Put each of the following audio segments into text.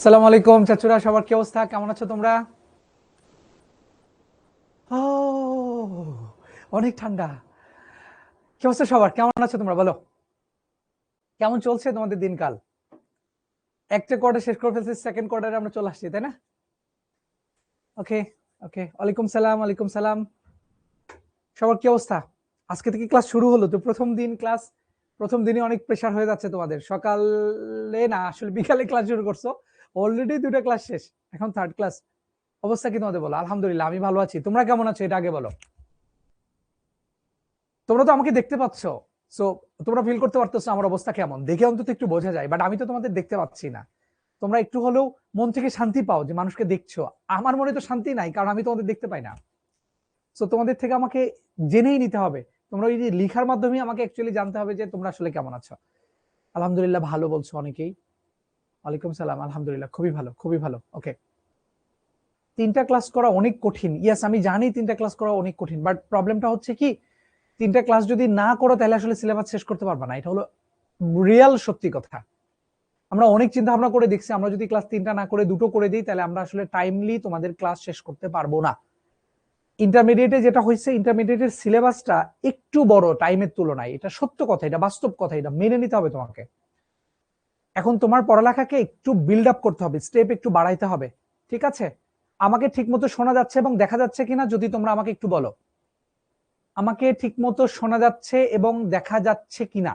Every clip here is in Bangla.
সালাম আলাইকুম চাচুরা, সবার কি অবস্থা? কেমন আছো তোমরা? ও, অনেক ঠান্ডা। কি অবস্থা সবার? কেমন আছো তোমরা? বলো, কেমন চলছে তোমাদের দিনকাল? একটা কোয়ার্টার শেষ করে ফেলছি, সেকেন্ড কোয়ার্টারে আমরা চলে আসছি, তাই না? ওকে, ওকে। ওয়ালাইকুম সালাম, ওয়ালাইকুম সালাম। সবার কি অবস্থা? আজকে থেকে ক্লাস শুরু হলো, তো প্রথম দিন ক্লাস, প্রথম দিনে অনেক প্রেশার হয়ে যাচ্ছে তোমাদের। সকালে না, আসলে বিকালে ক্লাস শুরু করছো, অলরেডি দুটো ক্লাস শেষ, এখন থার্ড ক্লাস। অবস্থা কি তোমাদের বলো? আলহামদুলিল্লাহ, আমি ভালো আছি। তোমরা কেমন আছো এটা আগে বলো। তোমরা তো আমাকে দেখতে পাচ্ছ, সো তোমরা ফিল করতে পারতেছো আমার অবস্থা কেমন, দেখে অন্তত একটু বোঝা যায়। বাট আমি তো তোমাদের দেখতে পাচ্ছি না। তোমরা একটু হলেও মন থেকে শান্তি পাও যে মানুষকে দেখছো। আমার মনে তো শান্তি নাই, কারণ আমি তোমাদের দেখতে পাই না। সো তোমাদের থেকে আমাকে জেনেই নিতে হবে। তোমরা ওই যে লিখার মাধ্যমে আমাকে অ্যাকচুয়ালি জানতে হবে যে তোমরা আসলে কেমন আছো। আলহামদুলিল্লাহ ভালো বলছো অনেকেই। ওয়ালাইকুম সালাম, আলহামদুলিল্লাহ খুবই ভালো, খুবই ভালো। ওকে, তিনটা ক্লাস করা অনেক কঠিন। ইয়েস, আমি জানি তিনটা ক্লাস করা অনেক কঠিন, বাট প্রবলেমটা হচ্ছে কি, তিনটা ক্লাস যদি না করো তাহলে আসলে সিলেবাস শেষ করতে পারবা না। এটা হলো রিয়েল সত্যি কথা। আমরা অনেক চিন্তা ভাবনা করে দেখছি, আমরা যদি ক্লাস তিনটা না করে দুটো করে দিই তাহলে আমরা আসলে টাইমলি তোমাদের ক্লাস শেষ করতে পারবো না। ইন্টারমিডিয়েটে যেটা হয়েছে, ইন্টারমিডিয়েটের সিলেবাসটা একটু বড় টাইমের তুলনায়, এটা সত্য কথা, এটা বাস্তব কথা, এটা মেনে নিতে হবে তোমাকে। এখন তোমার পড়ালেখাকে একটু বিল্ড আপ করতে হবে, স্টেপ একটু বাড়াইতে হবে। ঠিক আছে? আমাকে ঠিক মতো শোনা যাচ্ছে এবং দেখা যাচ্ছে কিনা যদি তোমরা আমাকে একটু বলো। আমাকে ঠিক মতো শোনা যাচ্ছে এবং দেখা যাচ্ছে কিনা?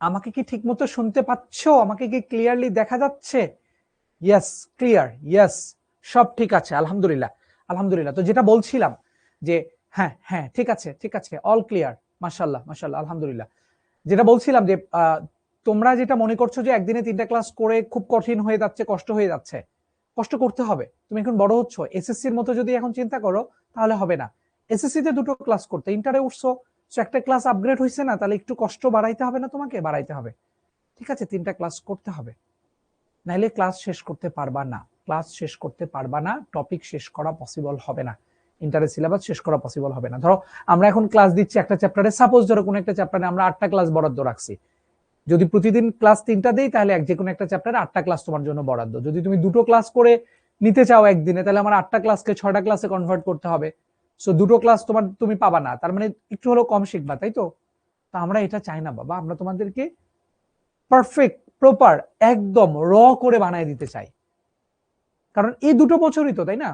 আমাকে কি ঠিক মতো শুনতে পাচ্ছো? আমাকে কি ক্লিয়ারলি দেখা যাচ্ছে? ইয়েস, ক্লিয়ার, ইয়েস, সব ঠিক আছে, আলহামদুলিল্লাহ। আলহামদুলিল্লাহ, তো যেটা বলছিলাম যে, হ্যাঁ হ্যাঁ ঠিক আছে, ঠিক আছে, অল ক্লিয়ার। মাশাল্লাহ, মাশাল্লাহ, আলহামদুলিল্লাহ। যেটা বলছিলাম যে তোমরা যেটা মনে করছো যে একদিনে তিনটা ক্লাস করে খুব কঠিন হয়ে যাচ্ছে, কষ্ট হয়ে যাচ্ছে, কষ্ট করতে হবে। তুমি এখন বড় হচ্ছ, এসএসসির মতো যদি এখন চিন্তা করো তাহলে হবে না। এসএসসি তে দুটো ক্লাস করতে, ইন্টারে উঠছো, একটা ক্লাস আপগ্রেড হয়েছে না, তাহলে একটু কষ্ট বাড়াইতে হবে না? তোমাকে বাড়াইতে হবে। ঠিক আছে, তিনটা ক্লাস করতে হবে, নাইলে ক্লাস শেষ করতে পারবা না। ক্লাস শেষ করতে পারবা না, টপিক শেষ করা পসিবল হবে না, ইন্টারের সিলেবাস শেষ করা পসিবল হবে না। ধরো আমরা এখন ক্লাস দিচ্ছি একটা চ্যাপ্টারে, সাপোজ ধরো কোনো একটা চ্যাপ্টারে আমরা 8টা ক্লাস বরাদ্দ রাখছি। যদি প্রতিদিন ক্লাস 3টা দেই তাহলে যে কোনো একটা চ্যাপ্টারে 8টা ক্লাস তোমার জন্য বরাদ্দ। যদি তুমি দুটো ক্লাস করে নিতে চাও একদিনে, তাহলে আমার 8টা ক্লাসকে 6টা ক্লাসে কনভার্ট করতে হবে। সো দুটো ক্লাস তুমি পাবা না, তার মানে একটু হলেও কম শিখবা, তাই তো? তা আমরা এটা চাই না বাবা, আমরা তোমাদেরকে পারফেক্ট, প্রপার, একদম করে বানায় দিতে চাই। কারণ এই দুটো বছরই তো, তাই না?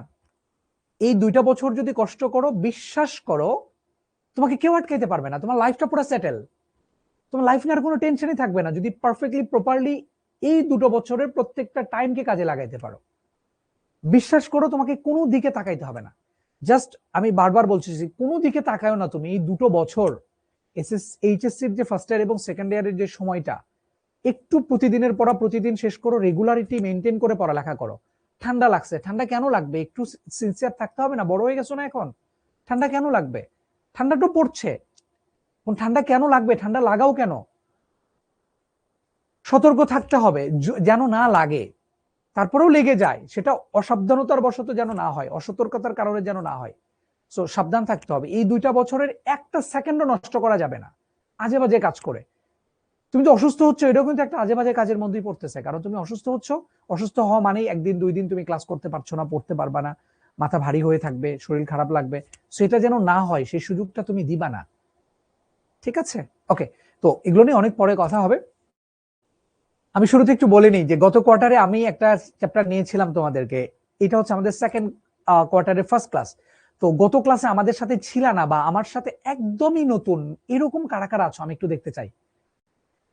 এই 2টা বছর যদি কষ্ট করো, বিশ্বাস করো, তোমাকে কেউ আটকাইতে পারবে না, তোমার লাইফটা পুরো সেটেল। তোমার লাইফ নিয়ে আর কোনো টেনশনই থাকবে না যদি পারফেক্টলি প্রপারলি এই 2টো বছরের প্রত্যেকটা টাইমকে কাজে লাগাইতে পারো। বিশ্বাস করো, তোমাকে কোনো দিকে তাকাইতে হবে না। জাস্ট আমি বারবার বলছি, কোনো দিকে তাকায়ও না তুমি। এই 2টো বছর এইচএসসির যে ফার্স্ট ইয়ার এবং সেকেন্ড ইয়ারের যে সময়টা, একটু প্রতিদিনের পড়া প্রতিদিন শেষ করো, রেগুলারিটি মেনটেন করে পড়ালেখা করো। ঠান্ডা লাগছে, ঠান্ডা কেন লাগবে? একটু সিনসিয়ার থাকতে হবে না? বড় হয়ে গেছো না এখন? ঠান্ডা কেন লাগবে? ঠান্ডা তো পড়ছে, ঠান্ডা কেন লাগবে? ঠান্ডা লাগাও কেন? সতর্ক থাকতে হবে যেন না লাগে। তারপরেও লেগে যায়, সেটা অসাবধানতার বশত যেন না হয়, অসতর্কতার কারণে যেন না হয়। সো সাবধান থাকতে হবে। এই 2টা বছরের একটা সেকেন্ডও নষ্ট করা যাবে না আজে বাজে কাজ করে। তুমি তো অসুস্থ হচ্ছ, এটাও কিন্তু একটা আজে বাজে কাজের মধ্যেই পড়তেছে, কারণ তুমি অসুস্থ হচ্ছ। অসুস্থ হওয়া মানেই একদিন 2 দিন তুমি ক্লাস করতে পারছো না, পড়তে পারবা না, মাথা ভারী হয়ে থাকবে, শরীর খারাপ লাগবে। সেটা যেন না হয়, সেই সুযোগটা তুমি দিবা না। ঠিক আছে? ওকে, তো এগুলো নিয়ে অনেক পরে কথা হবে। আমি শুরুতে একটু বলে নিই যে গত কোয়ার্টারে আমি একটা চ্যাপ্টার নিয়েছিলাম তোমাদেরকে। এটা হচ্ছে আমাদের সেকেন্ড কোয়ার্টারের ফার্স্ট ক্লাস। তো গত ক্লাসে আমাদের সাথে ছিল না, বা আমার সাথে একদমই নতুন, এরকম কারা কারা আছো আমি একটু দেখতে চাই।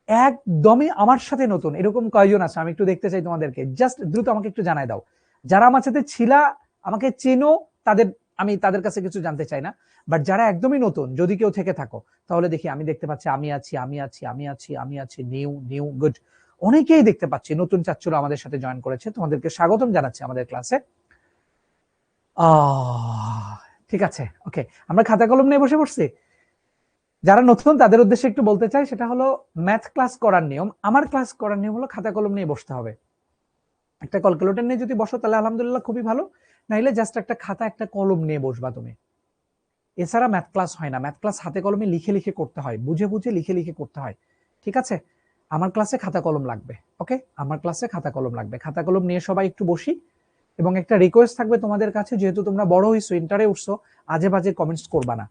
একদমই আমার সাথে নতুন এরকম কয়জন আছে আমি একটু দেখতে চাই তোমাদেরকে। জাস্ট দ্রুত আমাকে একটু জানাই দাও। যারা আমার সাথে ছিলা, আমাকে চেনো, তাদের আমি তাদের কাছে কিছু জানতে চাই না। বাট যারা একদমই নতুন, যদি কেউ থেকে থাকো, তাহলে দেখি। আমি দেখতে পাচ্ছি আমি আছি, আমি আছি, আমি আছি, আমি আছি, নিউ নিউ, গুড। অনেকেই দেখতে পাচ্ছি নতুন ছাত্ররা আমাদের সাথে জয়েন করেছে, তোমাদেরকে স্বাগতম জানাচ্ছি আমাদের ক্লাসে। ঠিক আছে, ওকে, আমরা খাতা কলম নিয়ে বসে পড়ছি। যারা নতুন তাদের উদ্দেশ্যে একটু বলতে চাই, সেটা হলো ম্যাথ ক্লাস করার নিয়ম, আমার ক্লাস করার নিয়ম হলো খাতা কলম নিয়ে বসতে হবে। একটা ক্যালকুলেটর নিয়ে যদি বসো তাহলে আলহামদুলিল্লাহ খুবই ভালো, নাইলে জাস্ট একটা খাতা একটা কলম নিয়ে বসবা তুমি। এছাড়া ম্যাথ ক্লাস হয় না। ম্যাথ ক্লাস হাতে কলমে লিখে লিখে করতে হয়, বুঝে বুঝে লিখে লিখে করতে হয়। ঠিক আছে? আমার ক্লাসে খাতা কলম লাগবে, ওকে? আমার ক্লাসে খাতা কলম লাগবে। খাতা কলম নিয়ে সবাই একটু বসি, এবং একটা রিকোয়েস্ট থাকবে তোমাদের কাছে, যেহেতু তোমরা বড় হইছো, ইন্টারে উঠছো, আজে বাজে কমেন্টস করবা না।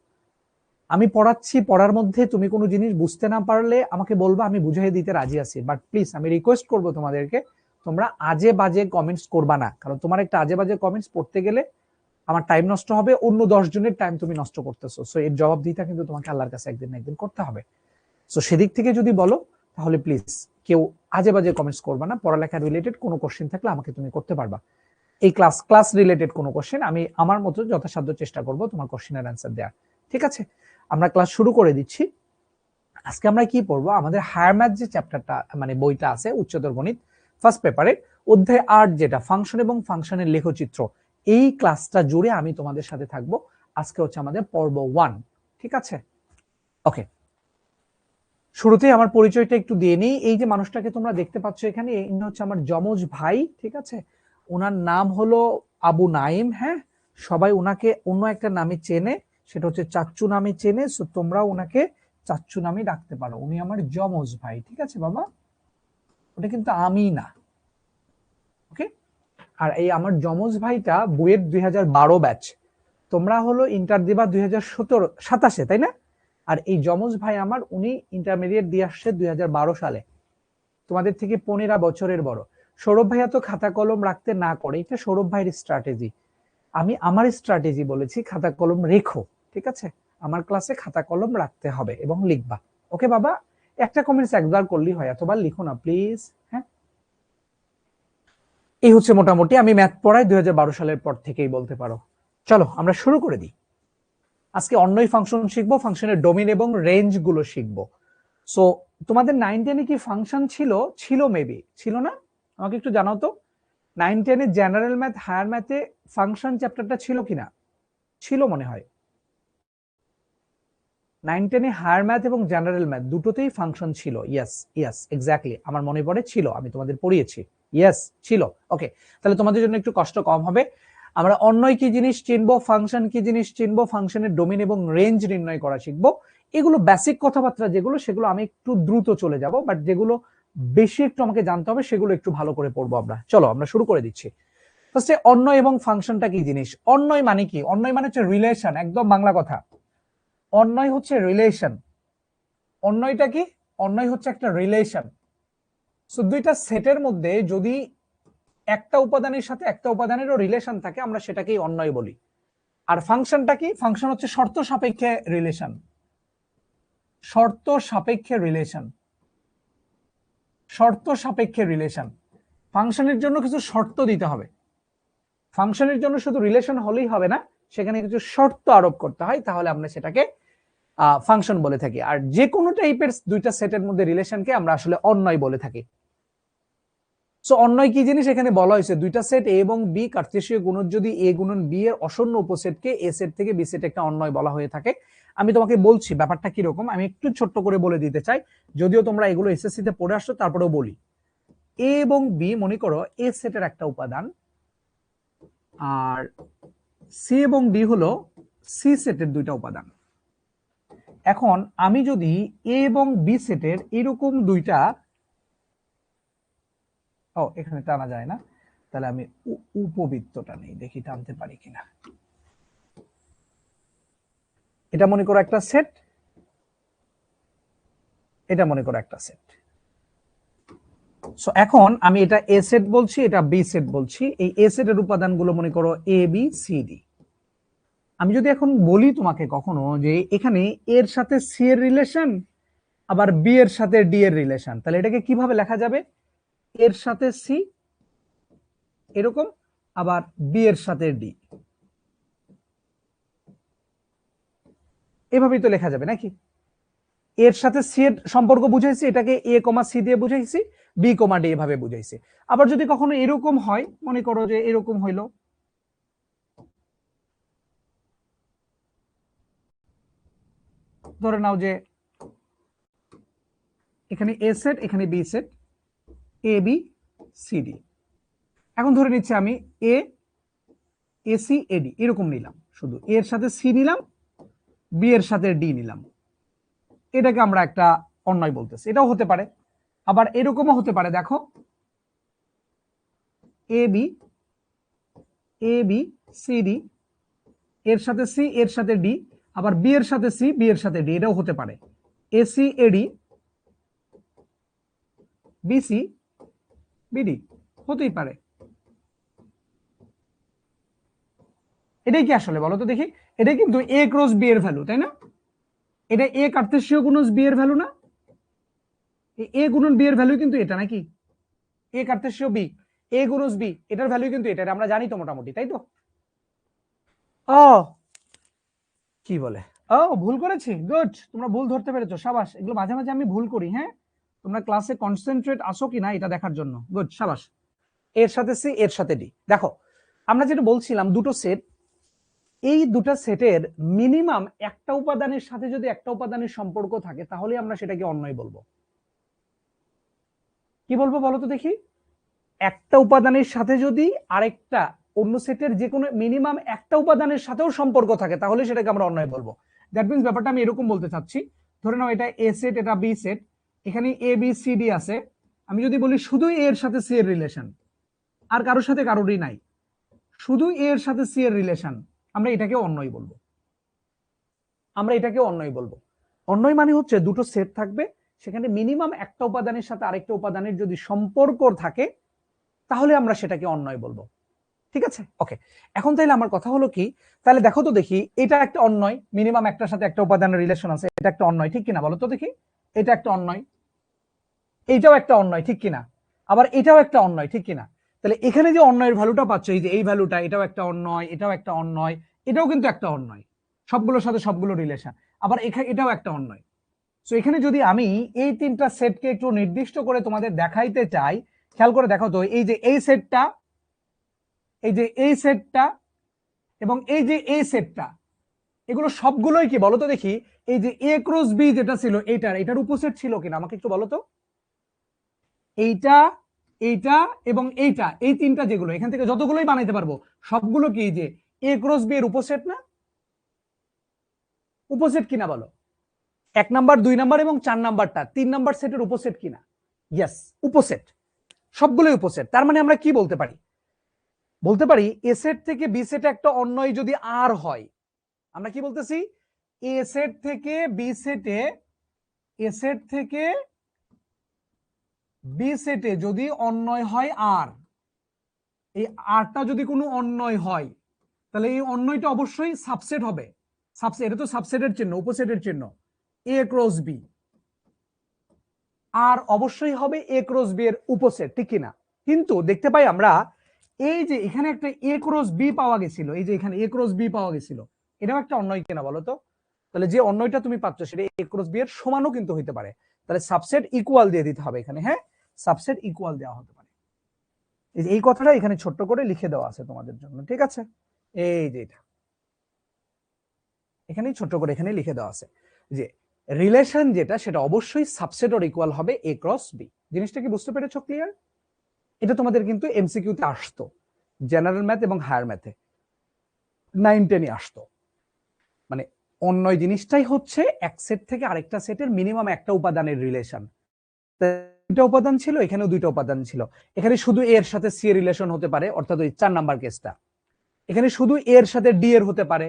আমি পড়াচ্ছি, পড়ার মধ্যে তুমি কোনো জিনিস বুঝতে না পারলে আমাকে বলবা, আমি বুঝিয়ে দিতে রাজি আছি, বাট প্লিজ আমি রিকোয়েস্ট করবো তোমাদেরকে, তোমরা আজে বাজে কমেন্টস করবা না, কারণ তোমার একটা আজে বাজে কমেন্টস পড়তে গেলে আমার টাইম নষ্ট হবে, অন্য 10 জনের টাইম তুমি নষ্ট করতেছো। সো এর জবাবদিহিতা কিন্তু তোমাকে আল্লাহর কাছে একদিন না একদিন করতে হবে। সো সেদিক থেকে যদি বলো, তাহলে প্লিজ কেউ আজে বাজে কমেন্টস করবা না। পড়ালেখা রিলেটেড কোনো কোশ্চেন থাকলে আমাকে তুমি করতে পারবা। এই ক্লাস রিলেটেড কোনো কোশ্চেন আমি আমার মতো যথাসাধ্য চেষ্টা করব তোমার কোশ্চেনের অ্যান্সার দেওয়ার। ঠিক আছে, আমরা ক্লাস শুরু করে দিচ্ছি। আজকে আমরা কি পড়বো? আমাদের হায়ার ম্যাথ যে চ্যাপ্টারটা, মানে বইটা আছে উচ্চতর গণিত ফার্স্ট পেপারে, অধ্যায় 8 যেটা ফাংশন এবং ফাংশনের লেখচিত্র, এই ক্লাসটা জুড়ে আমি তোমাদের সাথে থাকবো। আজকে হচ্ছে আমাদের পর্ব 1। ঠিক আছে, ওকে। শুরুতেই আমার পরিচয়টা একটু দিয়ে নিই। এই যে মানুষটাকে তোমরা দেখতে পাচ্ছ এখানে, ইনি হচ্ছে আমার যমজ ভাই। ঠিক আছে, ওনার নাম হলো আবু নাইম। হ্যাঁ, সবাই ওনাকে অন্য একটা নামে চেনে, সেটা হচ্ছে চাচ্চু নামে চেনে। সো তোমরা ওনাকে চাচ্চু নামে ডাকতে পারো। উনি আমার যমজ ভাই। ঠিক আছে বাবা, ওটা কিন্তু আমি না, ওকে? আর এই আমার যমজ ভাইটা বুয়েট 2012 ব্যাচ, তোমরা হলো ইন্টার দিবা 2027 তাই না? আর এই যমজ ভাই আমার, উনি ইন্টারমিডিয়েট দিয়ে আসছে 2012 সালে, তোমাদের থেকে 15 বছরের বড়। সৌরভ ভাইয়া তো খাতা কলম রাখতে না করে, এটা সৌরভ ভাইয়ের স্ট্র্যাটেজি। আমি আমার স্ট্র্যাটেজি বলেছি, খাতা কলম রেখো। ঠিক আছে, আমার ক্লাসে খাতা কলম রাখতে হবে এবং লিখবা। ওকে বাবা, একটা কমেন্টস একবার করলেই হয়, এতবার লিখো না প্লিজ। হ্যাঁ, এই হচ্ছে মোটামুটি আমি ম্যাথ পড়াই 2012 সালের পর থেকেই বলতে পারো। চলো আমরা শুরু করে দিই। আজকে অন্যই ফাংশন শিখবো, ফাংশনের ডোমেইন এবং রেঞ্জ গুলো শিখবো। সো তোমাদের 9-10 কি ফাংশন ছিল? ছিল, মেবি ছিল না? আমাকে একটু জানাও তো, 9-10 এ জেনারেল ম্যাথ, হায়ার ম্যাথে ফাংশন চ্যাপ্টারটা ছিল কিনা? ছিল মনে হয়। 9-10 এ হায়ার ম্যাথ এবং জেনারেল ম্যাথ দুটোতেই ফাংশন ছিল। ইয়েস ইয়েস, এক্স্যাক্টলি, আমার মনে পড়ে ছিল, আমি তোমাদের পড়িয়েছি। ইয়েস ছিল। ওকে, তাহলে তোমাদের জন্য একটু কষ্ট কম হবে। আমরা অন্যই কি জিনিস চিনবো, ফাংশন কি জিনিস চিনবো, ফাংশনের ডোমেইন এবং রেঞ্জ নির্ণয় করা শিখবো। এগুলো বেসিক কথাবার্তা যেগুলো, সেগুলো আমি একটু দ্রুত চলে যাব, বাট যেগুলো বেশি একটু আমাকে জানতে হবে সেগুলো একটু ভালো করে পড়বো আমরা। চলো আমরা শুরু করে দিচ্ছি। ফার্স্টে অন্যয় এবং ফাংশনটা কি জিনিস? অন্যয় মানে কি? অন্যয় মানে হচ্ছে রিলেশন, একদম বাংলা কথা। অন্যয় হচ্ছে রিলেশন। অন্যয়টা কি? অন্যয় হচ্ছে একটা রিলেশন। সো দুইটা সেটের মধ্যে যদি একটা উপাদানের সাথে একটা উপাদানেরও রিলেশন থাকে, আমরা সেটাকেই অন্যয় বলি। আর ফাংশনটা কি? ফাংশন হচ্ছে শর্ত সাপেক্ষে রিলেশন। শর্ত সাপেক্ষে রিলেশন, শর্ত সাপেক্ষে রিলেশন। ফাংশনের জন্য কিছু শর্ত দিতে হবে। ফাংশনের জন্য শুধু রিলেশন হলেই হবে না, সেখানে কিছু শর্ত আরোপ করতে হয়, তাহলে আমরা সেটাকে ফাংশন বলে থাকি। আর যে কোনো টাইপের দুইটা সেটের মধ্যে রিলেশনকে আমরা আসলে অন্যয় বলে থাকি। সো অন্যয় কি জিনিস এখানে বলা হয়েছে, দুইটা সেট এ এবং বি কার্তেশীয় গুণজ যদি এ গুণন বি এর অশূন্য উপসেটকে এ সেট থেকে বি সেট একটা অন্যয় বলা হয়ে থাকে। আমি তোমাকে বলছি ব্যাপারটা কি রকম, আমি একটু ছোট্ট করে বলে দিতে চাই, যদিও তোমরা এগুলো এসএসসি তে পড়ে আসছো, তারপরেও বলি। এ এবং বি মনে করো এ সেটের একটা উপাদান, আর সি এবং ডি হলো সি সেটের দুইটা উপাদান। এখন আমি যদি এ এবং বি সেটের এরকম দুইটা, ও এখানে টানা যায় না, তাহলে আমি উপবৃত্তটা নেই, দেখি টানতে পারি কিনা। এটা মনে করো একটা সেট, এটা মনে করো একটা সেট। সো এখন আমি এটা এ সেট বলছি, এটা বি সেট বলছি। এই এ সেটের উপাদানগুলো মনে করো এ বি সি ডি। আমি যদি এখন বলি তোমাকে কখনো যে এখানে এর সাথে সি এর রিলেশন, আবার বি এর সাথে ডি এর রিলেশন, তাহলে এটাকে কিভাবে লেখা যাবে? এর সাথে সি এরকম, আবার বি এর সাথে ডি, এভাবেই তো লেখা যাবে নাকি? এর সাথে সি এর সম্পর্ক বুঝাইছি, এটাকে এ কমা সি দিয়ে বুঝাইছি, বি কমা ডি এভাবে বুঝাইছি। আবার যদি কখনো এরকম হয়, মনে করো যে এরকম হইলো, ধরে নাও যে এখানে এ সেট, এখানে বি সেট, এ বি সি ডি। এখন ধরে নিচ্ছি আমি এ এসি এডি এরকম নিলাম, শুধু এর সাথে সি নিলাম, বি এর সাথে ডি নিলাম, এটাকে আমরা একটা অন্যয় বলতেছি। এটাও হতে পারে, আবার এরকমও হতে পারে, দেখো এ বি সি ডি, এর সাথে সি এর সাথে ডি, আবার বি এর সাথে সি বি এর সাথে ডি, এটাও হতে পারে এসি এডি বিসি বিডি, হতেই পারে। এটাই কি আসলে বলো তো দেখি, এটাই কিন্তু এ ক্রস বি এর ভ্যালু, তাই না? এটা এ কার্তেশীয় গুণজ বি এর ভ্যালু না? এ গুণন বি এর ভ্যালু কিন্তু এটা, নাকি? এ কার্তেশীয় বি, এ গুণজ বি, এটার ভ্যালু কিন্তু এটা, আমরা জানি তো মোটামুটি, তাই তো? ও কি বলে, ও ভুল করেছি, গুড, তোমরা ভুল ধরতে পেরেছো, সাবাস। এগুলো মাঝে মাঝে আমি ভুল করি, হ্যাঁ, তোমরা ক্লাসে কনসেন্ট্রেট আসো কিনা এটা দেখার জন্য, গুড, সাবাস। এর সাথে সি এর সাথে ডি, দেখো আমরা যেটা বলছিলাম দুটো সেট, এই দুটো সেটের মিনিমাম একটা উপাদানের সাথে যদি একটা উপাদানের সম্পর্ক থাকে তাহলে আমরা সেটাকে অন্যয় বলবো। কি বলবো বলো তো দেখি? একটা উপাদানের সাথে যদি আরেকটা অন্য সেটের যে কোনো মিনিমাম একটা উপাদানের সাথেও সম্পর্ক থাকে তাহলে সেটাকে আমরা অন্যয় বলবো। দ্যাট মিন্স ব্যাপারটা আমি এরকম বলতে চাচ্ছি, ধরে নাও এটা এ সেট, এটা বি সেট, এখানে এ বি সি ডি আছে, আমি যদি বলি শুধু এ এর সাথে সি এর রিলেশন, আর কারোর সাথে কারোরই নাই, শুধু এ এর সাথে সি এর রিলেশন, আমরা এটাকে অন্যয় বলবো। আমরা এটাকে অন্যয় বলবো। অন্যয় মানে হচ্ছে দুটো সেট থাকবে, সেখানে মিনিমাম একটা উপাদানের সাথে আরেকটা উপাদানের যদি সম্পর্ক থাকে তাহলে আমরা সেটাকে অন্যয় বলবো। ঠিক আছে, ওকে। এখন তাইলে আমার কথা হলো কি, তাহলে দেখো তো দেখি, এটা একটা অন্যয়, মিনিমাম একটার সাথে একটা উপাদানের রিলেশন আছে, এটা একটা অন্যয়, ঠিক কিনা বলো তো দেখি? এটা একটা অন্যয়, এইটাও একটা অন্যয়, ঠিক কিনা? আবার এটাও একটা অন্যয়, ঠিক কিনা? তাহলে এখানে যে অন্যয়ের ভ্যালুটা পাচ্ছ, এই যে এই ভ্যালুটা, এটাও একটা অন্যয়, এটাও একটা অন্যয়, এটাও কিন্তু একটা অন্যয়, সবগুলোর সাথে সবগুলো রিলেশন, আবার এখানে এটাও একটা অন্যয়। সো এখানে যদি আমি এই তিনটা সেটকে একটু নির্দিষ্ট করে তোমাদের দেখাইতে চাই, খেয়াল করে দেখো তো, এই যে এই সেটটা, এই যে এই সেটটা, এবং এই যে এই সেটটা, এগুলো সবগুলোই কি বলো তো দেখি, এই যে এ ক্রস বি যেটা ছিল এটার উপসেট ছিল কিনা আমাকে একটু বলো তো। এইটা, এইটা এবং এইটা, এই তিনটা যেগুলো এখান থেকে যতগুলোই বানাইতে পারবো সবগুলো কি যে এ ক্রস বি এর উপসেট না? উপসেট কিনা বলো? 1 নাম্বার 2 নাম্বার এবং 4 নাম্বারটা 3 নাম্বার সেটের উপসেট কিনা? ইয়েস, উপসেট, সবগুলোই উপসেট। তার মানে আমরা কি বলতে পারি? বলতে পারি এ সেট থেকে বি সেটে একটা অন্যয় যদি আর হয়, আমরা কি বলতেছি? এ সেট থেকে বি সেটে, এ সেট থেকে বি সেটে যদি অন্যয় হয় আর, এই আরটা যদি কোনো অন্যয় হয় তাহলে এই অন্যয়টা অবশ্যই সাবসেট হবে। সাবসেট, এটা তো সাবসেটের চিহ্ন, উপসেটের চিহ্ন, এ ক্রস বি, আর অবশ্যই হবে এ ক্রস বি এর উপসেট, ঠিক কিনা? কিন্তু দেখতে পাই আমরা এই যে এখানে একটা এ ক্রস বি পাওয়া গেছিল, এই যে এখানে এ ক্রস বি পাওয়া গেছিল, এটাও একটা অন্যয় কিনা বলো তো? তাহলে যে অন্যয়টা তুমি পাচ্ছ সেটা এ ক্রস বি এর সমানও কিন্তু হইতে পারে, তাহলে সাবসেট ইকুয়াল দিয়ে দিতে হবে এখানে, হ্যাঁ, সাবসেট ইকুয়াল দেওয়া হতে পারে। এই কথাটা এখানে ছোট্ট করে লিখে দেওয়া আছে তোমাদের জন্য, ঠিক আছে? এই যে এটা এখানেই ছোট্ট করে এখানে লিখে দেওয়া আছে যে রিলেশন যেটা সেটা অবশ্যই সাবসেট অর ইকুয়াল হবে এ ক্রস বি। জিনিসটা কি বুঝতে পেরেছো? ক্লিয়ার? এটা তোমাদের কিন্তু এমসিকিউতে আসতো, জেনারেল ম্যাথ এবং হায়ার ম্যাথে 9-10 আসতো। মানে অন্যয় জিনিসটাই হচ্ছে এক সেট থেকে আরেকটা সেটের মিনিমাম একটা উপাদানের রিলেশন। দুইটা উপাদান ছিল, এখানেও দুইটা উপাদান ছিল, এখানে শুধু এর সাথে সি এর রিলেশন হতে পারে, অর্থাৎ ওই 4 নাম্বার কেসটা। এখানে শুধু এর সাথে ডি এর হতে পারে,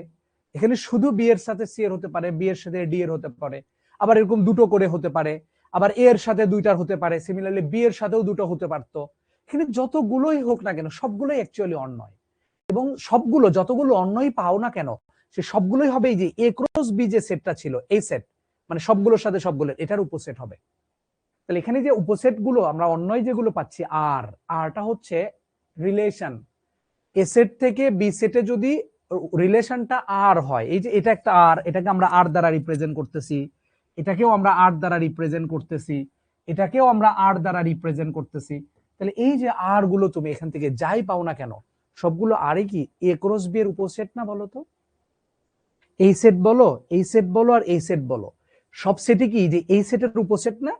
এখানে শুধু বি এর সাথে সি এর হতে পারে, বি এর সাথে ডি এর হতে পারে, আবার এরকম দুটো করে হতে পারে, আবার এ এর সাথে দুইটার হতে পারে, সিমিলারলি বি এর সাথেও দুটো হতে পারতো। এখানে যতগুলোই হোক না কেন সবগুলোই অ্যাকচুয়ালি অন্যয়, এবং সবগুলো যতগুলো অন্যই পাও না কেন সে সবগুলোই হবে এই যে এ ক্রস বি যে সেটটা ছিল, এই সেট মানে সবগুলোর সাথে সবগুলোর এটার উপসেট হবে। তাহলে এখানে যে উপসেট গুলো আমরা অন্যয় যেগুলো পাচ্ছি, আর আরটা হচ্ছে রিলেশন। এ সেট থেকে বি সেটে যদি রিলেশনটা আর হয়, এই যে এটা একটা আর, এটাকে আমরা আর দ্বারা রিপ্রেজেন্ট করতেছি, এটাকেও আমরা আর দ্বারা রিপ্রেজেন্ট করতেছি, এটাকেও আমরা আর দ্বারা রিপ্রেজেন্ট করতেছি। তাহলে এই যে আর গুলো তুমি এখান থেকে যাই পাও না কেন সবগুলো আরই কি এ ক্রস বি এর উপসেট না বলো তো? এই সেট বলো, এই সেট বলো, আর এই সেট বলো, সব সেটে কি যে এই সেটের উপসেট না?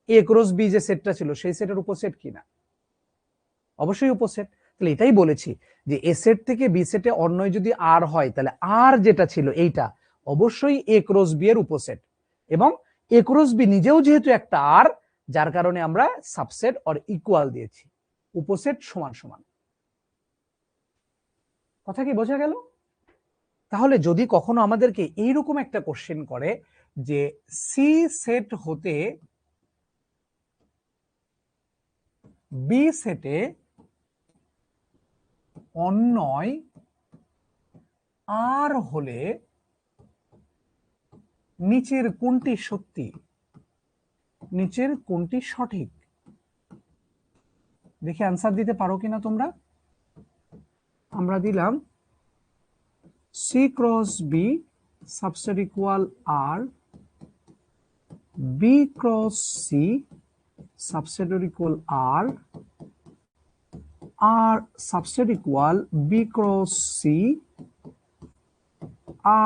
এ ক্রস বি যে সেটটা ছিল সেই সেটের উপসেট কি না? অবশ্যই উপসেট। তাহলে এটাই বলেছি যে এ সেট থেকে বি সেটে অন্যয় যদি আর হয় তাহলে আর যেটা ছিল এইটা অবশ্যই এ ক্রস বি এর উপসেট, এবং এ ক্রস বি নিজেও যেহেতু একটা আর, যার কারণে আমরা সাবসেট অর ইকুয়াল দিয়েছি, উপসেট সমান সমান। কথা কি বোঝা গেল? তাহলে যদি কখনো আমাদেরকে এইরকম একটা কোশ্চেন করে যে সি সেট হতে বি সেটে অন্যয় আর হলে নিচের কোনটি সত্যি, নিচের কোনটি সঠিক? দেখি অ্যান্সার দিতে পারো কিনা তোমরা। আমরা দিলাম C cross B subset equal R, B cross C subset equal R, R subset equal B cross C,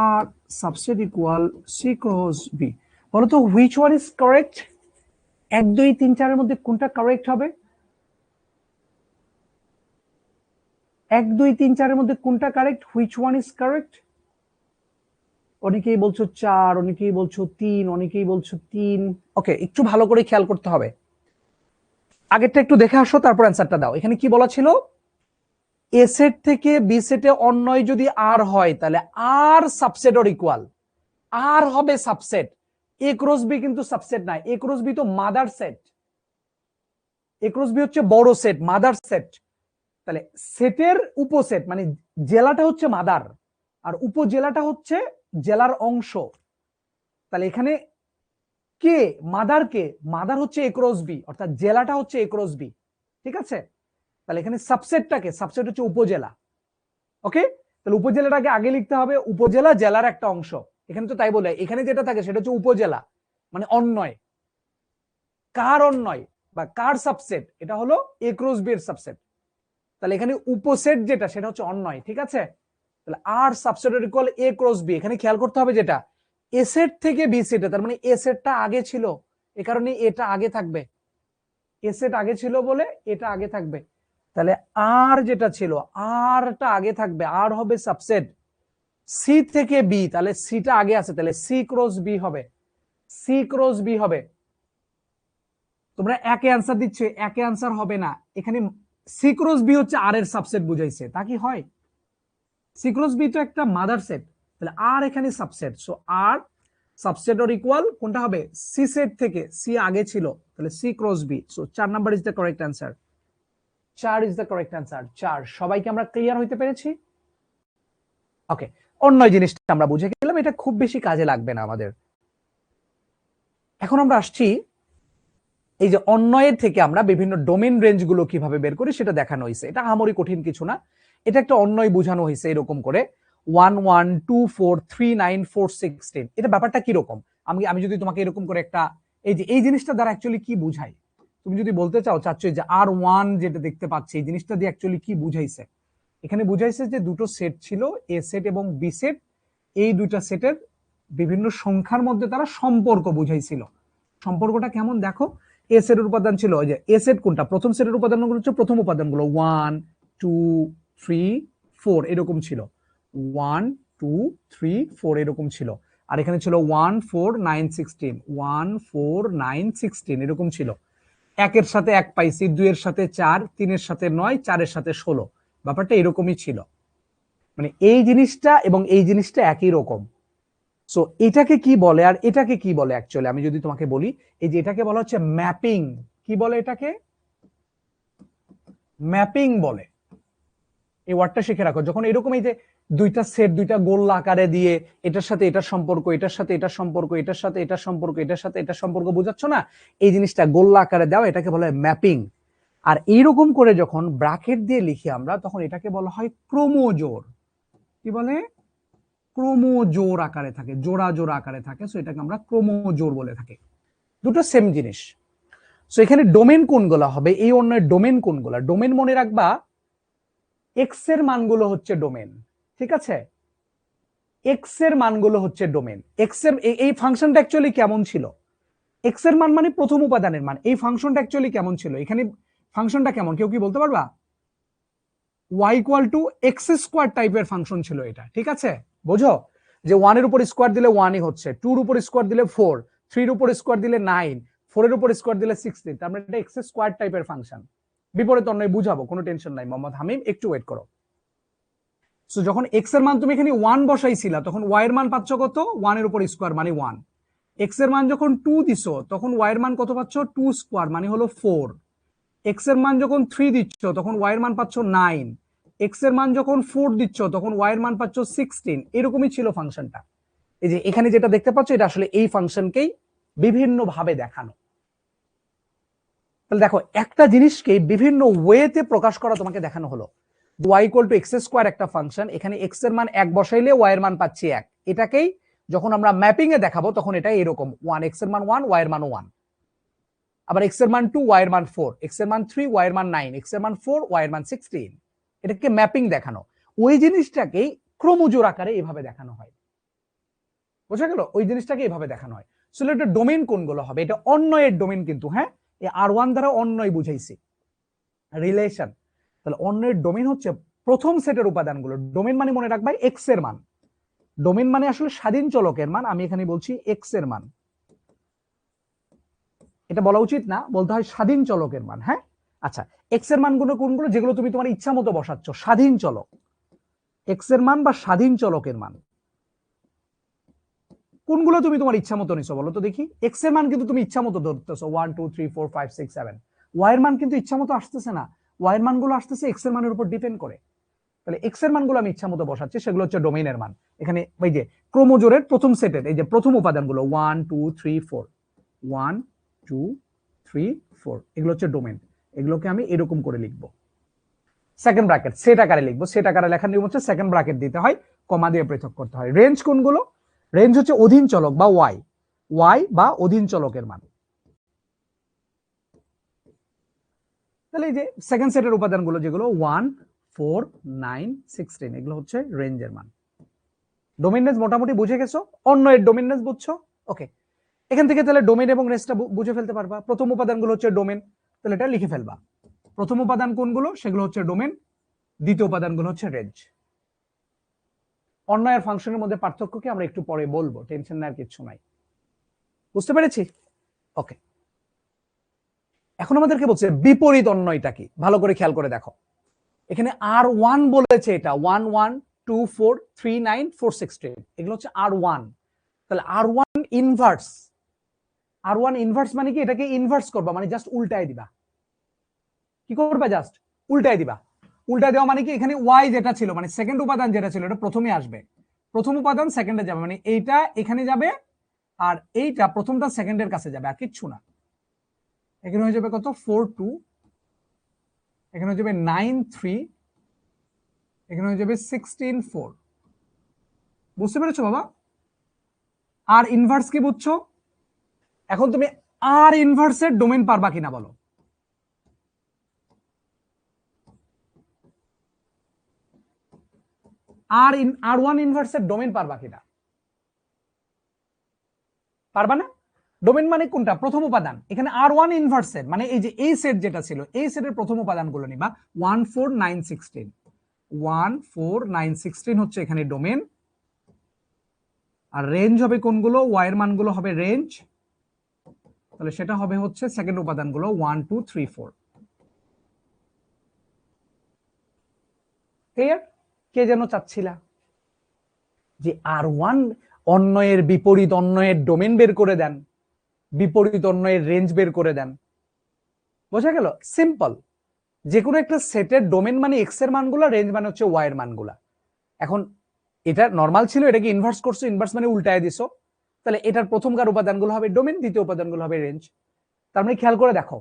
R subset equal C cross B. বলতো হুইচ ওয়ান ইজ কারেক্ট? 1 2 3 4 এর মধ্যে কোনটা কারেক্ট হবে? 1 2 3 4 এর মধ্যে কোনটা correct? Which one is correct? অনেকেই বলছো 4, অনেকেই বলছো 3, অনেকেই বলছো 3। ওকে, একটু ভালো করে খেয়াল করতে হবে, আগেরটা একটু দেখে আসো তারপর অ্যান্সারটা দাও। এখানে কি বলা ছিল? এ সেট থেকে বি সেটে অন্যয় যদি আর হয় তাহলে আর সাবসেট অর ইকুয়াল, আর হবে সাবসেট। এ ক্রস বি কিন্তু সাবসেট নাই, এ ক্রস বি তো মাদার সেট, এ ক্রস বি হচ্ছে বড় সেট, মাদার সেট। তাহলে সেটের উপসেট মানে জেলাটা হচ্ছে মাদার আর উপজেলাটা হচ্ছে জেলার অংশ। তাহলে এখানে কে মাদার? কে মাদার হচ্ছে এ ক্রস বি, অর্থাৎ জেলাটা হচ্ছে এ ক্রস বি। ঠিক আছে, তাহলে এখানে সাবসেটটাকে, সাবসেট হচ্ছে উপজেলা। ওকে, তাহলে উপজেলাটাকে আগে লিখতে হবে, উপজেলা জেলার একটা অংশ। এখানে তো তাই বলে, এখানে যেটা থাকে সেটা হচ্ছে উপজেলা, মানে অন্যয়। কার অন্যয় বা কার সাবসেট? এটা হলো এ ক্রস বি এর সাবসেট। তাহলে এখানে উপসেট যেটা সেটা হচ্ছে অন্যয়। ঠিক আছে, তাহলে আর সাবসেট ইকুয়াল এ ক্রস বি। এখানে খেয়াল করতে হবে যেটা এ সেট থেকে বি সেটে, তার মানে এ সেটটা আগে ছিল, এ কারণে এটা আগে থাকবে, এ সেট আগে ছিল বলে এটা আগে থাকবে। তাহলে আর যেটা ছিল আরটা আগে থাকবে, আর হবে সাবসেট। সি থেকে বি, তাহলে সিটা আগে আছে, তাহলে সি ক্রস বি হবে, সি ক্রস বি হবে। তোমরা একে অ্যান্সার দিচ্ছ, একে অ্যান্সার হবে না। এখানে সি ক্রস বি হচ্ছে আর এর সাবসেট বুঝাইছে, তা কি হয়? সি ক্রস বি তো একটা মাদার সেট, তাহলে আর এখানে সাবসেট। সো আর সাবসেট অর ইকুয়াল কোনটা হবে? সি সেট থেকে সি আগে ছিল, তাহলে C cross B. So 4 number is the correct answer. 4 is the correct answer. 4। সবাইকে আমরা ক্লিয়ার হইতে পেরেছি? ওকে, অন্য জিনিসটা আমরা বুঝে গেলাম, এটা খুব বেশি কাজে লাগবে না আমাদের। এখন আমরা আসছি এই যে অন্যয়ের থেকে আমরা বিভিন্ন ডোমেন রেঞ্জ গুলো কিভাবে বের করি সেটা দেখানো হয়েছে। এটা আহামরি কঠিন কিছু না, এটা একটা অন্যয় বোঝানো হয়েছে এরকম করে 1 1 2 4 3 9 4 16। এটা ব্যাপারটা কিরকম? আমি যদি তোমাকে এরকম করে একটা, এই যে এই জিনিসটা দ্বারা অ্যাকচুয়ালি কি বুঝাই, তুমি যদি বলতে চাচ্ছ যে আর ওয়ান যেটা দেখতে পাচ্ছি এই জিনিসটা দিয়ে অ্যাকচুয়ালি কি বুঝাইছে, এখানে বুঝাইছে যে দুটো সেট ছিল, এ সেট এবং বি সেট। এই দুইটা সেটের বিভিন্ন সংখ্যার মধ্যে তারা সম্পর্ক বুঝাইছিল। সম্পর্কটা কেমন দেখো, এ সেটের উপাদান ছিল, ওই যে এ সেট কোনটা, প্রথম সেটের উপাদানগুলো হচ্ছে প্রথম উপাদানগুলো 1 2 3 4 এরকম ছিল, 1 2 3 4 এরকম ছিল। আর এখানে ছিল 1 4 9 16, 1 4 9 16 এরকম ছিল। একের সাথে 1 পাইছি, 2 এর সাথে 4, 3 এর সাথে 9, 4 এর সাথে 16। ব্যাপারটা এরকমই ছিল, মানে এই জিনিসটা এবং এই জিনিসটা একই রকম। সো এটাকে কি বলে আর এটাকে কি বলে অ্যাকচুয়ালি আমি যদি তোমাকে বলি, এই যে এটাকে বলা হচ্ছে ম্যাপিং। কি বলে এটাকে? ম্যাপিং বলে। এই ওয়ার্ডটা শিখে রাখো, যখন এরকম এই যে দুইটা সেট দুইটা গোল আকারে দিয়ে এটার সাথে এটার সম্পর্ক, এটার সাথে এটার সম্পর্ক, এটার সাথে এটার সম্পর্ক, এটার সাথে এটার সম্পর্ক বোঝাচ্ছ না, এই জিনিসটা গোল আকারে দাও, এটাকে বলা হয় ম্যাপিং। আর এইরকম করে যখন ব্র্যাকেট দিয়ে লিখি আমরা, তখন এটাকে বলা হয় ক্রোমোজোর। কি বলে? ক্রোমোজোর আকারে থাকে, জোড়া জোড়া আকারে থাকে, সো এটাকে আমরা ক্রোমোজোর বলে থাকি। দুটো সেম জিনিস। সো এখানে ডোমেন কোনগুলো হবে, এই অন্যের ডোমেন কোনগুলো? ডোমেন মনে রাখবা, এক্স এর মানগুলো হচ্ছে ডোমেন। ঠিক আছে, এক্স এর মানগুলো হচ্ছে ডোমেন। এক্স এর এই ফাংশনটা অ্যাকচুয়ালি কেমন ছিল? এক্স এর মান মানে প্রথম উপাদানের মান। এই ফাংশনটা অ্যাকচুয়ালি কেমন ছিল? এখানে ফাংশনটা কেমন কেউ কি বলতে পারবা? y equal to x square টাইপের ফাংশন ছিল এটা। ঠিক আছে, বোঝো যে 1 এর উপর স্কোয়ার দিলে 1ই হচ্ছে, 2 এর উপর স্কোয়ার দিলে 4, 3 এর উপর স্কোয়ার দিলে 9, 4 এর উপর স্কোয়ার দিলে 16, তার মানে এটা এক্স স্কোয়ার টাইপের ফাংশন। বিপরীত অন্যয় বুঝাবো, কোনো টেনশন নাই মোহাম্মদ হামিম, একটু ওয়েট করো। সো যখন এক্স এর মান তুমি এখানে 1 বসাইছিলা তখন ওয়াই এর মান পাচ্ছ কত? 1 এর উপর স্কোয়ার মানে 1। এক্স এর মান যখন 2 দিছো তখন ওয়াই এর মান কত পাচ্ছ? 2 স্কোয়ার মানে হলো 4। এক্স এর মান যখন 3 দিচ্ছ তখন ওয়াই এর মান পাচ্ছ 9। এক্স এর মান যখন 4 দিচ্ছ তখন ওয়াই এর মান পাচ্ছ 16। এরকমই ছিল ফাংশনটা। এই যে এখানে যেটা দেখতে পাচ্ছ এটা আসলে এই ফাংশনকেই বিভিন্ন ভাবে দেখানো। তাহলে দেখো একটা জিনিসকে বিভিন্ন ওয়েতে প্রকাশ করা তোমাকে দেখানো হলো। y equal to x square একটা ফাংশন, এখানে এক্স এর মান 1 বসাইলে ওয়াই এর মান পাচ্ছি 1। এটাকেই যখন আমরা ম্যাপিং এ দেখাবো তখন এটা এরকম 1, এক্স এর মান 1, ওয়াই এর মান 1। আবার এক্স এর মান 2, ওয়াই এর মান 4, এক্স এর মান 3, ওয়াই এর মান 9, এক্স এর মান 4, ওয়াই এর মান 16। এটাকে ম্যাপিং দেখানো। ওই জিনিসটাকেই ক্রমজোর আকারে এভাবে দেখানো হয়। বোঝা গেল? ওই জিনিসটাকে এভাবে দেখানো হয়। সো এটা ডোমেইন কোনগুলো হবে? এটা অন্যয়ের ডোমেইন, কিন্তু হ্যাঁ এই আর1 দ্বারা অন্যয় বুঝাইছি রিলেশন। তাহলে অন্যের ডোমেইন হচ্ছে প্রথম সেটের উপাদানগুলো। ডোমেইন মানে মনে রাখবা এক্স এর মান। ডোমেইন মানে আসলে স্বাধীন চলকের মান, আমি এখানে বলছি এক্স এর মান। এটা বলা উচিত না, বলতে হয় স্বাধীন চলকের মান। হ্যাঁ আচ্ছা, এক্স এর মানগুলো কোনগুলো? যেগুলো তুমি তোমার ইচ্ছা মতো বসাচ্ছ, স্বাধীন চলক। এক্স এর মান বা স্বাধীন চলকের মান কোনগুলো তুমি তোমার ইচ্ছা মতো নিছো বলো তো দেখি। এক্স এর মান কিন্তু তুমি ইচ্ছা মতো ধরতেছো 1 2 3 4 5 6 7। ওয়াই এর মান কিন্তু ইচ্ছা মতো আসতেছে না, ওয়াই এর মানগুলো আসতেছে এক্স এর মানের উপর ডিপেন্ড করে। তাহলে এক্স এর মানগুলো আমি ইচ্ছা মতো বসাচ্ছি, সেগুলো হচ্ছে ডোমেইনের মান। এখানে এই যে ক্রোমোজোরের প্রথম সেটের এই যে প্রথম উপাদানগুলো 1 2 3 4, 1 2 3 4, এগুলো হচ্ছে ডোমেইন। এগুলোকে আমি এরকম করে লিখবো, সেকেন্ড ব্র্যাকেট সেট আকারে লিখবো। সেট আকারে লেখার নিয়ম হচ্ছে সেকেন্ড ব্র্যাকেট দিতে হয়, কমা দিয়ে পৃথক করতে হয়। রেঞ্জ কোনগুলো? রেঞ্জ হচ্ছে অধীন চলক বা ওয়াই, ওয়াই বা অধীন চলকের মান। তাহলে এই যে সেকেন্ড সেটের উপাদানগুলো যেগুলো 1 4 9 16, এগুলো হচ্ছে রেঞ্জের মান। ডোমেইন রেঞ্জ মোটামুটি বুঝে গেছো? অন্য এর ডোমেইন রেঞ্জ বুঝছো? ওকে, এখান থেকে তাহলে ডোমেইন এবং রেঞ্জটা বুঝে ফেলতে পারবা। প্রথম উপাদানগুলো হচ্ছে ডোমেইন, তাহলে এটা লিখে ফেলবা। প্রথম উপাদান কোনগুলো? সেগুলো হচ্ছে ডোমেইন। দ্বিতীয় উপাদানগুলো হচ্ছে রেঞ্জ। অন্যয়ের ফাংশনের মধ্যে পার্থক্যকে আমরা একটু পরে বলবো, টেনশন নেওয়ার কিছু নাই। বুঝতে পেরেছি? ওকে, এখন আমাদেরকে বলছে বিপরীত অন্যয়টা কি, ভালো করে খেয়াল করে দেখো। এখানে আর1 বলেছে, এটা 1 1 2 4 3 9 4 16, এগুলো হচ্ছে আর1। তাহলে আর1 ইনভার্স, আর1 ইনভার্স মানে কি? এটাকে ইনভার্স করবা মানে জাস্ট উল্টায় দিবা। কি করবা? জাস্ট উল্টায় দিবা। উল্টায় দেওয়া মানে কি? এখানে ওয়াই যেটা ছিল মানে সেকেন্ড উপাদান যেটা ছিল এটা প্রথমে আসবে, প্রথম উপাদান সেকেন্ডে যাবে, মানে এইটা এখানে যাবে আর এইটা প্রথমটা সেকেন্ডের কাছে যাবে, আর কিচ্ছু না। এখানে হয়ে যাবে কত? 4 2, এখানে হয়ে যাবে 9 3, এখানে হয়ে যাবে 16 4। বুঝতে পেরেছো বাবা? আর ইনভার্স কি বুঝছো? এখন তুমি আর ইনভার্সের ডোমেইন পারবা কিনা বলো। আর1 ইনভার্সের ডোমেইন পারবা কিনা? পারবা না? ডোমেইন মানে কোনটা? প্রথম উপাদান। এখানে আর1 ইনভার্সের মানে এই যে এই সেট যেটা ছিল এই সেটের প্রথম উপাদানগুলো নিবা। 1 4 9 16, 1 4 9 16 হচ্ছে এখানে ডোমেইন। আর রেঞ্জ হবে কোনগুলো? ওয়াই এর মানগুলো হবে রেঞ্জ। তাহলে সেটা হবে হচ্ছে সেকেন্ড উপাদানগুলো 1 2 3 4। ক্লিয়ার? কে যেন চাচ্ছিলা যে আর1 অন্যয়ের বিপরীত অন্যয়ের ডোমেইন বের করে দেন, বিপরীত অন্যয়ের রেঞ্জ বের করে দেন। বোঝা গেল? সিম্পল। যে কোনো একটা সেটের ডোমেইন মানে এক্স এর মানগুলো, রেঞ্জ মানে হচ্ছে ওয়াই এর মানগুলা। এখন এটা নরমাল ছিল, এটাকে ইনভার্স করছো, ইনভার্স মানে উল্টায় দিছো। তাহলে এটার প্রথমকার উপাদানগুলো হবে ডোমেইন, দ্বিতীয় উপাদানগুলো হবে রেঞ্জ। তার মানে খেয়াল করে দেখো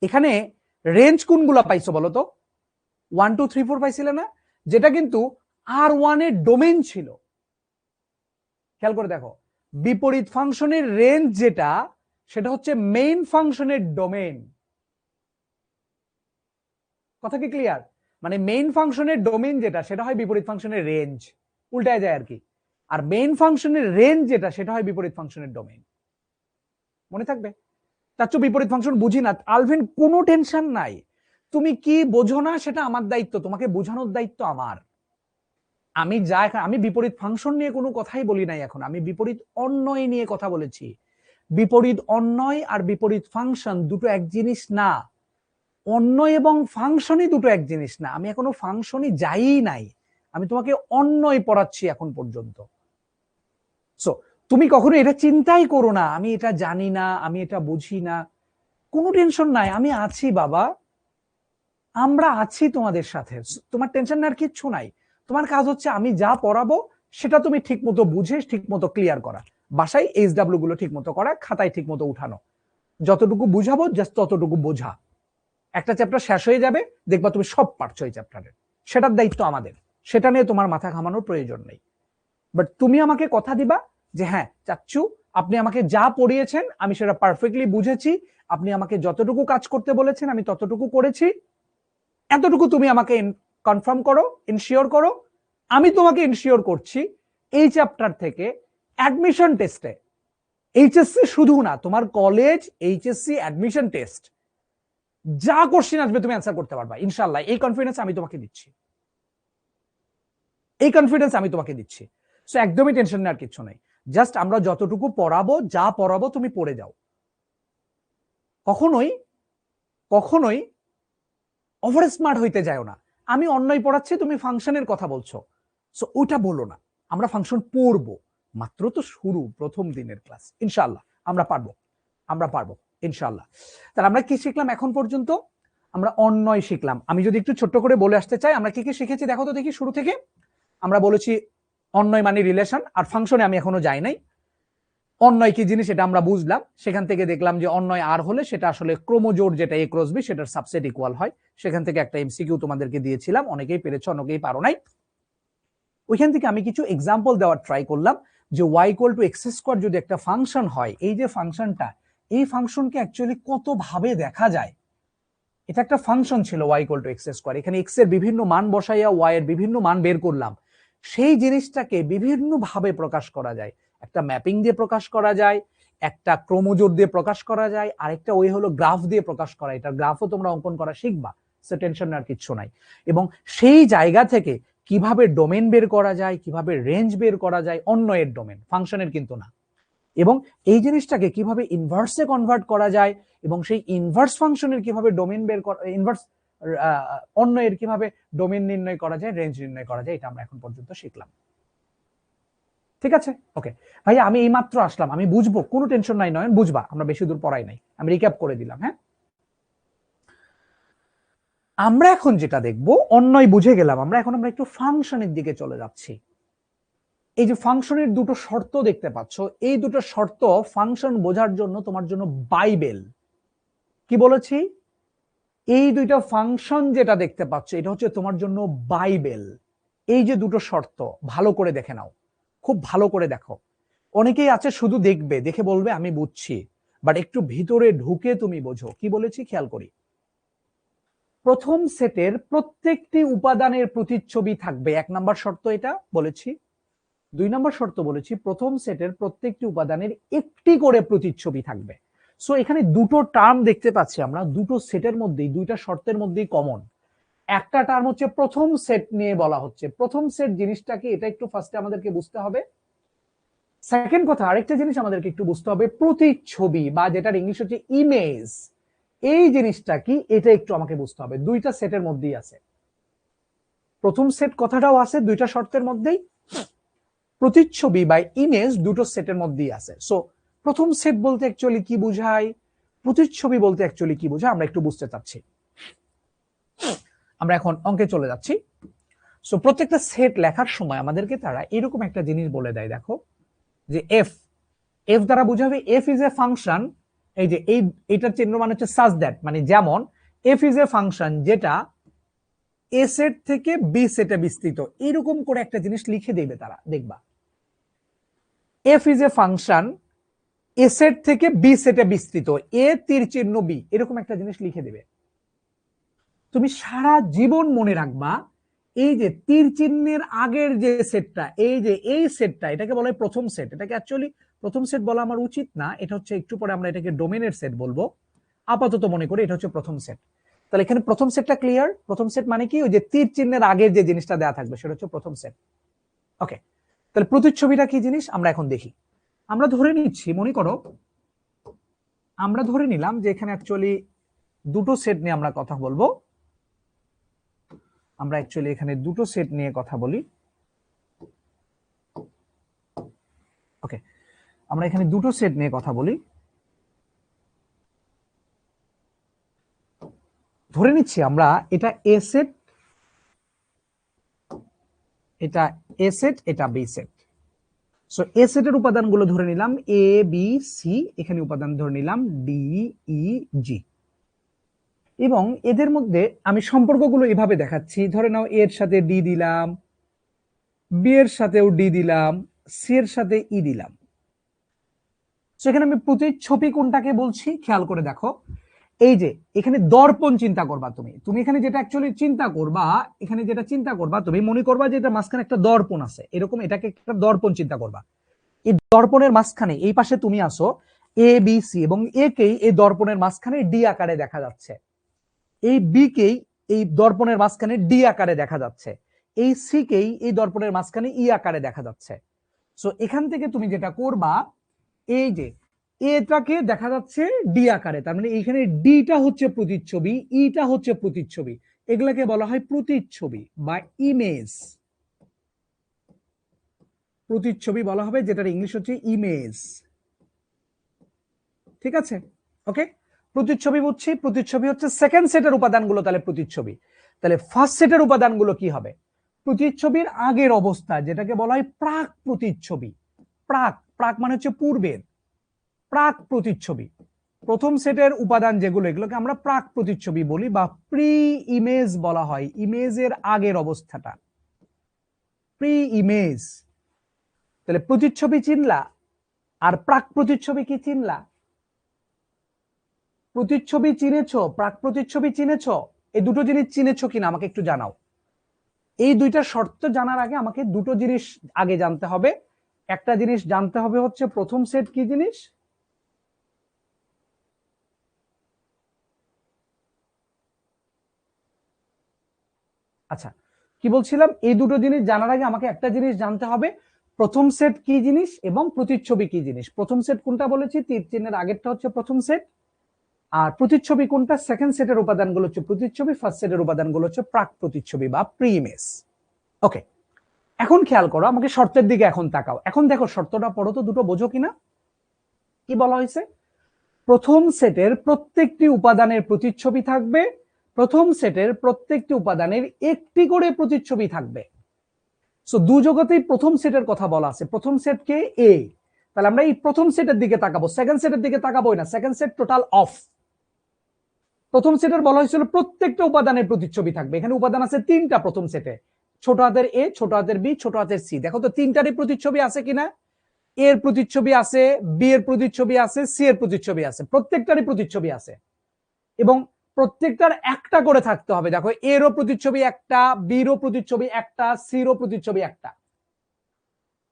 এখানে রেঞ্জ কোনগুলো পাইছো বলো তো? 1 2 3 4 পাইছিলে না? যেটা কিন্তু আর1 এর ডোমেইন ছিল। খেয়াল করে দেখো বিপরীত ফাংশনের রেঞ্জ যেটা সেটা হচ্ছে মেইন ফাংশনের ডোমেইন। কথা কি ক্লিয়ার? মানে মেইন ফাংশনের ডোমেইন যেটা সেটা হয় বিপরীত ফাংশনের রেঞ্জ, উল্টায় যায় আর কি। আর মেইন ফাংশনের রেঞ্জ যেটা সেটা হয় বিপরীত ফাংশনের ডোমেইন। মনে থাকবে? চাচ্ছ বিপরীত ফাংশন বুঝি না, আলভিন কোনো টেনশন নাই। তুমি কি বোঝো না সেটা আমার দায়িত্ব, তোমাকে বোঝানোর দায়িত্ব আমার। আমি আমি বিপরীত ফাংশন নিয়ে কোনো কথাই বলি নাই, এখন আমি বিপরীত অন্যয় নিয়ে কথা বলেছি। বিপরীত অন্যয় আর বিপরীত ফাংশন দুটো এক জিনিস না। অন্যয় এবং ফাংশনই দুটো এক জিনিস না। আমি এখনো ফাংশনই যাই নাই, আমি তোমাকে অন্যয় পড়াচ্ছি এখন পর্যন্ত। সো তুমি কখনো এটা চিন্তাই করো না আমি এটা জানি না, আমি এটা বুঝি না। কোনো টেনশন নাই, আমি আছি বাবা, আমরা আছি তোমাদের সাথে। তোমার টেনশন নেওয়ার কিচ্ছু নাই। তোমার কাজ হচ্ছে আমি যা পড়াবো সেটা তুমি ঠিক মতো বুঝে ঠিক মতো ক্লিয়ার করা, বাসায় HW গুলো ঠিক মতো করা, খাতায় ঠিক মতো উঠানো। যতটুকু বুঝাবো জাস্ট ততটুকু বোঝা। একটা চ্যাপ্টার শেষ হয়ে যাবে, দেখবা তুমি সব পারছো এই চ্যাপ্টারের। সেটার দায়িত্ব আমাদের, সেটা নিয়ে তোমার মাথা ঘামানোর প্রয়োজন নেই। বাট তুমি আমাকে কথা দিবা যে হ্যাঁ চাচ্চু, আপনি আমাকে যা পড়িয়েছেন আমি সেটা পারফেক্টলি বুঝেছি, আপনি আমাকে যতটুকু কাজ করতে বলেছেন আমি ততটুকু করেছি, এতটুকু তুমি আমাকে কনফার্ম করো, ইনশিওর করো। আমি তোমাকে ইনশিওর করছি এই চ্যাপ্টার থেকে অ্যাডমিশন টেস্টে, এইচএসসি শুধু না, তোমার কলেজ এইচএসসি অ্যাডমিশন টেস্ট যা কোশ্চেন আসবে তুমি অ্যান্সার করতে পারবা ইনশাআল্লাহ। এই কনফিডেন্স আমি তোমাকে দিচ্ছি, এই কনফিডেন্স আমি তোমাকে দিচ্ছি। সো একদমই টেনশন নেওয়ার কিছু নেই। জাস্ট আমরা যতটুকু পড়াবো, যা পড়াবো তুমি পড়ে যাও। কখনোই কখনোই ওভার স্মার্ট হইতে যাও না। আমি অন্যই পড়াচ্ছি, তুমি ফাংশনের কথা বলছো, সো ওটা বলো না। আমরা ফাংশন পড়বো, মাত্র তো শুরু, প্রথম দিনের ক্লাস। ইনশাআল্লাহ আমরা পারবো, আমরা পারবো ইনশাআল্লাহ। তাহলে আমরা কি শিখলাম এখন পর্যন্ত? আমরা অন্যয় শিখলাম। আমি যদি একটু ছোট্ট করে বলে আসতে চাই আমরা কি কি শিখেছি দেখো তো দেখি। শুরু থেকে আমরা বলেছি অন্যয় মানে রিলেশন, আর ফাংশনে আমি এখনো যাই নাই। অন্যয় কি জিনিস এটা আমরা বুঝলাম, সেখান থেকে দেখলাম যে অন্যয় আর হলে সেটা আসলে ক্রোমোজোর যেটা এ ক্রস বি সেটার সাবসেট ইকুয়াল হয়। সেখান থেকে একটা এমসিকিউ তোমাদেরকে দিয়েছিলাম, অনেকেই পেরেছো অনেকেই পারো নাই। ওইখান থেকে আমি কিছু এক্সাম্পল দেওয়ার ট্রাই করলাম যে y equal to x square যদি একটা ফাংশন হয়, এই যে ফাংশনটা, এই ফাংশনকে অ্যাকচুয়ালি কত ভাবে দেখা যায়। এটা একটা ফাংশন ছিল y equal to x square, এখানে x এর বিভিন্ন মান বসাইয়া y এর বিভিন্ন মান বের করলাম। সেই জিনিসটাকে বিভিন্ন ভাবে প্রকাশ করা যায়। একটা ম্যাপিং দিয়ে প্রকাশ করা যায়, একটা ক্রোমোজোর দিয়ে প্রকাশ করা যায়, আরেকটা ওই হলো গ্রাফ দিয়ে প্রকাশ করা। এটা গ্রাফও তোমরা অঙ্কন করা শিখবা, সে টেনশন আর কিচ্ছু নাই। এবং সেই জায়গা থেকে কিভাবে ডোমেন বের করা যায়, কিভাবে রেঞ্জ বের করা যায়, অন্যয়ের ডোমেন, ফাংশনের কিন্তু না। এবং এই জিনিসটাকে কিভাবে ইনভার্সে কনভার্ট করা যায়, এবং সেই ইনভার্স ফাংশনের কিভাবে ডোমেন বের করা, ইনভার্স অন্যয়ের কিভাবে ডোমেন নির্ণয় করা যায়, রেঞ্জ নির্ণয় করা যায়, এটা আমরা এখন পর্যন্ত শিখলাম। ঠিক আছে, ওকে ভাইয়া, আমি এই মাত্র আসলাম, আমি বুঝবো, কোনো টেনশন নাই নয়ন, বুঝবা, আমরা বেশি দূর পড়াই নাই, আমি রিক্যাপ করে দিলাম। হ্যাঁ, আমরা এখন যেটা দেখবো, অন্যয় বুঝে গেলাম, আমরা এখন আমরা একটু ফাংশনের দিকে চলে যাচ্ছি। এই যে ফাংশনের দুটো শর্ত দেখতে পাচ্ছ, এই দুটো শর্ত ফাংশন বোঝার জন্য তোমার জন্য বাইবেল। কি বলেছি? এই দুইটা ফাংশন যেটা দেখতে পাচ্ছ এটা হচ্ছে তোমার জন্য বাইবেল। এই যে দুটো শর্ত ভালো করে দেখে নাও, খুব ভালো করে দেখো। অনেকেই আছে শুধু দেখবে, দেখে বলবে আমি বুঝছি, বাট একটু ভিতরে ঢুকে তুমি বোঝো। কি বলেছি খেয়াল করি। প্রথম সেটের প্রত্যেকটি উপাদানের প্রতিচ্ছবি থাকবে, 1 নম্বর শর্ত এটা বলেছি। 2 নম্বর শর্ত বলেছি প্রথম সেটের প্রত্যেকটি উপাদানের একটি করে প্রতিচ্ছবি থাকবে। সো এখানে দুটো টার্ম দেখতে পাচ্ছি আমরা, দুটো সেটের মধ্যেই, দুইটা শর্তের মধ্যেই কমন। একটা টার্ম হচ্ছে প্রথম সেট নিয়ে বলা হচ্ছে। প্রথম সেট জিনিসটা কি, এটা একটু ফার্স্টে আমাদেরকে বুঝতে হবে। সেকেন্ড কথা, আরেকটা জিনিস আমাদেরকে একটু বুঝতে হবে, প্রতিচ্ছবি বা যেটার ইংলিশ হচ্ছে ইমেজ, এই জিনিসটা কি এটা একটু আমাকে বুঝতে হবে। দুইটা সেটের মধ্যেই আছে, প্রথম সেট কথাটাও আছে দুইটা শর্তের মধ্যেই, প্রতিচ্ছবি বা ইমেজ দুটো সেটের মধ্যেই আছে। সো প্রথম সেট বলতে অ্যাকচুয়ালি কি বোঝায়, প্রতিচ্ছবি বলতে অ্যাকচুয়ালি কি বোঝায়, আমরা একটু বুঝতে চাচ্ছি। আমরা এখন অঙ্কে চলে যাচ্ছি। সো প্রত্যেকটা সেট লেখার সময় আমাদেরকে তারা এরকম একটা জিনিস বলে দেয়, দেখো যে এফ, এফ দ্বারা বোঝাবে এফ ইজ এ ফাংশন। এই যে এইটার চিহ্ন মানে হচ্ছে সাজ দ্যাট, মানে যেমন এফ ইজ এ ফাংশন যেটা এ সেট থেকে বি সেটে বিস্তৃত, এরকম করে একটা জিনিস লিখে দেবে তারা, দেখবা F is a function A set থেকে বি সেটে বিস্তৃত, এ তীর চিহ্ন বি, এরকম একটা জিনিস লিখে দেবে। তুমি সারা জীবন মনে রাখবা এই যে তীর চিহ্নের আগের যে সেটটা, এই যে এই সেটটা, এটাকে বলা হয় প্রথম সেট। এটাকে অ্যাকচুয়ালি প্রথম সেট বলা আমার উচিত না, এটা হচ্ছে একটু পরে আমরা এটাকে ডোমেনের সেট বলবো, আপাতত মনে করি এটা হচ্ছে প্রথম সেট। তাহলে এখানে প্রথম সেটটা ক্লিয়ার। প্রথম সেট মানে কি, ওই যে তীর চিহ্নের আগের যে জিনিসটা দেওয়া থাকবে সেটা হচ্ছে প্রথম সেট। ওকে, তাহলে প্রতিচ্ছবিটা কি জিনিস আমরা এখন দেখি। আমরা ধরে নিচ্ছি, মনে করো আমরা ধরে নিলাম যে এখানে অ্যাকচুয়ালি দুটো সেট নিয়ে আমরা কথা বলবো। আমরা অ্যাকচুয়ালি এখানে দুটো সেট নিয়ে কথা বলি। ওকে, আমরা এখানে দুটো সেট নিয়ে কথা বলি। ধরে নিচ্ছি আমরা এটা এ সেট, এটা এ সেট, এটা বি সেট। সো এ সেটের উপাদানগুলো ধরে নিলাম এ বি সি, এখানে উপাদান ধরে নিলাম ডি ই জি, এবং এদের মধ্যে আমি সম্পর্কগুলো এভাবে দেখাচ্ছি। ধরে নাও এর সাথে ডি দিলাম, বি এর সাথেও ডি দিলাম, সি এর সাথে ই দিলাম। সেখানে আমি প্রতিচ্ছবি কোনটাকে বলছি খেয়াল করে দেখো। এই যে এখানে দর্পণ চিন্তা করবা, তুমি এখানে যেটা অ্যাকচুয়ালি চিন্তা করবা, এখানে যেটা চিন্তা করবা তুমি মনে করবা যে এটা মাঝখানে একটা দর্পণ আছে, এরকম এটাকে একটা দর্পণ চিন্তা করবা। এই দর্পণের মাঝখানে এই পাশে তুমি আসো এ বি সি, এবং এ কেই এই দর্পণের মাঝখানে ডি আকারে দেখা যাচ্ছে, এই বি কেই এই দর্পণের মাঝখানে ডি আকারে দেখা যাচ্ছে, এই সি কেই এই দর্পণের মাঝখানে ই আকারে দেখা যাচ্ছে। সো এখান থেকে তুমি যেটা করবা, এই যে এটাকে দেখা যাচ্ছে ডি আকারে, তার মানে এইখানে ডিটা হচ্ছে প্রতিচ্ছবি, ইটা হচ্ছে প্রতিচ্ছবি, এগুলাকে বলা হয় প্রতিচ্ছবি বা ইমেজ। প্রতিচ্ছবি বলা হবে, যেটার ইংলিশ হচ্ছে ইমেজ। ঠিক আছে, ওকে। প্রতিচ্ছবি বুঝছি, প্রতিচ্ছবি হচ্ছে সেকেন্ড সেটের উপাদানগুলো, তাহলে প্রতিচ্ছবি। তাহলে ফার্স্ট সেটের উপাদানগুলো কি হবে? প্রতিচ্ছবির আগের অবস্থা, যেটাকে বলা হয় প্রাক প্রতিচ্ছবি। প্রাক, প্রাক মানে হচ্ছে পূর্বের, প্রাক প্রতিচ্ছবি। প্রথম সেটের উপাদান যেগুলো, এগুলোকে আমরা প্রাক প্রতিচ্ছবি বলি বা প্রি ইমেজ বলা হয়, ইমেজের আগের অবস্থাটা প্রি ইমেজ। তাহলে প্রতিচ্ছবি চিনলা, আর প্রাক প্রতিচ্ছবি কি চিনলা? প্রতিচ্ছবি চিনেছো, প্রাক প্রতিচ্ছবি চিনেছো? এই দুটো জিনিস চিনেছো কিনা আমাকে একটু জানাও। এই দুইটা শর্ত জানার আগে আমাকে দুটো জিনিস আগে জানতে হবে। একটা জিনিস জানতে হবে হচ্ছে প্রথম সেট কি জিনিস, আচ্ছা কি বলছিলাম, এই দুটো জিনিস জানার আগে আমাকে একটা জিনিস জানতে হবে, প্রথম সেট কি জিনিস এবং প্রতিচ্ছবি কি জিনিস। প্রথম সেট কোনটা বলেছি, তীর চিহ্নের আগেরটা হচ্ছে প্রথম সেট, আর প্রতিচ্ছবি কোনটা, সেকেন্ড সেটের উপাদানগুলো হচ্ছে প্রতিচ্ছবি, ফার্স্ট সেটের উপাদানগুলো হচ্ছে প্রাক প্রতিচ্ছবি বা প্রি ইমেজ। ওকে, এখন খেয়াল করো, আমাকে শর্তের দিকে এখন তাকাও। এখন দেখো শর্তটা পড়ো তো, দুটো বোঝো কিনা। কি বলা হয়েছে? প্রথম সেটের প্রত্যেকটি উপাদানের প্রতিচ্ছবি থাকবে, প্রথম সেটের প্রত্যেকটি উপাদানের একটি করে প্রতিচ্ছবি থাকবে। সো দু জগতেই প্রথম সেটের কথা বলা আছে। প্রথম সেট কে? এ। তাহলে আমরা এই প্রথম সেটের দিকে তাকাবো, সেকেন্ড সেটের দিকে তাকাবো না, সেকেন্ড সেট টোটাল অফ। প্রথম সেটের বলা হয়েছিল প্রত্যেকটা উপাদানের প্রতিচ্ছবি থাকবে। এখানে উপাদান আছে তিনটা প্রথম সেটে, ছোট হাতের এ, ছোট হাতের বি, ছোট হাতের সি। দেখো তো তিনটারই প্রতিচ্ছবি আছে কিনা। এর প্রতিচ্ছবি আছে, বি এর প্রতিচ্ছবি আছে, সি এর প্রতিচ্ছবি আছে, প্রত্যেকটারই প্রতিচ্ছবি আছে, এবং প্রত্যেকটার একটা করে থাকতে হবে। দেখো এরও প্রতিচ্ছবি একটা, বিরও প্রতিচ্ছবি একটা, সিরও প্রতিচ্ছবি একটা।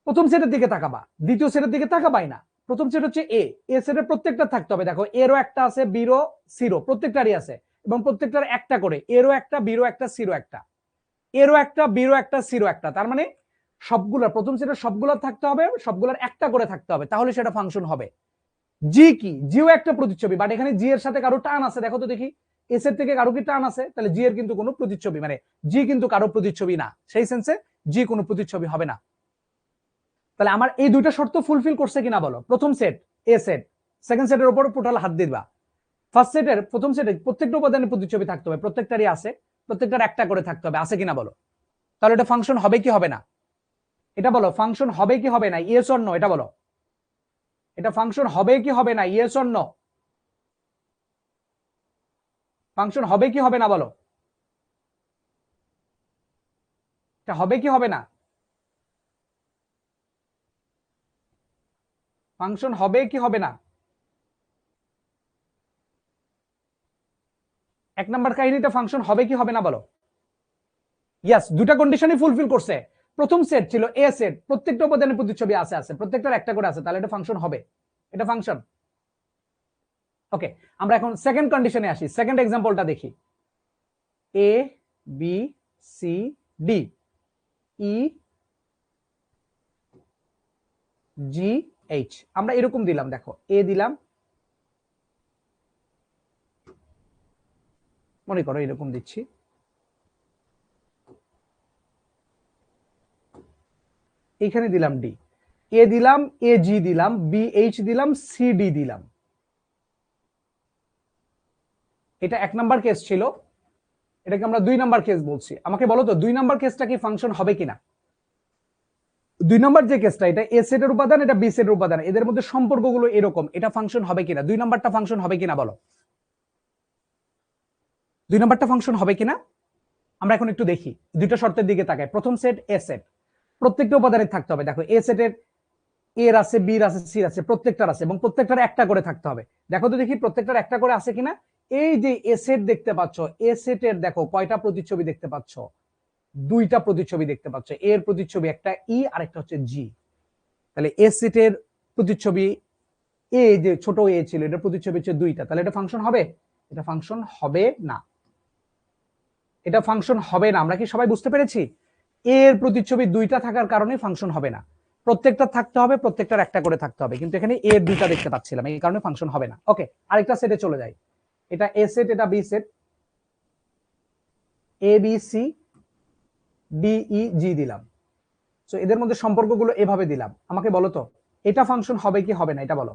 প্রথম সেটের দিকে তাকাবা, দ্বিতীয় সেটের দিকে তাকাবাই না। প্রথম সেট হচ্ছে এ, এ সেটের প্রত্যেকটা থাকতে হবে। দেখো এরও একটা আছে, বিরও সিরো প্রত্যেকটারই আছে, এবং প্রত্যেকটার একটা করে, এরও একটা, বিরও একটা, সিরো একটা, এরও একটা, বিরও একটা, সিরো একটা। তার মানে সবগুলা প্রথম সেটের সবগুলা থাকতে হবে, সবগুলার একটা করে থাকতে হবে, তাহলে সেটা ফাংশন হবে। জি কি? জিও একটা প্রতিচ্ছবি, বাট এখানে জি এর সাথে কারো টান আছে, দেখো তো দেখি, এস এর থেকে কারো কি টান আছে? তাহলে জি এর কিন্তু কোনো প্রতিচ্ছবি, মানে জি কিন্তু কারো প্রতিচ্ছবি না, সেই সেন্সে জি কোনো প্রতিচ্ছবি হবে না। তাহলে আমার এই দুইটা শর্ত ফুলফিল করছে কিনা বলো। প্রথম সেট এ সেট, সেকেন্ড সেটের উপর টোটাল হাত দিবা। ফার্স্ট সেটের প্রথম সেটে প্রত্যেকটা উপাদানের প্রতিচ্ছবি থাকতে হবে, প্রত্যেকটারই আছে, প্রত্যেকটার একটা করে থাকতে হবে, আছে কিনা বলো। তাহলে এটা ফাংশন হবে কি হবে না? এটা বলো, ফাংশন হবে কি হবে না? ইয়েস অর নো, এটা বলো। এটা ফাংশন হবে কি হবে না? Yes or no. ফাংশন হবে কি হবে না বলো। এটা হবে কি হবে না? ফাংশন হবে কি হবে না? এক নাম্বার কাহিনীটা ফাংশন হবে কি হবে না বলো। ইয়াস, দুটা কন্ডিশনই ফুলফিল করছে। প্রথম সেট ছিল এ সেট, প্রত্যেকটা উপাদানের প্রতিচ্ছবি আছে আছে, প্রত্যেকটার একটা করে আছে, তাহলে এটা ফাংশন হবে, এটা ফাংশন। ওকে, আমরা এখন সেকেন্ড কন্ডিশনে আসি, সেকেন্ড এক্সাম্পলটা দেখি। A B C D E G H, আমরা এরকম দিলাম, দেখো এ দিলাম, মনে করো এরকম দিচ্ছি, এখানে দিলাম ডি, এ দিলাম, এ জি দিলাম, বি এইচ দিলাম, সি ডি দিলাম। এটা 1 নাম্বার কেস ছিল, এটাকে আমরা 2 নাম্বার কেস বলছি। আমাকে বলো তো 2 নাম্বার কেসটা কি ফাংশন হবে কিনা? 2 নাম্বার যে কেসটা, এটা এ সেটের উপাদান, এটা বি সেটের উপাদান, এদের মধ্যে সম্পর্কগুলো এরকম, এটা ফাংশন হবে কিনা? 2 নাম্বারটা ফাংশন হবে কিনা বলো? 2 নাম্বারটা ফাংশন হবে কিনা আমরা এখন একটু দেখি। দুইটা শর্তের দিকে তাকাই। প্রথম সেট এ সেট, প্রত্যেকটা উপাদানে থাকতে হবে। দেখো এ সেটের এর আছে, বির আছে, সির আছে, প্রত্যেকটার আছে, এবং প্রত্যেকটার একটা করে থাকতে হবে। দেখো তো দেখি প্রত্যেকটার একটা করে আছে কিনা। এই যে এ সেট দেখতে পাচ্ছ, এ সেটের দেখো কয়টা প্রতিচ্ছবি দেখতে পাচ্ছ? 2টা প্রতিচ্ছবি দেখতে পাচ্ছ। এর প্রতিচ্ছবি একটা ই আর একটা হচ্ছে জি। তাহলে এ সেটের প্রতিচ্ছবি এ, যে ছোট এ ছিল, এটার প্রতিচ্ছবি হচ্ছে 2টা। তাহলে এটা ফাংশন হবে? এটা ফাংশন হবে না, এটা ফাংশন হবে না। আমরা কি সবাই বুঝতে পেরেছি? এর প্রতিচ্ছবি 2টা থাকার কারণে ফাংশন হবে না। প্রত্যেকটা থাকতে হবে, প্রত্যেকটার একটা করে থাকতে হবে, কিন্তু এখানে এর 2টা দেখতে পাচ্ছিলাম, এই কারণে ফাংশন হবে না। ওকে, আরেকটা সেটে চলে যাই। এটা এ সেট, এটা বি সেট, এ বি সি ডি ই জি দিলাম। সো এদের মধ্যে সম্পর্কগুলো এভাবে দিলাম। আমাকে বলো তো এটা ফাংশন হবে কি হবে না, এটা বলো।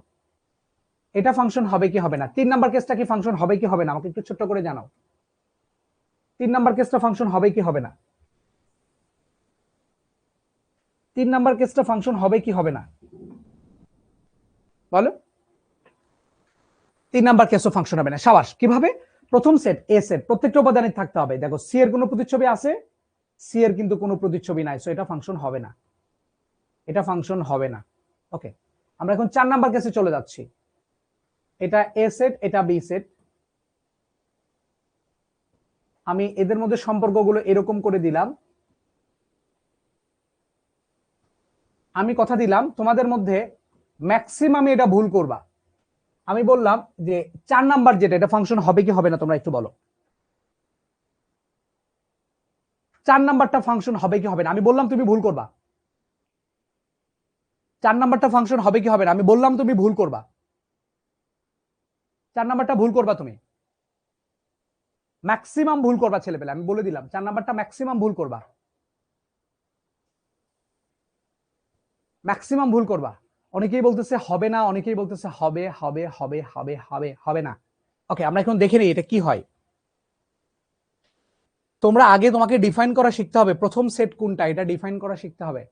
এটা ফাংশন হবে কি হবে না? 3 নাম্বার কেসটা কি ফাংশন হবে কি হবে না? আমাকে একটু ছোট্ট করে জানাও। 3 নাম্বার কেসটা ফাংশন হবে কি হবে না? 3 নাম্বার কেসটা ফাংশন হবে কি হবে না বলো। 3 নাম্বার কেসও ফাংশন হবে না। সাবাস। কিভাবে? প্রথম সেট এ সেট, প্রত্যেকটা উপাদানে থাকতে হবে। দেখো সি এর কোনো প্রতিচ্ছবি আছে, সি এর কিন্তু কোনো প্রতিচ্ছবি নাই, সো এটা ফাংশন হবে না, এটা ফাংশন হবে না। ওকে, আমরা এখন 4 নাম্বার কেসে চলে যাচ্ছি। এটা এ সেট, এটা বি সেট। আমি এদের মধ্যে সম্পর্কগুলো এরকম করে দিলাম। আমি কথা দিলাম তোমাদের মধ্যে ম্যাক্সিমাম এটা ভুল করবা। আমি বললাম যে 4 নাম্বার যেটা, এটা ফাংশন হবে কি হবে না তোমরা একটু বলো। 4 নাম্বারটা ফাংশন হবে কি হবে না? আমি বললাম তুমি ভুল করবা। 4 নাম্বারটা ফাংশন হবে কি হবে না? আমি বললাম তুমি ভুল করবা। 4 নাম্বারটা ভুল করবা তুমি, ম্যাক্সিমাম ভুল করবা ছেলেপেলে, আমি বলে দিলাম 4 নাম্বারটা ম্যাক্সিমাম ভুল করবা, ম্যাক্সিমাম ভুল করবা। অনেকেই বলতেছে হবে না, অনেকেই বলতেছে হবে হবে হবে হবে হবে হবে না। ওকে, আমরা এখন দেখে নিই এটা কি হয়। তোমরা আগে তোমাকে ডিফাইন করা শিখতে হবে, প্রথম সেট কোনটা এটা ডিফাইন করা শিখতে হবে।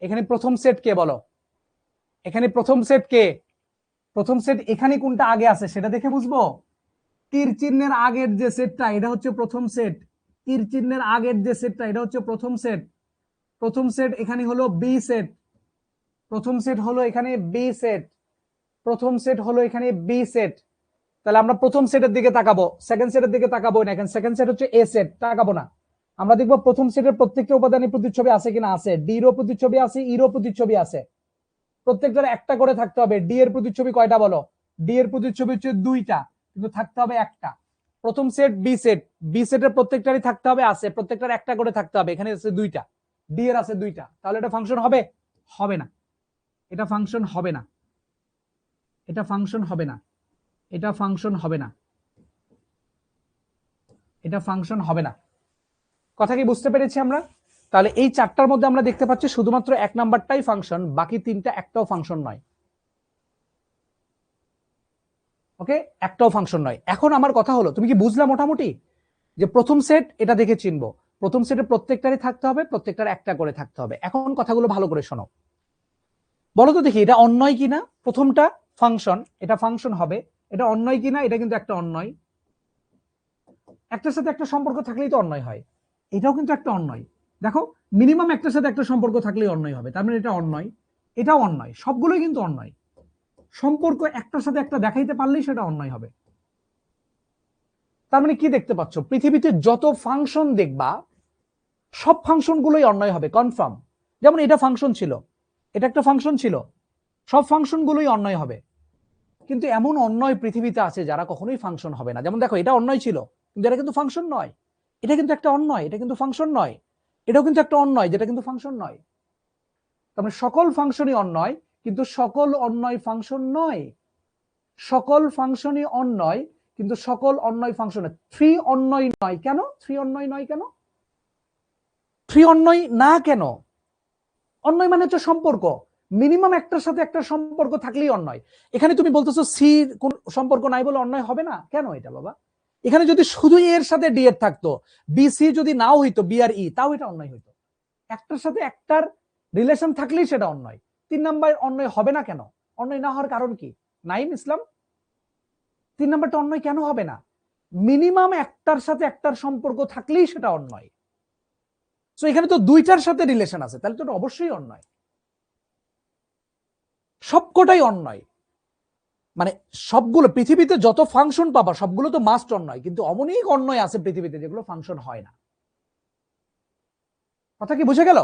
এখানে প্রথম সেট কে বলো? এখানে প্রথম সেট কে? প্রথম সেট এখানে কোনটা আগে আছে সেটা দেখে বুঝবো। তীর চিহ্নের আগের যে সেটটা এটা হচ্ছে প্রথম সেট, তীর চিহ্নের আগের যে সেটটা এটা হচ্ছে প্রথম সেট। প্রথম সেট এখানে হলো বি সেট, প্রথম সেট হলো এখানে বি সেট, প্রথম সেট হলো এখানে বি সেট। তাহলে আমরা প্রথম সেটের দিকে তাকাবো, সেকেন্ড সেটের দিকে তাকাবো না। এখানে সেকেন্ড সেট হচ্ছে এ সেট, তাকাবো না। আমরা দেখবো প্রথম সেটের প্রত্যেকটা উপাদানের প্রতিচ্ছবি আছে কিনা, আছে। ডি এরও প্রতিচ্ছবি আছে, ই এরও প্রতিচ্ছবি আছে, প্রত্যেকটার একটা করে থাকতে হবে। ডি এর প্রতিচ্ছবি কয়টা বলো? ডি এর প্রতিচ্ছবি হচ্ছে 2টা, কিন্তু থাকতে হবে একটা। প্রথম সেট বি সেট, বি সেটের প্রত্যেকটারই থাকতে হবে, আছে, প্রত্যেকটার একটা করে থাকতে হবে। এখানে আছে 2টা, ডি এর আছে 2টা। তাহলে এটা ফাংশন হবে? হবে না, এটা ফাংশন হবে না, এটা ফাংশন হবে না, এটা ফাংশন হবে না, এটা ফাংশন হবে না। কথা কি বুঝতে পেরেছি আমরা? তাহলে এই 4টার মধ্যে আমরা দেখতে পাচ্ছি শুধুমাত্র 1 নাম্বারটাই ফাংশন, বাকি 3টা একটাও ফাংশন নয়। ওকে, একটাও ফাংশন নয়। এখন আমার কথা হলো, তুমি কি বুঝলা মোটামুটি যে প্রথম সেট এটা দেখে চিনবো, প্রথম সেটে প্রত্যেকটারই থাকতে হবে, প্রত্যেকটার একটা করে থাকতে হবে। এখন কথাগুলো ভালো করে শোনো, বলো তো দেখি এটা অন্যয় কিনা। প্রথমটা ফাংশন, এটা ফাংশন হবে। এটা অন্যয় কিনা? এটা কিন্তু একটা অন্যয়, একটার সাথে একটা সম্পর্ক থাকলেই তো অন্যয় হয়। এটাও কিন্তু একটা অন্যয়। দেখো মিনিমাম একটার সাথে একটা সম্পর্ক থাকলেই অন্যয় হবে, তার মানে এটা অন্যয়, এটাও অন্যয়, সবগুলোই কিন্তু অন্যয়। সম্পর্ক একটার সাথে একটা দেখাইতে পারলেই সেটা অন্যয় হবে। তার মানে কি দেখতে পাচ্ছ? পৃথিবীতে যত ফাংশন দেখবা সব ফাংশন গুলোই অন্যয় হবে, কনফার্ম। যেমন এটা ফাংশন ছিল, এটা একটা ফাংশন ছিল, সব ফাংশন গুলোই অন্যয় হবে। কিন্তু এমন অন্যয় পৃথিবীতে আছে যারা কখনোই ফাংশন হবে না। যেমন দেখো এটা অন্যয় ছিল, কিন্তু এটা কিন্তু ফাংশন নয়। এটা কিন্তু একটা অন্যয়, এটা কিন্তু ফাংশন নয়। এটাও কিন্তু একটা অন্যয়, যেটা কিন্তু ফাংশন নয়। তার মানে সকল ফাংশনই অন্যয়, কিন্তু সকল অন্যয় ফাংশন নয়। সকল ফাংশনই অন্যয়, কিন্তু সকল অন্যয় ফাংশনে। থ্রি অন্যয় নয় কেন? থ্রি অন্যয় নয় কেন? থ্রি অন্যয় না কেন? অন্যয় মানে হচ্ছে সম্পর্ক, মিনিমাম একটার সাথে একটা সম্পর্ক থাকলেই অন্যয়। এখানে তুমি বলতেছো সি কোন সম্পর্ক নাই বলে অন্যয় হবে না, কেন এটা বাবা? এখানে যদি শুধু এর সাথে ডি এর থাকতো, বি সি যদি নাও হইতো, বি আর ই, তাও এটা অন্যয় হইতো। একটার সাথে একটার রিলেশন থাকলেই সেটা অন্যয়। 3 নাম্বার অন্যয় হবে না কেন? অন্যয় না হওয়ার কারণ কি? নাইম ইসলাম, 3 নাম্বারটা অন্যয় কেন হবে না? মিনিমাম একটার সাথে একটার সম্পর্ক থাকলেই সেটা অন্যয়। তো এখানে তো দুইটার সাথে রিলেশন আছে, তাহলে তো অবশ্যই অন্যয়। সবকটাই অন্যয়, মানে সবগুলো পৃথিবীতে যত ফাংশন পাবা সবগুলো তো মাস্ট অন্যয়, কিন্তু অনেক অন্যয় আছে পৃথিবীতে যেগুলো ফাংশন হয় না। কথা কি বুঝে গেল?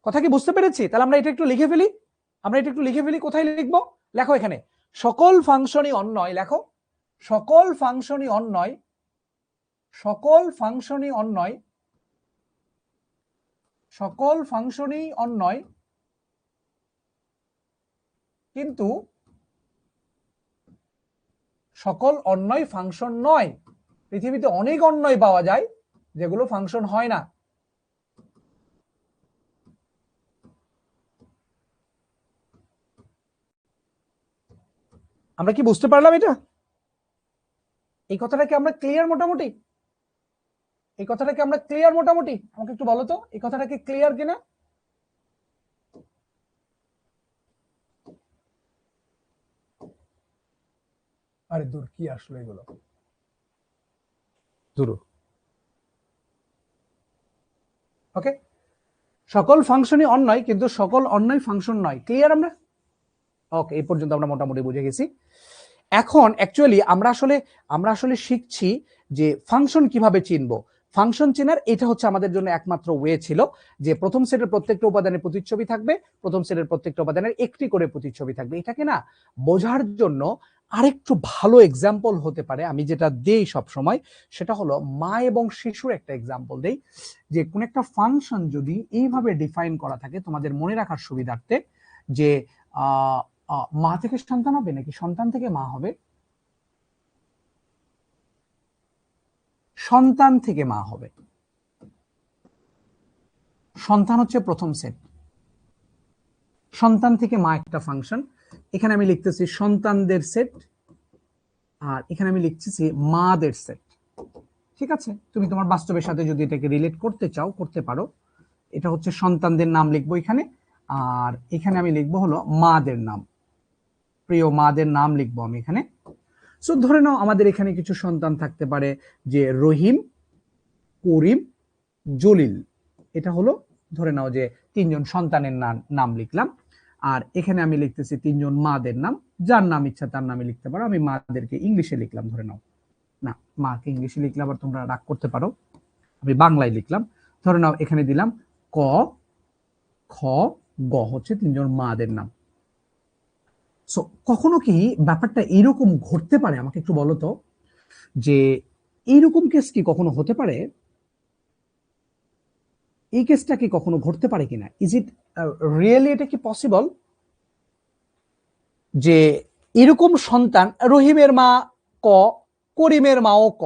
কথা কি বুঝতে পেরেছি? তাহলে আমরা এটা একটু লিখে ফেলি। আমরা এটা একটু লিখে ফেলি। কোথায় লিখবো? লেখো এখানে, সকল ফাংশনই অন্যয়। লেখো, সকল ফাংশনই অন্যয়, সকল ফাংশনই অন্যয়, সকল ফাংশনই অন্যয়, কিন্তু সকল অন্যয় ফাংশন নয়। পৃথিবীতে অনেক অন্যয় পাওয়া যায় যেগুলো ফাংশন হয় না। আমরা কি বুঝতে পারলাম এটা? এই কথাটা কি আমরা ক্লিয়ার মোটামুটি? এই কথাটা কি আমরা ক্লিয়ার মোটামুটি? আমাকে একটু বলো তো এই কথাটা কি ক্লিয়ার কিনা? আরে দূর, কি আসলো এগুলো, দূর। ওকে, সকল ফাংশনই অন্যয় কিন্তু সকল অন্যয় ফাংশন নয়। ক্লিয়ার আমরা? ওকে, এই পর্যন্ত আমরা মোটামুটি বুঝে গেছি। এখন অ্যাকচুয়ালি আমরা আসলে শিখছি যে ফাংশন কিভাবে চিনবো। ফাংশন চেনার এটা হচ্ছে আমাদের জন্য একমাত্র ওয়ে ছিল যে প্রথম সেটের প্রত্যেকটা উপাদানের প্রতিচ্ছবি থাকবে, প্রথম সেটের প্রত্যেকটা উপাদানের একটি করে প্রতিচ্ছবি থাকবে। এটাকে না বোঝার জন্য আরেকটু ভালো এক্সাম্পল হতে পারে, আমি যেটা দেই সব সময় সেটা হলো মা এবং শিশুর একটা এক্সাম্পল দেই। যে কোন একটা ফাংশন যদি এইভাবে ডিফাইন করা থাকে তোমাদের মনে রাখার সুবিধার্থে, যে মা থেকে সন্তান হবে নাকি সন্তান থেকে মা হবে? সন্তান থেকে মা হবে। সন্তান হচ্ছে প্রথম সেট, সন্তান থেকে মা একটা ফাংশন। এখানে আমি লিখতেছি সন্তানদের সেট, আর এখানে আমি লিখতেছি মাদের সেট। ঠিক আছে, তুমি তোমার বাস্তবের সাথে যদি এটাকে রিলেট করতে চাও করতে পারো। এটা হচ্ছে সন্তানদের নাম লিখবো এখানে, আর এখানে আমি লিখবো হলো মাদের নাম, প্রিয় মাদের নাম লিখবো আমি এখানে। সো ধরে নাও আমাদের এখানে কিছু সন্তান থাকতে পারে, যে রহিম, করিম, জলিল। এটা হলো ধরে নাও যে তিনজন সন্তানের নাম লিখলাম। আর এখানে আমি লিখতেছি তিনজন মাদের নাম, যার নাম ইচ্ছা তার নামে লিখতে পারো। আমি মাদেরকে ইংলিশে লিখলাম, ধরে নাও, না মাকে ইংলিশে লিখলে আবার তোমরা রাগ করতে পারো, আমি বাংলায় লিখলাম। ধরে নাও এখানে দিলাম ক, খ, গ হচ্ছে তিনজন মাদের নাম। সো কখনো কি ব্যাপারটা এরকম ঘটতে পারে? আমাকে একটু বলো তো, যে এইরকম কেস কি কখনো হতে পারে? এই কেসটা কি কখনো ঘটতে পারে কিনা? ইজ ইট রিয়েলি, এটা কি পসিবল যে এরকম সন্তান, রহিমের মা ক, করিমের মাও ক,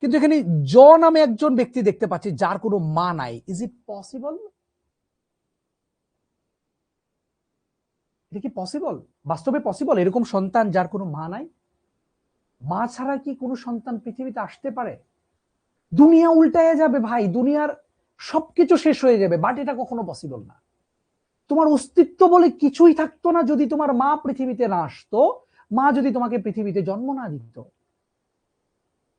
কিন্তু এখানে জ নামে একজন ব্যক্তি দেখতে পাচ্ছি যার কোনো মা নাই? Is it possible? এটা কি পসিবল? বাস্তবে পসিবল এরকম সন্তান যার কোনো মা নাই? মা ছাড়া কি কোনো সন্তান পৃথিবীতে আসতে পারে? দুনিয়া উল্টায় যাবে ভাই, দুনিয়ার সবকিছু শেষ হয়ে যাবে, বাট এটা কখনো পসিবল না। তোমার অস্তিত্ব বলে কিছুই থাকতো না যদি তোমার মা পৃথিবীতে না আসতো, মা যদি তোমাকে পৃথিবীতে জন্ম না দিত।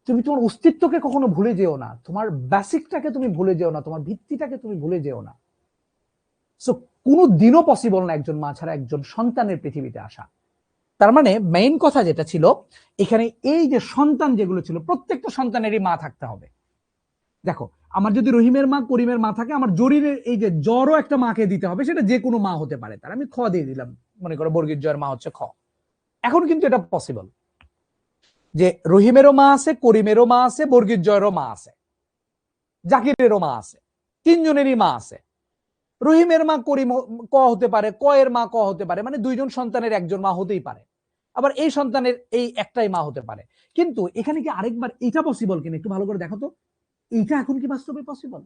তুমি তোমার অস্তিত্বকে কখনো ভুলে যেও না, তোমার বেসিকটাকে তুমি ভুলে যেও না, তোমার ভিত্তিটাকে তুমি ভুলে যেও না। সো কোনো দিনও পসিবল না একজন মা ছাড়া একজন সন্তানের পৃথিবীতে আসা। তার মানে মেইন কথা যেটা ছিল এখানে, এই যে সন্তান যেগুলো ছিল প্রত্যেকটা সন্তানেরই মা থাকতে হবে। দেখো, আমার যদি রহিমের মা করিমের মা থাকে, আমার জরিরের এই যে জ্বরও একটা মাকে দিতে হবে, সেটা যে কোনো মা হতে পারে। তার আমি খ দিয়ে দিলাম, মনে করো বর্গীর জয়ের মা হচ্ছে খ। এখন কিন্তু এটা পসিবল যে রহিমেরও মা আছে, করিমেরও মা আছে, বর্গীর জয়েরও মা আছে, জাকিরেরও মা আছে, তিনজনেরই মা আছে। রহিমের মা করিম ক হতে পারে, ক এর মা ক হতে পারে, মানে দুইজন সন্তানের একজন মা হতেই পারে। আবার এই সন্তানের এই একটাই মা হতে পারে। কিন্তু এখানে কি আরেকবার এটা পসিবল কিনা একটু ভালো করে দেখো তো, এইটা এখন কি বাস্তবে পসিবল?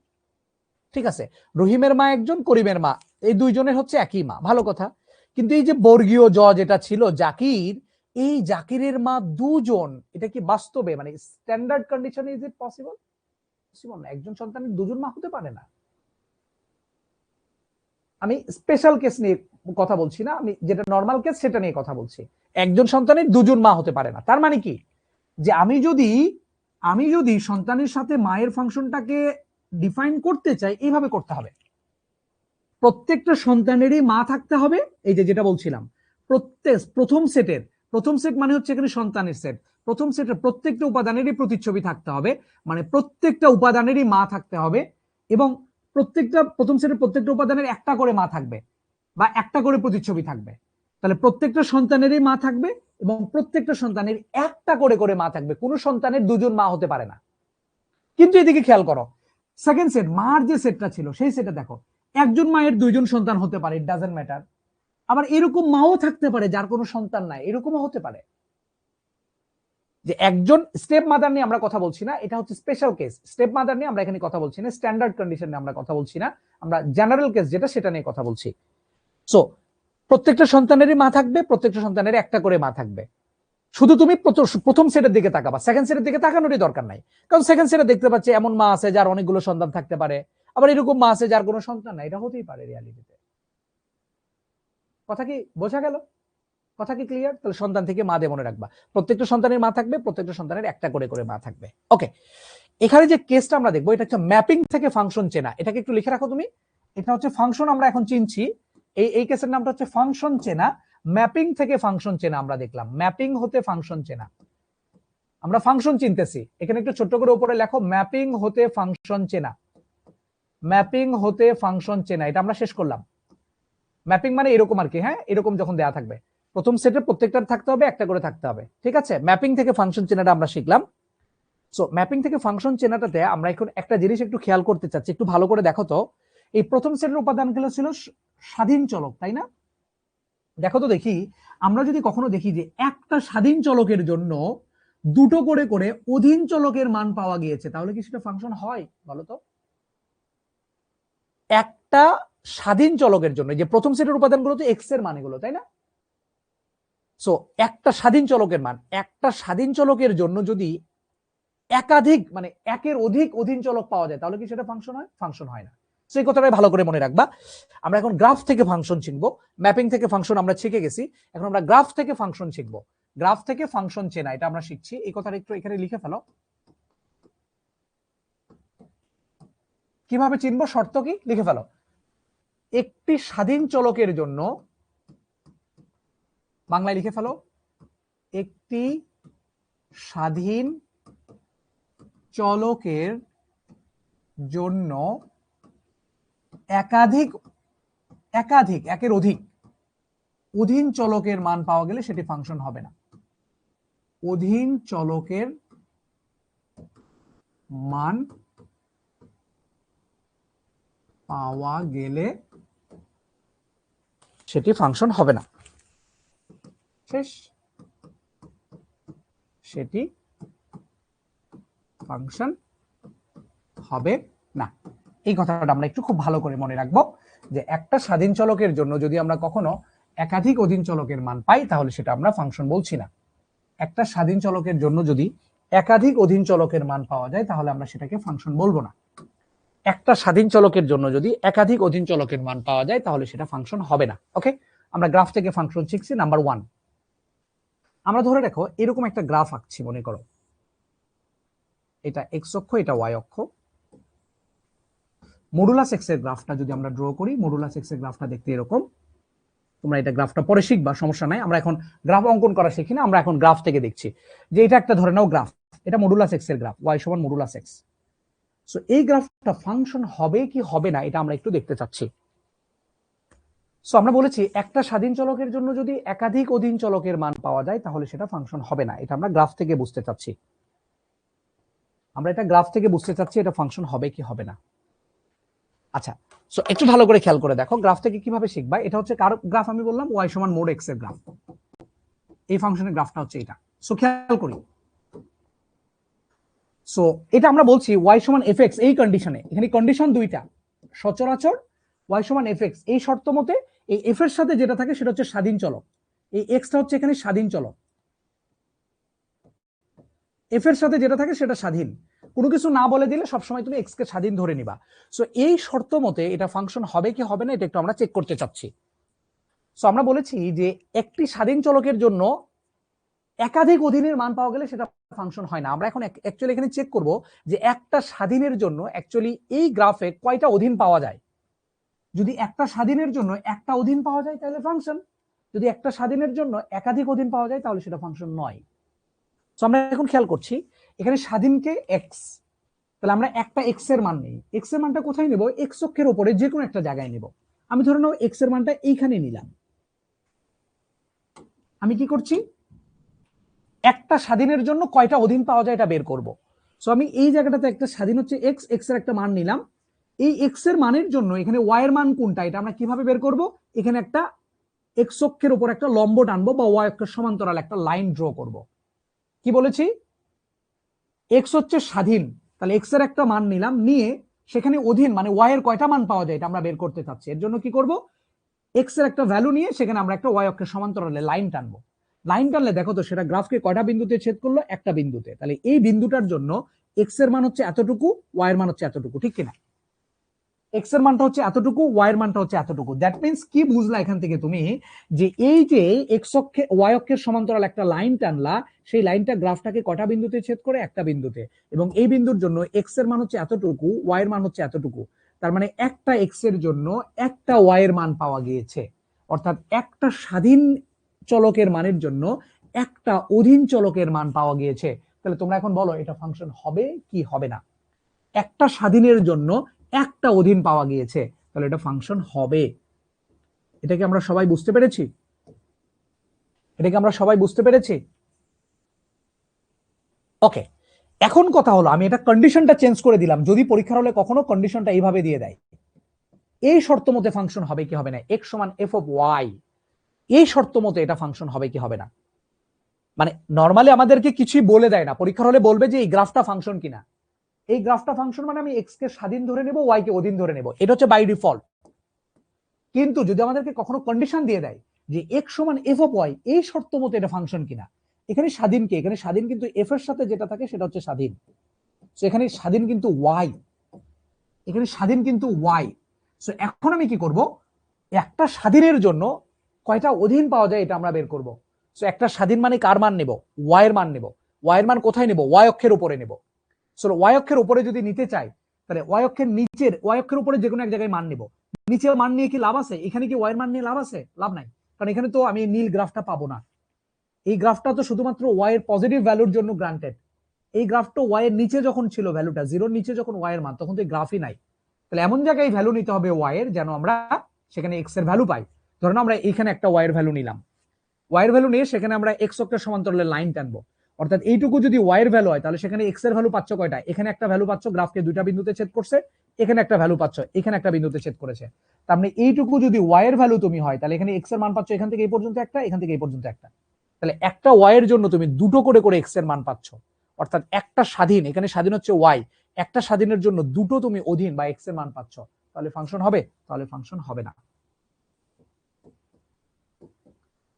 ঠিক আছে, রহিমের মা একজন, করিমের মা, এই দুইজনের হচ্ছে একই মা, ভালো কথা। কিন্তু এই যে বর্গীয় জ যেটা ছিল জাকির, এই জাকিরের মা দুজন, এটা কি বাস্তবে মানে স্ট্যান্ডার্ড কন্ডিশনে ইজ ইট পসিবল? পসিবল না, একজন সন্তানের দুজন মা হতে পারে না। আমি স্পেশাল কেস নিয়ে কথা বলছি না, আমি যেটা নর্মাল কেস সেটা নিয়ে কথা বলছি। একজন সন্তানের দুজন মা হতে পারে না, তার মানে কি যে আমি যদি সন্তানের সাথে মায়ের ফাংশনটাকে ডিফাইন করতে চাই, এইভাবে করতে হবে। প্রত্যেকটা সন্তানেরই মা থাকতে হবে, এই যে যেটা বলছিলাম, প্রথম সেট মানে হচ্ছে এখানে সন্তানের সেট, প্রথম সেটের প্রত্যেকটা উপাদানেরই প্রতিচ্ছবি থাকতে হবে, মানে প্রত্যেকটা উপাদানেরই মা থাকতে হবে, এবং প্রথম সেটের প্রত্যেকটা উপাদানের একটা করে মা থাকবে বা একটা করে প্রতিচ্ছবি থাকবে। তাহলে প্রত্যেকটা সন্তানেরই মা থাকবে এবং প্রত্যেকটা সন্তানের একটা করে মা থাকবে, কোনো সন্তানের দুজন মা হতে পারে না। কিন্তু এদিকে খেয়াল করো, সেকেন্ড সেট মার যে সেটটা ছিল সেই সেটে দেখো, একজন মায়ের দুইজন সন্তান হতে পারে, ইট ডাজন্ট ম্যাটার। আবার এরকম মাও থাকতে পারে যার কোনো সন্তান নাই, এরকমও হতে পারে। যে একজন স্টেপ মাদার নিয়ে আমরা কথা বলছি না, এটা হচ্ছে স্পেশাল কেস। স্টেপ মাদার নিয়ে আমরা এখানে কথা বলছি না, স্ট্যান্ডার্ড কন্ডিশন নিয়ে আমরা কথা বলছি না, আমরা জেনারেল কেস যেটা সেটা নিয়ে কথা বলছি। সো প্রত্যেকটা সন্তানেরই মা থাকবে, প্রত্যেকটা সন্তানের একটা করে মা থাকবে। শুধু তুমি প্রথম সেটের দিকে তাকাবা, সেকেন্ড সেটের দিকে তাকানোরই দরকার নাই, কারণ সেকেন্ড সেটে দেখতে পাচ্ছি এমন মা আছে যার অনেকগুলো সন্তান থাকতে পারে, আবার এরকম মা আছে যার কোনো সন্তান নাই, এটা হতেই পারে রিয়ালিটিতে। কথা কি বোঝা গেল? কথা কি ক্লিয়ার? তাহলে সন্তান থেকে মা দিয়ে মনে রাখবা, প্রত্যেকটা সন্তানের মা থাকবে, প্রত্যেকটা সন্তানের একটা করে মা থাকবে। ওকে, এখানে যে কেসটা আমরা দেখবো এটা হচ্ছে ম্যাপিং থেকে ফাংশন চেনা, এটাকে একটু লিখে রাখো তুমি। এটা হচ্ছে ফাংশন আমরা এখন চিনছি, এই কেসের নামটা হচ্ছে ফাংশন চেনা। ম্যাপিং থেকে ফাংশন চেনা আমরা দেখলাম, ম্যাপিং হতে ফাংশন চেনা, আমরা ফাংশন চিনতেছি। এখানে একটু ছোট্ট করে উপরে লেখো, ম্যাপিং হতে ফাংশন চেনা, ম্যাপিং হতে ফাংশন চেনা, এটা আমরা শেষ করলাম। ম্যাপিং মানে এরকম আর কি, হ্যাঁ, এরকম যখন দেয়া থাকবে প্রথম সেটের প্রত্যেকটার থাকতে হবে, একটা করে থাকতে হবে, ঠিক আছে। ম্যাপিং থেকে ফাংশন চেনাটা আমরা শিখলাম। সো ম্যাপিং থেকে ফাংশন চেনাটাতে আমরা এখন একটা জিনিস একটু খেয়াল করতে চাচ্ছি, একটু ভালো করে দেখো তো। এই প্রথম সেটের উপাদানগুলো ছিল স্বাধীন চলক, তাই না? দেখো তো দেখি, আমরা যদি কখনো দেখি যে একটা স্বাধীন চলকের জন্য দুটো করে অধীন চলকের মান পাওয়া গিয়েছে, তাহলে কি সেটা ফাংশন হয় বলো তো? একটা স্বাধীন চলকের জন্য, যে প্রথম সেটের উপাদানগুলো তো এক্স এর মান এগুলো, তাই না? সো একটা স্বাধীন চলকের মান, একটা স্বাধীন চলকের জন্য যদি একাধিক মানে একের অধিক অধীন চলক পাওয়া যায়, তাহলে কি সেটা ফাংশন হয়? ফাংশন হয় না। সেই কথাটাই ভালো করে মনে রাখবা। আমরা এখন গ্রাফ থেকে ফাংশন শিখবো, ম্যাপিং থেকে ফাংশন আমরা শিখে গেছি, এখন আমরা গ্রাফ থেকে ফাংশন শিখবো। গ্রাফ থেকে ফাংশন চেনা, এটা আমরা শিখছি। এই কথাটা একটু এখানে লিখে ফেলো, কিভাবে চিনবো, শর্ত কি লিখে ফেলো। একটি স্বাধীন চলকের জন্য, বাংলায় লিখে ফেলো, একটি স্বাধীন চলকের জন্য একাধিক একের অধিক অধীন চলকের মান পাওয়া গেলে সেটি ফাংশন হবে না। অধীন চলকের মান পাওয়া গেলে সেটি ফাংশন হবে না। শেষ, সেটি ফাংশন হবে না। এই কথাটা আমরা একটু খুব ভালো করে মনে রাখবো, যে একটা স্বাধীন চলকের জন্য যদি আমরা কখনো একাধিক অধীন চলকের মান পাই, তাহলে সেটা আমরা ফাংশন বলছি না। একটা স্বাধীন চলকের জন্য যদি একাধিক অধীন চলকের মান পাওয়া যায়, তাহলে আমরা সেটাকে ফাংশন বলবো না। একটা স্বাধীন চলকের জন্য যদি একাধিক অধীন চলকের মান পাওয়া যায়, তাহলে সেটা ফাংশন হবে না। ওকে, আমরা গ্রাফ থেকে ফাংশন শিখছি। নাম্বার 1, আমরা ধরে রাখো এরকম একটা গ্রাফ আঁকছি, মনে করো এটা এক্স অক্ষ, এটা ওয়াই অক্ষ। মডুলাস এক্স এর গ্রাফটা যদি আমরা ড্র করি, মডুলাস এক্স এর গ্রাফটা দেখতে এরকম। তোমরা এটা গ্রাফটা পরে শিখবা, সমস্যা নাই, আমরা এখন গ্রাফ অঙ্কন করা শিখি না, আমরা এখন গ্রাফ থেকে দেখছি। যে এটা একটা ধরে নাও গ্রাফ, এটা মডুলাস এক্স এর গ্রাফ, ওয়াই সমান মডুলাস এক্স। সো এই গ্রাফটা ফাংশন হবে কি হবে না, এটা আমরা একটু দেখতে চাচ্ছি। সো আমরা বলেছি একটা স্বাধীন চলকের জন্য যদি একাধিক অধীন চলকের মান পাওয়া যায়, তাহলে সেটা ফাংশন হবে না। এটা আমরা গ্রাফ থেকে বুঝতে চাচ্ছি, আমরা এটা গ্রাফ থেকে বুঝতে চাচ্ছি এটা ফাংশন হবে কি হবে না। আচ্ছা, সো একটু ভালো করে খেয়াল করে দেখো গ্রাফ থেকে কিভাবে শিখবা। এটা হচ্ছে কার গ্রাফ? আমি বললাম ওয়াই সমান মোড এক্স এর গ্রাফ। এই ফাংশনের গ্রাফটা হচ্ছে এটা। সো খেয়াল করি, সো এটা আমরা বলছি y সমান fx এই কন্ডিশনে, এখানে কন্ডিশন দুইটা, সচরাচর y সমান fx এই শর্ত মতে এই f এর সাথে যেটা থাকে সেটা হচ্ছে স্বাধীন চলক, এই x টা হচ্ছে এখানে স্বাধীন চলক, f এর সাথে যেটা থাকে সেটা স্বাধীন, কোনো কিছু না বলে দিলে সবসময় তুমি x কে স্বাধীন ধরে নিবা। সো এই শর্ত মতে এটা ফাংশন হবে কি হবে না এটা একটু আমরা চেক করতে চাচ্ছি। সো আমরা বলেছি যে একটি স্বাধীন চলকের জন্য একাধিক অধীনের মান পাওয়া গেলে সেটা ফাংশন হয় না। আমরা এখন অ্যাকচুয়ালি এখানে চেক করব যে একটা স্বাধীনের জন্য অ্যাকচুয়ালি এই গ্রাফে কয়টা অধীন পাওয়া যায়। যদি একটা স্বাধীনের জন্য একটা অধীন পাওয়া যায় তাহলে ফাংশন, যদি একটা স্বাধীনের জন্য একাধিক অধীন পাওয়া যায় তাহলে সেটা ফাংশন নয়। তো আমরা এখন খেয়াল করছি এখানে স্বাধীনকে এক্স, তাহলে আমরা একটা এক্স এর মান নেই, এক্স এর মানটা কোথায় নেব, এক্স অক্ষের উপরে যে কোনো একটা জায়গায় নেব। আমি ধরে নাও এক্স এর মানটা এইখানে নিলাম। আমি কি করছি, একটা স্বাধীনের জন্য কয়টা অধীন পাওয়া যায় এটা বের করব। সো আমি এই জায়গাটাতে একটা স্বাধীন হচ্ছে এক্স, এক্স এর একটা মান নিলাম। এই এক্স এর মানের জন্য এখানে ওয়াই এর মান কোনটা এটা আমরা কিভাবে বের করব, এখানে একটা এক্স অক্ষের উপর একটা লম্ব টানবো বা ওয়াই অক্ষের সমান্তরাল একটা লাইন ড্র করব। কি বলেছি, এক্স হচ্ছে স্বাধীন, তাহলে এক্স এর একটা মান নিলাম, নিয়ে সেখানে অধীন মানে ওয়াই এর কয়টা মান পাওয়া যায় এটা আমরা বের করতে চাচ্ছি। এর জন্য কি করব, এক্স এর একটা ভ্যালু নিয়ে সেখানে আমরা একটা ওয়াই অক্ষের সমান্তরালে লাইন টানবো। লাইন টানলে দেখো তো সেটা গ্রাফকে কয়টা বিন্দুতে ছেদ করলো, একটা বিন্দুতে। তাহলে এই বিন্দুটার জন্য এক্স এর মান হচ্ছে এতটুকু, ওয়াই এর মান হচ্ছে এতটুকু, ঠিক কিনা? এক্স এর মানটা হচ্ছে এতটুকু, ওয়াই এর মানটা হচ্ছে এতটুকু। দ্যাট মিন্স কি বুঝলা এখান থেকে তুমি, যে এই যে এক্স অক্ষে ওয়াই অক্ষের সমান্তরাল একটা লাইন টানলা, সেই লাইনটা গ্রাফটাকে কটা বিন্দুতে ছেদ করে, একটা বিন্দুতে। এবং এই বিন্দুর জন্য এক্স এর মান হচ্ছে এতটুকু, ওয়াই এর মান হচ্ছে এতটুকু। তার মানে একটা এক্স এর জন্য একটা ওয়াই এর মান পাওয়া গিয়েছে। অর্থাৎ একটা স্বাধীন চলকের মানের জন্য একটা অধীন চলকের মান পাওয়া গিয়েছে। তাহলে তোমরা এখন বলো এটা ফাংশন হবে কি হবে না? একটা স্বাধীনের জন্য একটা অধীন পাওয়া গিয়েছে, তাহলে এটা ফাংশন হবে। এটা কি আমরা সবাই বুঝতে পেরেছি? এটা কি আমরা সবাই বুঝতে পেরেছি? ওকে, এখন কথা হলো আমি এটা কন্ডিশনটা চেঞ্জ করে দিলাম, যদি পরীক্ষার হলে কখনো কন্ডিশনটা এইভাবে দিয়ে দেয়, এই শর্ত মতে ফাংশন হবে কি হবে না, এক্স সমান এফ অফ ওয়াই, এই শর্ত মতে এটা ফাংশন হবে কি হবে না। মানে নরমালি আমাদেরকে কিছুই বলে দেয় না, পরীক্ষার হলে বলবে যে এই গ্রাফটা ফাংশন কিনা। এই গ্রাফটা ফাংশন মানে আমি এক্স কে স্বাধীন ধরে নেব, ওয়াই কে অধীন ধরে নেব, এটা হচ্ছে বাই ডিফল্ট। কিন্তু যদি আমাদেরকে কখনো কন্ডিশন দিয়ে দেয় যে এক্স সমান এফ অফ ওয়াই, এই শর্ত মতো এটা ফাংশন কিনা, এখানে স্বাধীন কে, এখানে স্বাধীন কিন্তু এফ এর সাথে যেটা থাকে সেটা হচ্ছে স্বাধীন। সো এখানে স্বাধীন কিন্তু ওয়াই, এখানে স্বাধীন কিন্তু ওয়াই। সো এখন আমি কি করব, একটা স্বাধীনের জন্য কয়টা অধীন পাওয়া যায় এটা আমরা বের করব। সো একটা স্বাধীন মানে কার মান নেব, ওয়াই এর মান নেব। ওয়াই এর মান কোথায় নেব, ওয়াই অক্ষের উপরে নেব। সো ওয়াই অক্ষের উপরে যদি নিতে চাই তাহলে ওয়াই অক্ষের নিচের, ওয়াই অক্ষের উপরে যে কোনো এক জায়গায় মান নেব। নিচে মান নিয়ে কি লাভ আছে, এখানে কি ওয়াই এর মান নিয়ে লাভ আছে, লাভ নাই, কারণ এখানে তো আমি নীল গ্রাফটা পাবো না। এই গ্রাফটা তো শুধুমাত্র ওয়াই এর পজিটিভ ভ্যালুর জন্য গ্রান্টেড। এই গ্রাফটা ওয়াই এর নিচে যখন ছিল, ভ্যালুটা জিরোর নিচে যখন ওয়াই এর মান, তখন তো গ্রাফই নাই। তাহলে এমন জায়গায় ভ্যালু নিতে হবে ওয়াই এর যেন আমরা সেখানে এক্স এর ভ্যালু পাই। ধরুন আমরা এখানে একটা ওয়াই এর ভ্যালু নিলাম, ওয়াই এর ভ্যালু নিয়ে সেখানে আমরা এক্স অক্ষের সমান্তরালে লাইন টানবো। অর্থাৎ এইটুকু যদি ওয়াই এর ভ্যালু হয় তাহলে সেখানে এক্স এর ভ্যালু পাচ্ছ কয়টা, এখানে একটা ভ্যালু পাচ্ছ, গ্রাফকে দুইটা বিন্দুতে ছেদ করছে, এখানে একটা ভ্যালু পাচ্ছ, এখানে একটা বিন্দুতে ছেদ করেছে। তার মানে এইটুকু যদি ওয়াই এর ভ্যালু তুমি হয় তাহলে এখানে এক্স এর মান পাচ্ছ এখান থেকে এই পর্যন্ত একটা, এখান থেকে এই পর্যন্ত একটা। তাহলে একটা ওয়াই এর জন্য তুমি দুটো করে করে এক্স এর মান পাচ্ছ। অর্থাৎ একটা স্বাধীন, এখানে স্বাধীন হচ্ছে ওয়াই, একটা স্বাধীনের জন্য দুটো তুমি অধীন বা এক্স এর মান পাচ্ছ। তাহলে ফাংশন হবে, তাহলে ফাংশন হবে না।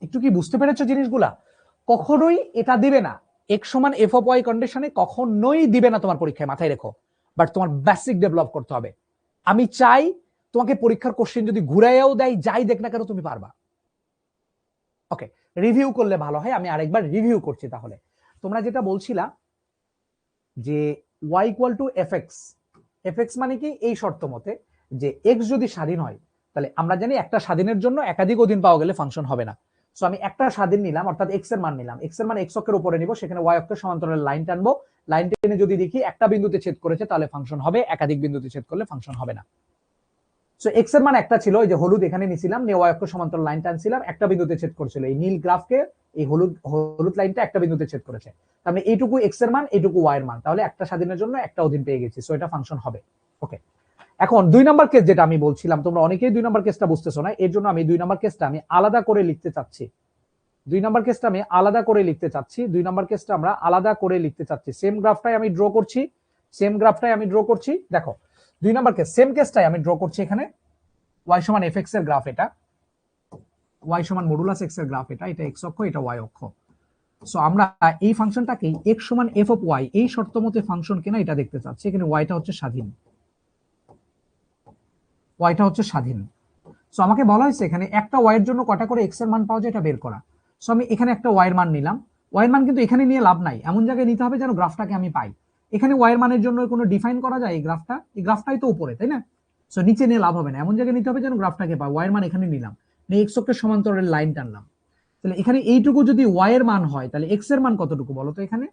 একটু কি বুঝতে পেরেছো জিনিসগুলা? কখনোই এটা দিবে না, এক্স সমান এফ অফ ওয়াই কন্ডিশনে কখনোই দিবে না তোমার পরীক্ষায়, মাথায় রেখো। বাট তোমার বেসিক ডেভেলপ করতে হবে। আমি চাই তোমাকে পরীক্ষার কোশ্চেন যদি ঘুরাইয়াও দেয়, যাই দেখ না কেন তুমি পারবা। ওকে, রিভিউ করলে ভালো হয়, আমি আরেকবার রিভিউ করছি। তাহলে তোমরা যেটা বলছিলা যে y equal to F x, F x মানে কি, এই শর্ত মতে যে এক্স যদি স্বাধীন হয় তাহলে আমরা জানি একটা স্বাধীনের জন্য একাধিক অধীন পাওয়া গেলে ফাংশন হবে না। সো আমি একটা স্বাধীন নিলাম, অর্থাৎ এক্স এর মান নিলাম, এক্স এর মান এক্স অক্ষের উপরে নিব, সেখানে ওয়াই অক্ষের সমান্তরালে লাইন টানবো, লাইন টেনে যদি দেখি একটা বিন্দুতে ছেদ করেছে তাহলে ফাংশন হবে, একাধিক বিন্দুতে ছেদ করলে ফাংশন হবে না। সো এক্স এর মান একটা ছিল, এই যে হলুদ এখানে নিছিলাম, নিয়ে ওয়াই অক্ষের সমান্তরাল লাইন টানছিলাম, একটা বিন্দুতে ছেদ করছিল, এই নীল গ্রাফকে এই হলুদ হলুদ লাইনটা একটা বিন্দুতে ছেদ করেছে। তাহলে এইটুকু এক্স এর মান, এইটুকু ওয়াই এর মান, তাহলে একটা স্বাধীনের জন্য একটা অধীন পেয়ে গেছি। সো এটা ফাংশন হবে। ওকে, এখন 2 নাম্বার কেস যেটা আমি বলছিলাম, তোমরা অনেকেই 2 নাম্বার কেসটা বুঝতেছো না, এর জন্য আমি 2 নাম্বার কেসটা আমি আলাদা করে লিখতে চাচ্ছি। 2 নাম্বার কেসটা আমি আলাদা করে লিখতে চাচ্ছি, 2 নাম্বার কেসটা আমরা আলাদা করে লিখতে চাচ্ছি। সেম গ্রাফটাই আমি ড্র করছি, দেখো 2 নাম্বার কেস সেম কেসটাই আমি ড্র করছি এখানে। y সমান fx এর গ্রাফ, এটা y সমান মডুলাস x এর গ্রাফ, এটা x অক্ষ, এটা y অক্ষ। সো আমরা এই ফাংশনটাকে x সমান f অফ y এই শর্ত মতে ফাংশন কিনা এটা দেখতে চাচ্ছি। এখানে yটা হচ্ছে স্বাধীন, সো আমাকে বলা হয়েছে এখানে একটা y এর জন্য কটা করে x এর মান পাওয়া যায় এটা বের করা। সো আমি এখানে একটা y এর মান নিলাম, y এর মান কিন্তু এখানে নিয়ে লাভ নাই, এমন জায়গায় নিতে হবে যেন গ্রাফটাকে আমি পাই। এখানে y এর মানের জন্য কোনো ডিফাইন করা যায়? এই গ্রাফটাই তো উপরে, তাই না? সো নিচে নিয়ে লাভ হবে না, এমন জায়গায় নিতে হবে যেন গ্রাফটাকে পাই। y এর মান এখানে নিলাম, x অক্ষের সমান্তরালে লাইন টানলাম। তাহলে এখানে এইটুকু যদি y এর মান হয় তাহলে x এর মান কতটুকু বলো তো? এখানে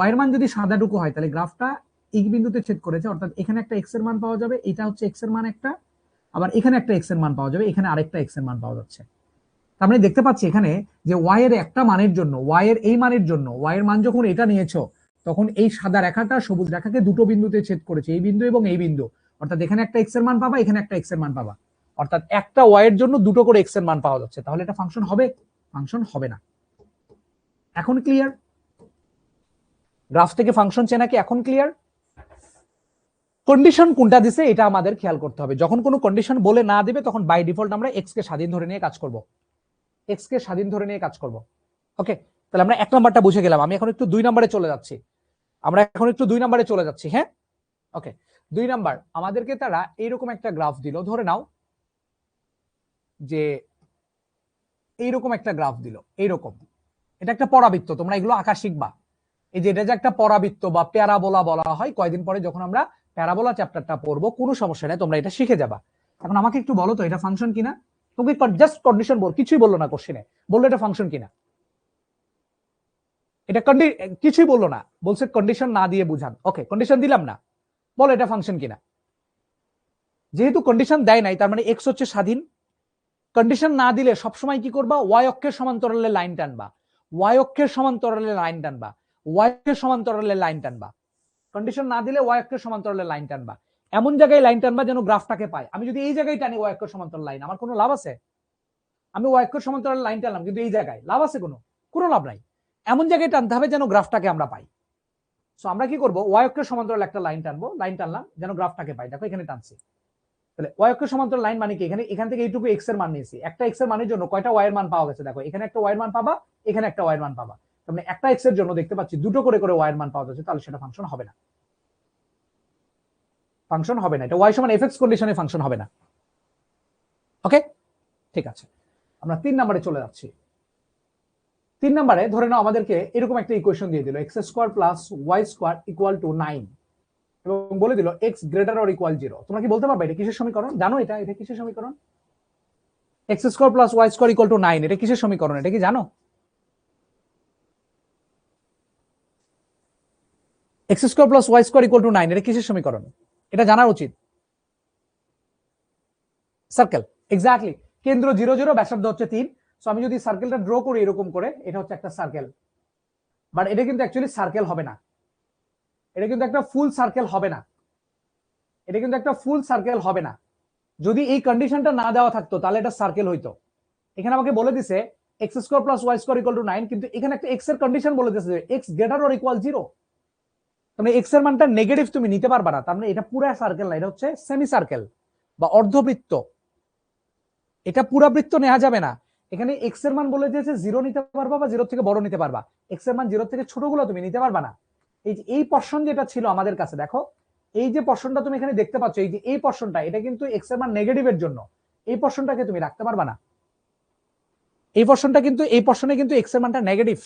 y এর মান যদি সাদাটুকু হয় তাহলে গ্রাফটা এই বিন্দুতে ছেদ করেছে, অর্থাৎ এখানে একটা x এর মান পাওয়া যাবে, এটা হচ্ছে x এর মান একটা, আবার এখানে একটা x এর মান পাওয়া যাবে, এখানে আরেকটা x এর মান পাওয়া যাচ্ছে। তার মানে দেখতে পাচ্ছি এখানে যে y এর একটা মানের জন্য, y এর এই মানের জন্য, y এর মান যখন এটা নিয়েছো তখন এই সাদা রেখাটা সবুজ রেখাকে দুটো বিন্দুতে ছেদ করেছে, এই বিন্দু এবং এই বিন্দু, অর্থাৎ এখানে একটা x এর মান পাবা, এখানে একটা x এর মান পাবা, অর্থাৎ একটা y এর জন্য দুটো করে x এর মান পাওয়া যাচ্ছে। তাহলে এটা ফাংশন হবে? ফাংশন হবে না। এখন ক্লিয়ার? গ্রাফ থেকে ফাংশন চেনা কি এখন ক্লিয়ার? কন্ডিশন কোনটা দিছে এটা আমাদের খেয়াল করতে হবে। যখন কোনো কন্ডিশন বলে না দিবে তখন বাই ডিফল্ট আমরা x কে স্বাধীন ধরে নিয়ে কাজ করব, ওকে? তাহলে আমরা 1 নাম্বারটা বুঝে গেলাম। আমি এখন একটু 2 নাম্বারে চলে যাচ্ছি, হ্যাঁ ওকে। 2 নাম্বার আমাদেরকে তারা এইরকম একটা গ্রাফ দিল, ধরে নাও যে এইরকম একটা গ্রাফ দিল, এইরকম, এটা একটা পরাবৃত্ত, তোমরা এগুলো আঁকা শিখবা। এই যে এটা যে একটা পরাবৃত্ত বা প্যারাবোলা বলা হয়, কয়দিন পরে যখন আমরা প্যারাবোলা চ্যাপ্টারটা পড়বো কোনো সমস্যা নেই, তোমরা এটা শিখে যাবা। এখন আমাকে একটু বলো তো এটা ফাংশন কিনা? তোমাকে জাস্ট কন্ডিশন বল, কিছুই বললো না কোশ্চেনে, বললো এটা ফাংশন কিনা। এটা কিছুই বললো না, বলছে কন্ডিশন না দিয়ে বুঝান। ওকে, কন্ডিশন দিলাম না, বলো এটা ফাংশন কিনা। যেহেতু কন্ডিশন দেয় নাই তার মানে এক্স হচ্ছে স্বাধীন। কন্ডিশন না দিলে সবসময় কি করবা? ওয়াই অক্ষের সমান্তরালে লাইন টানবা, কন্ডিশন না দিলে ওয়াই অক্ষের সমান্তরালে লাইন টানবা, এমন জায়গায় লাইন টানবা যেন গ্রাফটাকে পায়। আমি যদি এই জায়গায় টানি ওয়াই অক্ষের সমান্তরাল লাইন, আমার কোনো লাভ আছে? আমি ওয়াই অক্ষের সমান্তরাল লাইন টানলাম কিন্তু এই জায়গায় লাভ আছে? কোনো লাভ নাই। এমন জায়গায় টানতে হবে যেন গ্রাফটাকে আমরা পাই। সো আমরা কি করবো? ওয়াই অক্ষের সমান্তরাল একটা লাইন টানবো, লাইন টানলাম যেন গ্রাফটাকে পাই। দেখো এখানে টানছি, তাহলে ওয়াই অক্ষের সমান্তরাল লাইন মানে কি? এখান থেকে এইটুকু এক্স এর মান নিয়েছি, একটা এক্স এর মানের জন্য কয়টা ওয়াই এর মান পাওয়া গেছে? দেখো এখানে একটা ওয়াই এর মান পাবা, এখানে একটা ওয়াই এর মান পাবা, তার মানে একটা এক্স এর জন্য দেখতে পাচ্ছি দুটো করে ওয়াই এর মান পাওয়া যাচ্ছে, তাহলে সেটা ফাংশন হবে না, এটা ওয়াই সমান এফ এক্স কন্ডিশনে ফাংশন হবে না। ওকে, ঠিক আছে। আমরা 3 নম্বরে চলে যাচ্ছি। 3 নম্বরে ধরে নাও আমাদেরকে এরকম একটা ইকুয়েশন দিয়ে দিল, x square plus y square equal to 9 এবং বলে দিল এক্স গ্রেটার অর ইকুয়াল 0। তোমরা কি বলতে পারবে এটা কিসের সমীকরণ? জানো এটা কিসের সমীকরণ? X square plus y square equal to 9 এটা কিসের সমীকরণ? এটা কি জানো? X square plus y square equal to 9 এটা কিসের সমীকরণ? এটা জানার উচিত। Circle, exactly. কেন্দ্র 0 0, ব্যাসার্ধ হচ্ছে 3। সো আমি যদি সার্কেলটা ড্র করি এরকম করে, এটা হচ্ছে একটা সার্কেল, বাট এটা কিন্তু অ্যাকচুয়ালি সার্কেল হবে না, এটা কিন্তু একটা ফুল সার্কেল হবে না, যদি এই কন্ডিশনটা না দেওয়া থাকতো তাহলে এটা সার্কেল হইতো। এখানে আমাকে বলে দিছে x square plus y square equal to 9, কিন্তু এখানে একটা এক্স এর কন্ডিশন বলে দিছে এক্স গ্রেটার অর ইকুয়াল 0। তার মানে এক্স এর মানটা নেগেটিভ তুমি নিতে পারবা না, তার মানে এটা পুরো সার্কেল না, এটা হচ্ছে সেমি সার্কেল বা অর্ধবৃত্ত, এটা পুরা বৃত্ত নেওয়া যাবে না। এখানে এক্স এর মান বলে দিয়েছে 0 নিতে পারবা বা 0 থেকে বড় নিতে পারবা, এক্স এর মান 0 থেকে ছোটগুলো তুমি নিতে পারবা না। এই পোরশন যেটা ছিল আমাদের কাছে, দেখো এই যে পোরশনটা তুমি এখানে দেখতে পাচ্ছ, এই যে এই পোরশনটা, এটা কিন্তু এক্স এর মান নেগেটিভের জন্য, এই পোরশনটাকে তুমি রাখতে পারবা না। এই পোরশনে কিন্তু এক্স এর মানটা নেগেটিভ,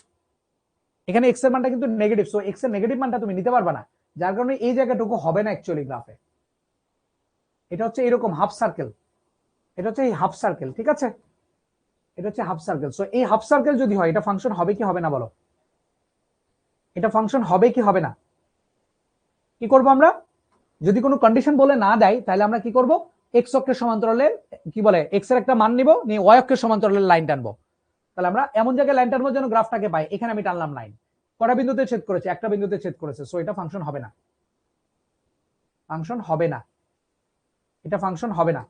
এখানে এক্স এর মানটা কিন্তু নেগেটিভ, সো এক্স এর নেগেটিভ মানটা তুমি নিতে পারবা না, যার কারণে এই জায়গাটুকু হবে না অ্যাকচুয়ালি গ্রাফে। এটা হচ্ছে এরকম হাফ সার্কেল, এটা হচ্ছে এই হাফ সার্কেল, ঠিক আছে? এটা হচ্ছে হাফ সার্কেল। সো এই হাফ সার্কেল যদি হয় এটা ফাংশন হবে কি হবে না বলো? এটা ফাংশন হবে কি হবে না? কি করব আমরা? যদি কোনো কন্ডিশন বলে না দেয় তাহলে আমরা কি করব? এক্স অক্ষের সমান্তরালে কি বলে এক্স এর একটা মান নিব, নিয়ে ওয়াই অক্ষের সমান্তরালে লাইন টানবো। তাহলে আমরা এমন জায়গায় লাইন টানবো যেন গ্রাফটাকে পাই। এখানে আমি টানলাম লাইন, কটা বিন্দুতে ছেদ করেছে? একটা বিন্দুতে ছেদ করেছে, সো এটা ফাংশন হবে না, এটা ফাংশন হবে না।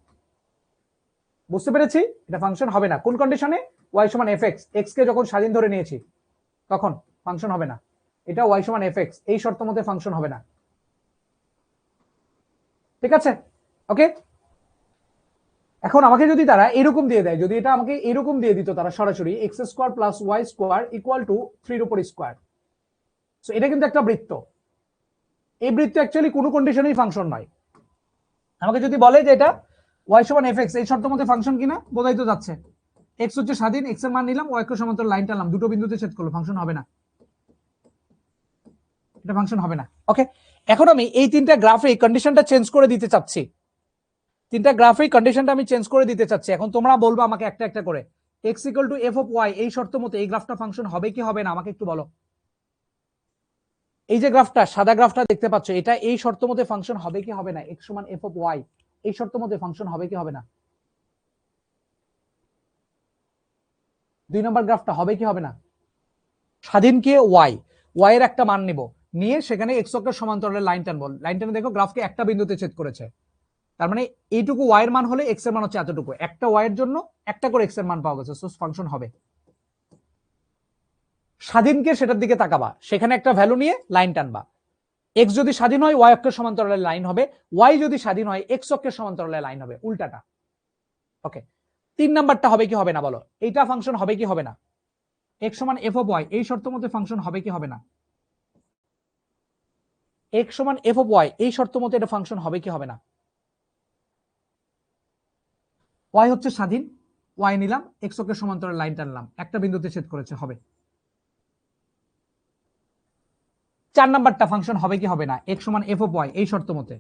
বুঝতে পেরেছি? এটা ফাংশন হবে না কোন কন্ডিশনে? ওয়াই সমান এফ এক্স, এক্স কে যখন স্বাধীন ধরে নিয়েছি তখন ফাংশন হবে না। এটা ওয়াই সমান এফ এক্স, এই শর্ত মতে ফাংশন হবে না। ঠিক আছে, ওকে। এখন আমাকে যদি তারা এরকম দিয়ে দেয়, যদি এটা আমাকে এরকম দিয়ে দিত তারা সরাসরি x square plus y square equal to 3 এর উপর স্কোয়ার, সো এটা কিন্তু একটা বৃত্ত। এই বৃত্ত অ্যাকচুয়ালি কোনো কন্ডিশনেই ফাংশন নয়। আমাকে যদি বলে যে এটা ওয়াই সমান এফ এক্স, এই শর্ত মতে ফাংশন কিনা বোঝাই তো যাচ্ছে। এক্স হচ্ছে স্বাধীন, এক্স এর মান নিলাম, ওয়াই কে সমান্তরাল লাইন টানলাম, দুটো বিন্দুতে ছেদ করলো, ফাংশন হবে না, এটা ফাংশন হবে না। ওকে, এখন আমি এই তিনটা গ্রাফে কন্ডিশনটা চেঞ্জ করে দিতে চাচ্ছি, তিনটা গ্রাফে কন্ডিশনটা আমি চেঞ্জ করে দিতে চাচ্ছি। এখন তোমরা বলবো আমাকে একটা একটা করে, x equal to f of y, এই শর্ত মতে এই গ্রাফটা ফাংশন হবে কি হবে না আমাকে একটু বলো। এই যে গ্রাফটা, সাদা গ্রাফটা দেখতে পাচ্ছ, এটা এই শর্ত মতে ফাংশন হবে কি হবে না? এক্স সমান এফ অফ ওয়াই, এই শর্ত মতে ফাংশন হবে কি হবে না? 2 নম্বর গ্রাফটা হবে কি হবে না? স্বাধীনকে ওয়াই, ওয়াই এর একটা মান নিব, নিয়ে সেখানে এক্স অক্ষের সমান্তরালে লাইন টানবো, লাইন টানে দেখো গ্রাফকে একটা বিন্দুতে ছেদ করেছে, তার মানে এইটুকু ওয়াই এর মান হলে এক্স এর মান হচ্ছে এতটুকু, একটা ওয়াই এর জন্য একটা করে এক্স এর মান পাওয়া গেছে, সো ফাংশন হবে। স্বাধীনকে সেটার দিকে তাকাবা, সেখানে একটা ভ্যালু নিয়ে লাইন টানবা, এক্স যদি স্বাধীন হয় ওয়াই অক্ষের সমান্তরালে লাইন হবে, ওয়াই যদি স্বাধীন হয় এক্স অক্ষের সমান্তরালে লাইন হবে, উল্টাটা। ওকে, 3 নাম্বারটা হবে কি হবে না বলো, এইটা ফাংশন হবে কি হবে না? এক্স সমান এফ অফ ওয়াই, এই শর্ত মতে ফাংশন হবে কি হবে না? এক্স সমান এফ অফ ওয়াই, এই শর্ত মতে এটা ফাংশন হবে কি হবে না? ওয়াই হচ্ছে স্বাধীন, ওয়াই নিলাম, এক্স অক্ষের সমান্তরালে লাইন টানলাম, একটা বিন্দুতে ছেদ করেছে, হবে। 4 নাম্বারটা ফাংশন হবে কি হবে না? এক্স সমান এফ অফ ওয়াই, এই শর্ত মতে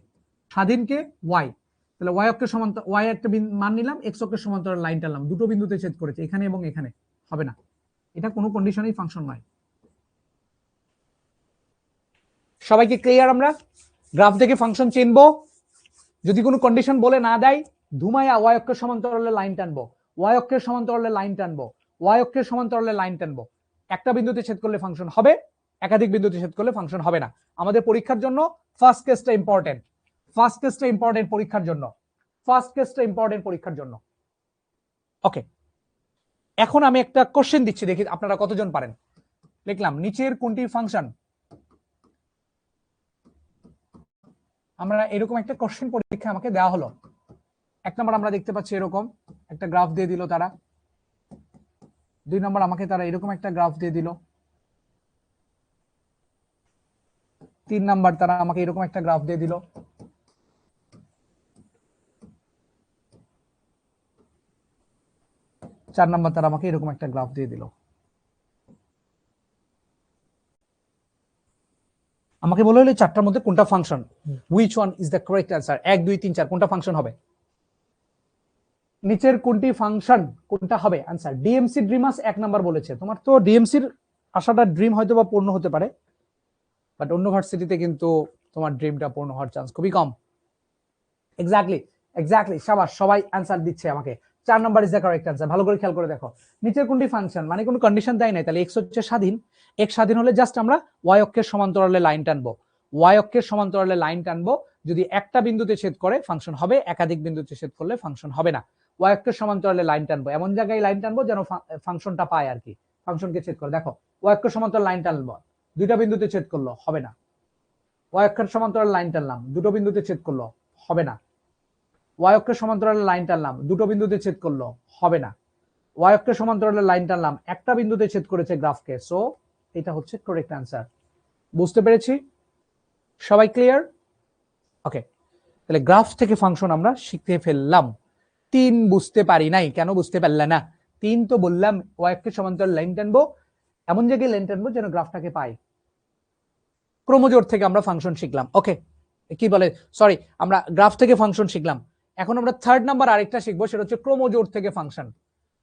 স্বাধীনকে ওয়াই, তাহলে ওয়াই অক্ষের সমান্তরাল, ওয়াই একটা মান নিলাম, এক্স অক্ষের সমান্তরালে লাইন টানলাম, দুটো বিন্দুতে ছেদ করেছে, এখানে এবং এখানে, হবে না, এটা কোনো কন্ডিশনেই ফাংশন নয়। সবাইকে ক্লিয়ার? আমরা গ্রাফ থেকে ফাংশন চিনবো, যদি কোনো কন্ডিশন বলে না দেয়, ধুমায়া ওয়াই অক্ষের সমান্তরালে লাইন টানবো, ওয়াই অক্ষের সমান্তরালে লাইন টানবো, ওয়াই অক্ষের সমান্তরালে লাইন টানবো, একটা বিন্দুতে ছেদ করলে ফাংশন হবে, একাধিক বিন্দুতে ছেদ করলে ফাংশন হবে না। আমাদের পরীক্ষার জন্য ফার্স্ট কেসটা ইম্পর্টেন্ট, ফার্স্ট কেসটা ইম্পর্টেন্ট পরীক্ষার জন্য, ফার্স্ট কেসটা ইম্পর্টেন্ট পরীক্ষার জন্য। ওকে, এখন আমি একটা কোশ্চেন দিচ্ছি, দেখি আপনারা কতজন পারেন। লিখলাম, নিচের কোনটি ফাংশন, আমরা এরকম একটা কোশ্চেন পরীক্ষা আমাকে দেওয়া হলো, 1 নম্বর আমরা দেখতে পাচ্ছি এরকম একটা গ্রাফ দিয়ে দিল তারা, 2 নম্বর আমাকে তারা এরকম একটা গ্রাফ দিয়ে দিল, 3 নাম্বার তারা আমাকে এরকম একটা গ্রাফ দিয়ে দিল, 4 নাম্বার তারা আমাকে এরকম একটা গ্রাফ দিয়ে দিল। আমাকে বলে হলো 4টার মধ্যে কোনটা function, which one is the correct answer, 1 2 3 4 কোনটা ফাংশন হবে, নিচের কোনটি ফাংশন কোনটা হবে অ্যান্সার। ডিএমসি ড্রিমাস 1 নাম্বার বলেছে, তোমার তো ডিএমসির আশাটা ড্রিম হয়তো বা পূর্ণ হতে পারে, বাট অন্য ভার্সিটিতে কিন্তু তোমার ড্রিমটা পূর্ণ হওয়ার চান্স খুবই কম। এক্স্যাক্টলি এক্স্যাক্টলি, শাবাশ, সবাই অ্যান্সার দিচ্ছে আমাকে, 4 number is the correct answer. ভালো করে খেয়াল করে দেখো, নিচের কোনটি ফাংশন মানে কোনো কন্ডিশন দেয় নাই, তাহলে এক্স হচ্ছে স্বাধীন, এক্স স্বাধীন হলে জাস্ট আমরা ওয়াই অক্ষের সমান্তরালে লাইন টানবো, ওয়াই অক্ষের সমান্তরালে লাইন টানবো, যদি একটা বিন্দুতে ছেদ করে ফাংশন হবে, একাধিক বিন্দুতে ছেদ করলে ফাংশন হবে না। ওয়াই অক্ষের সমান্তরালে লাইন টানবো, এমন জায়গায় লাইন টানবো যেন ফাংশনটা পায় আর কি, ফাংশনকে ছেদ করে। দেখো ওয়াই অক্ষের সমান্তরাল লাইন টানবো, দুইটা বিন্দুতে ছেদ করলো, হবে না। ওয়াই অক্ষের সমান্তরাল লাইন টানলাম, দুটো বিন্দুতে ছেদ করলো, হবে না। ওয়াই অক্ষের সমান্তরালে লাইন টানলাম, দুটো বিন্দুতে ছেদ করলো, হবে না। ওয়াই অক্ষের সমান্তরালে লাইন টানলাম, একটা বিন্দুতে ছেদ করেছে গ্রাফকে, সো এটা হচ্ছে কারেক্ট অ্যান্সার। বুঝতে পেরেছি? সবাই ক্লিয়ার? ওকে, তাহলে গ্রাফ থেকে ফাংশন আমরা শিখতে ফেললাম। 3 বুঝতে পারি নাই, কেন বুঝতে পারলে না? 3 তো বললাম ওয়াই অক্ষের সমান্তরালে লাইন টানবো, এমন জায়গায় লাইন টানবো যেন গ্রাফটাকে পাই। ক্রোমোজোর থেকে আমরা ফাংশন শিখলাম, ওকে, কি বলে, সরি, আমরা গ্রাফ থেকে ফাংশন শিখলাম। এখন আমরা 3rd নাম্বার আরেকটা শিখবো, সেটা হচ্ছে ক্রোমোজোর থেকে ফাংশন।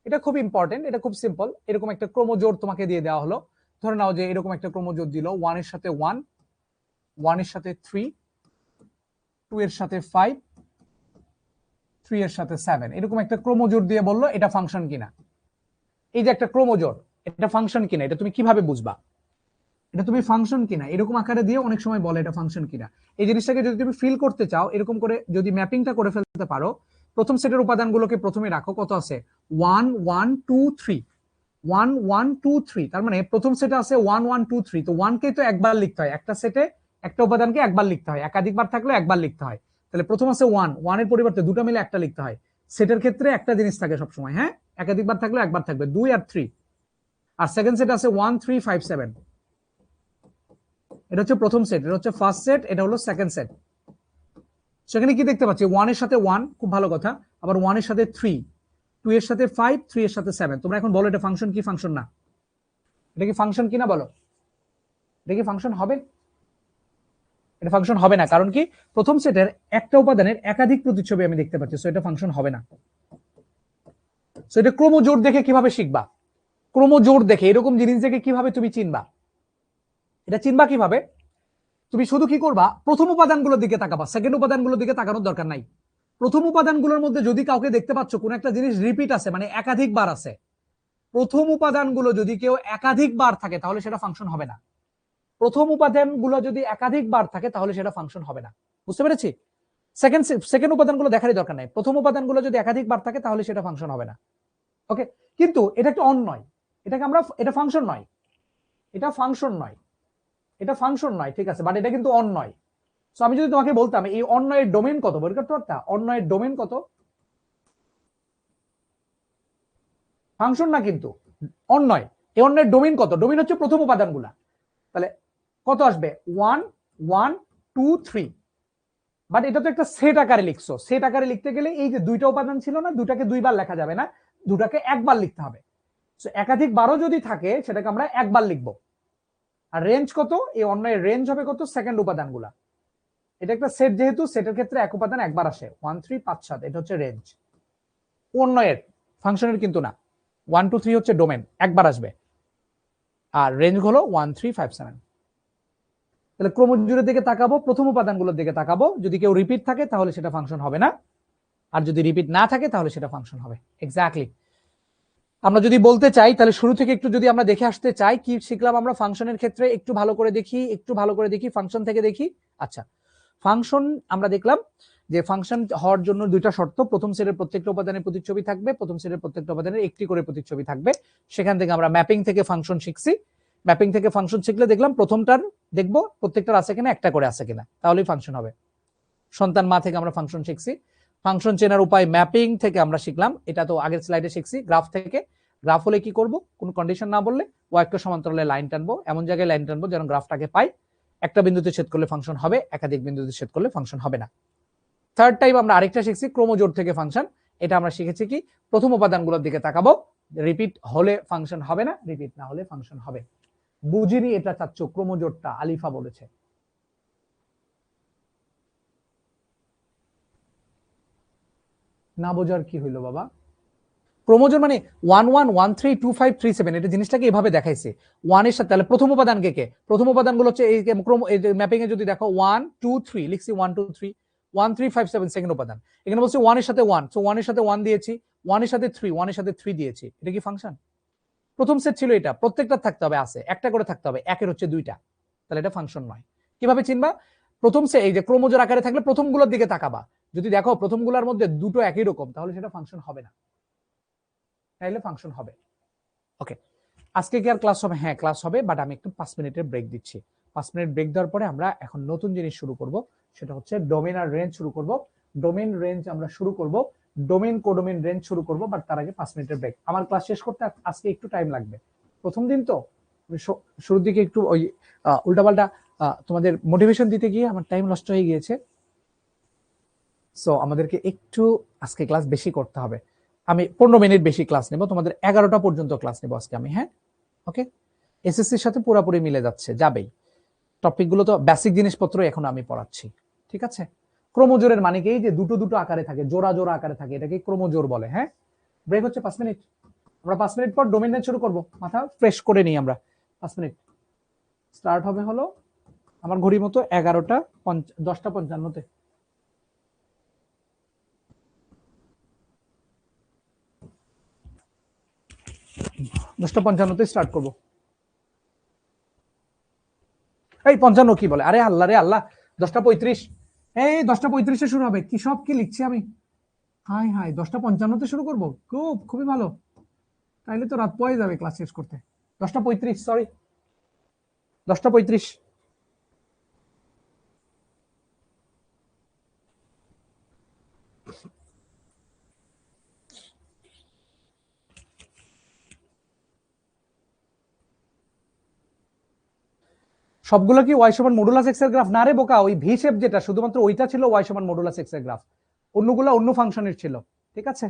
এটা খুব ইম্পর্টেন্ট, এটা খুব সিম্পল। এরকম একটা ক্রোমোজোর তোমাকে দিয়ে দেওয়া হলো, ধরে নাও যে এরকম একটা ক্রোমোজোর দিল, 1 এর সাথে 1, 1 এর সাথে 3, 2 এর সাথে 5, 3 এর সাথে 7, এরকম একটা ক্রোমোজোর দিয়ে বললো এটা ফাংশন কিনা। এই যে একটা ক্রোমোজোর, এটা ফাংশন কিনা, এটা তুমি কিভাবে বুঝবা এটা তুমি ফাংশন কিনা? এরকম আকারে দিয়ে অনেক সময় বলে এটা ফাংশন কিনা। এই জিনিসটাকে যদি তুমি ফিল করতে চাও, এরকম করে যদি ম্যাপিংটা করে ফেলতে পারো, প্রথম সেটের উপাদানগুলোকে প্রথমে রাখো, কত আছে, 1 1 2 3, 1 1 2 3, তার মানে প্রথম সেটে আছে 1 1 2 3, তো 1 কে তো একবার লিখতে হয়, একটা সেটে একটা উপাদানকে একবার লিখতে হয়, একাধিকবার থাকলে একবার লিখতে হয়। তাহলে প্রথম আছে 1, 1 এর পরিবর্তে দুটো মিলে একটা লিখতে হয়। সেটের ক্ষেত্রে একটা জিনিস থাকে সবসময়, হ্যাঁ, একাধিকবার থাকলে একবার থাকবে, 2 আর 3। আর সেকেন্ড সেট আছে 1 3 5 7, এটা হচ্ছে প্রথম সেট, এটা হচ্ছে ফার্স্ট সেট, এটা হলো সেকেন্ড সেট। সেখানে কি দেখতে পাচ্ছি, 1 এর সাথে 1, খুব ভালো কথা, আবার 1 এর সাথে 3, 2 এর সাথে 5, 3 এর সাথে 7। তোমরা এখন বলো এটা ফাংশন কি ফাংশন না? এটা কি ফাংশন কিনা বলো? এটা কি ফাংশন হবে? এটা ফাংশন হবে না, কারণ কি প্রথম সেটের একটা উপাদানের একাধিক প্রতিচ্ছবি আমি দেখতে পাচ্ছি, সো এটা ফাংশন হবে না। সো এটা ক্রোমোজোর দেখে কিভাবে শিখবা? ক্রোমোজোর দেখে, এরকম জিনিস দেখে কিভাবে তুমি চিনবা? এটা চিনবা কিভাবে? তুমি শুধু কি করবা, প্রথম উপাদানগুলোর দিকে তাকাবা, সেকেন্ড উপাদানগুলোর দিকে তাকানোর দরকার নাই। প্রথম উপাদানগুলোর মধ্যে যদি কাউকে দেখতে পাচ্ছ কোন একটা জিনিস রিপিট আছে, মানে একাধিকবার আছে, প্রথম উপাদানগুলো যদি কেউ একাধিকবার থাকে তাহলে সেটা ফাংশন হবে না। প্রথম উপাদানগুলো যদি একাধিকবার থাকে তাহলে সেটা ফাংশন হবে না। বুঝতে পেরেছি? সেকেন্ড উপাদানগুলো দেখারই দরকার নাই, প্রথম উপাদানগুলো যদি একাধিকবার থাকে তাহলে সেটা ফাংশন হবে না। ওকে, কিন্তু এটা একটা অন নয়, এটাকে আমরা, এটা ফাংশন নয়, এটা ফাংশন নয়, এটা ফাংশন নয়, ঠিক আছে, বাট এটা কিন্তু অন নয়। সো আমি যদি তোমাকে বলতাম এই অন্যয়ের ডোমেন কত, বের করতে পারতা অন্যয়ের ডোমেন কত? ফাংশন না কিন্তু, অন্যয়, এই অন্যের ডোমেন কত? ডোমেন হচ্ছে প্রথম উপাদানগুলা। তাহলে কত আসবে? 1 1 2 3। বাট এটা তো একটা সেট আকারে লিখছো, সেট আকারে লিখতে গেলে এই যে দুইটা উপাদান ছিল না, দুটাকে দুইবার লেখা যাবে না, দুটাকে একবার লিখতে হবে। সো একাধিক বারো যদি থাকে সেটাকে আমরা একবার লিখবো। আর রেঞ্জ কত? এই অন্যয়ের রেঞ্জ হবে কত? সেকেন্ড উপাদানগুলা। এটা একটা সেট, যেহেতু সেটের ক্ষেত্রে এক উপাদান একবার আসে, 1 3 5 7, এটা হচ্ছে রেঞ্জ। অন্যয়ের, ফাংশনের কিন্তু না। 1 2 3 হচ্ছে ডোমেন, একবার আসবে, আর রেঞ্জ হলো 1 3 5 7। তাহলে ক্রোমোজোরের দিকে তাকাবো, প্রথম উপাদানগুলোর দিকে তাকাবো, যদি কেউ রিপিট থাকে তাহলে সেটা ফাংশন হবে না, আর যদি রিপিট না থাকে তাহলে সেটা ফাংশন হবে। এক্স্যাক্টলি। আমরা যদি বলতে চাই তাহলে শুরু থেকে একটু যদি আমরা দেখে আসতে চাই কি শিখলাম আমরা ফাংশনের ক্ষেত্রে, একটু ভালো করে দেখি, একটু ভালো করে দেখি, ফাংশন থেকে দেখি। আচ্ছা, ফাংশন আমরা দেখলাম যে ফাংশন হওয়ার জন্য দুইটা শর্ত, প্রথম সেটের প্রত্যেকটা উপাদানের প্রতিচ্ছবি থাকবে, প্রথম সেটের প্রত্যেকটা উপাদানের একটি করে প্রতিচ্ছবি থাকবে। সেখান থেকে আমরা ম্যাপিং থেকে ফাংশন শিখছি, ম্যাপিং থেকে ফাংশন শিখলে দেখলাম প্রথমটার দেখবো প্রত্যেকটার আছে কিনা, একটা করে আছে কিনা, তাহলেই ফাংশন হবে। সন্তান মা থেকে আমরা ফাংশন শিখছি, ফাংশন চেনার উপায় ম্যাপিং থেকে আমরা শিখলাম, এটা তো আগের স্লাইডে শিখছি। গ্রাফ থেকে, গ্রাফ হলে কি করব, কোনো কন্ডিশন না বললে ও একটা সমান্তরালে লাইন টানবো, এমন জায়গায় লাইন টানবো যেন গ্রাফটাকে পাই, একটা বিন্দুতে ছেদ করলে ফাংশন হবে, একাধিক বিন্দুতে ছেদ করলে ফাংশন হবে না। থার্ড টাইম আমরা আরেকটা শিখছি ক্রোমোজোর থেকে ফাংশন, এটা আমরা শিখেছি কি প্রথম উপাদানগুলোর দিকে তাকাবো, রিপিট হলে ফাংশন হবে না, রিপিট না হলে ফাংশন হবে। বুঝিনি এটা চাচ্ছ ক্রোমোজোরটা, আলিফা বলেছে। না বোঝার কি হইলো বাবা? ক্রোমোজোম মানে 1 1 1 3 2 5 3 7, এটা জিনিসটাকে এভাবে দেখাইছে 1 এর সাথে। তাহলে প্রথম উপাদান কে? প্রথম উপাদানগুলো হচ্ছে এই ম্যাপিং এ যদি দেখো 1 2 3 লিখছি, 1 2 3 1 3 5 7 সেকেন্ড উপাদান। এখানে বলছে 1 এর সাথে 1, সো 1 এর সাথে 1 দিয়েছি, 1 এর সাথে 3, 1 এর সাথে 3 দিয়েছি। এটা কি ফাংশন? প্রথম সেট ছিল এটা, প্রত্যেকটা থাকতে হবে, আছে একটা করে থাকতে হবে, একের হচ্ছে দুইটা, তাহলে এটা ফাংশন নয়। কিভাবে চিনবা? প্রথম সে এই যে ক্রোমোজোর আকারে থাকলে প্রথমগুলোর দিকে তাকাবা, যদি দেখো প্রথমগুলোর মধ্যে দুটো একই রকম তাহলে সেটা ফাংশন হবে না, তাহলে ফাংশন হবে। ওকে, আজকে কি আর ক্লাস হবে? হ্যাঁ ক্লাস হবে, বাট আমি একটু 5 মিনিটের ব্রেক দিচ্ছি। 5 মিনিট ব্রেক দেওয়ার পরে আমরা এখন নতুন জিনিস শুরু করব, সেটা হচ্ছে ডোমেন আর রেঞ্জ শুরু করব। ডোমেন রেঞ্জ আমরা শুরু করব, ডোমেন কোডোমেন রেঞ্জ শুরু করব, বাট তার আগে 5 মিনিটের ব্রেক। আমার ক্লাস শেষ করতে আজকে একটু টাইম লাগবে, প্রথম দিন তো শুরুর দিকে একটু ওই উল্টাপাল্টা তোমাদের মোটিভেশন দিতে গিয়ে আমার টাইম নষ্ট হয়ে গিয়েছে। সো আমাদেরকে একটু আজকে ক্লাস বেশি করতে হবে, আমি 15 মিনিট বেশি ক্লাস নেব, তোমাদের 11টা পর্যন্ত ক্লাস নেব আজকে আমি। হ্যাঁ ওকে, এসএসসির সাথে পুরোপুরি মিলে যাচ্ছে, যাবেই। টপিকগুলো তো বেসিক জিনিসপত্র এখন আমি পড়াচ্ছি, ঠিক আছে। ক্রোমোজোরের মানে কি, যে দুটো দুটো আকারে থাকে, জোড়া জোড়া আকারে থাকে, এটাকে ক্রোমোজোর বলে। হ্যাঁ, ব্রেক হচ্ছে 5 মিনিট, আমরা 5 মিনিট পর ডোমেন শুরু করব, মাথা ফ্রেশ করে নিই আমরা। 5 মিনিট স্টার্ট হবে হলো আমার ঘড়ি মতো 11টা 10টা 55-তে। দশটা 55-তে স্টার্ট করবো। এই 55 কি বলে, আরে আল্লাহ রে আল্লাহ, 10টা 35, এই 10টা 35-এ শুরু হবে, কি সব কি লিখছি আমি, হাই হাই, 10টা 55-তে শুরু করবো, খুবই ভালো। তাইলে তো রাত পয়ে যাবে ক্লাস শেষ করতে। 10টা 35, সরি, 10টা 35। সবগুলো কি ওয়াই সমান মডুলাস এক্স এর গ্রাফ? না রে বোকা, ওই ভি শেপ যেটা শুধুমাত্র ওইটা ছিল ওয়াই সমান মডুলাস এক্স এর গ্রাফ, অন্যগুলো অন্য ফাংশনের ছিল। ঠিক আছে।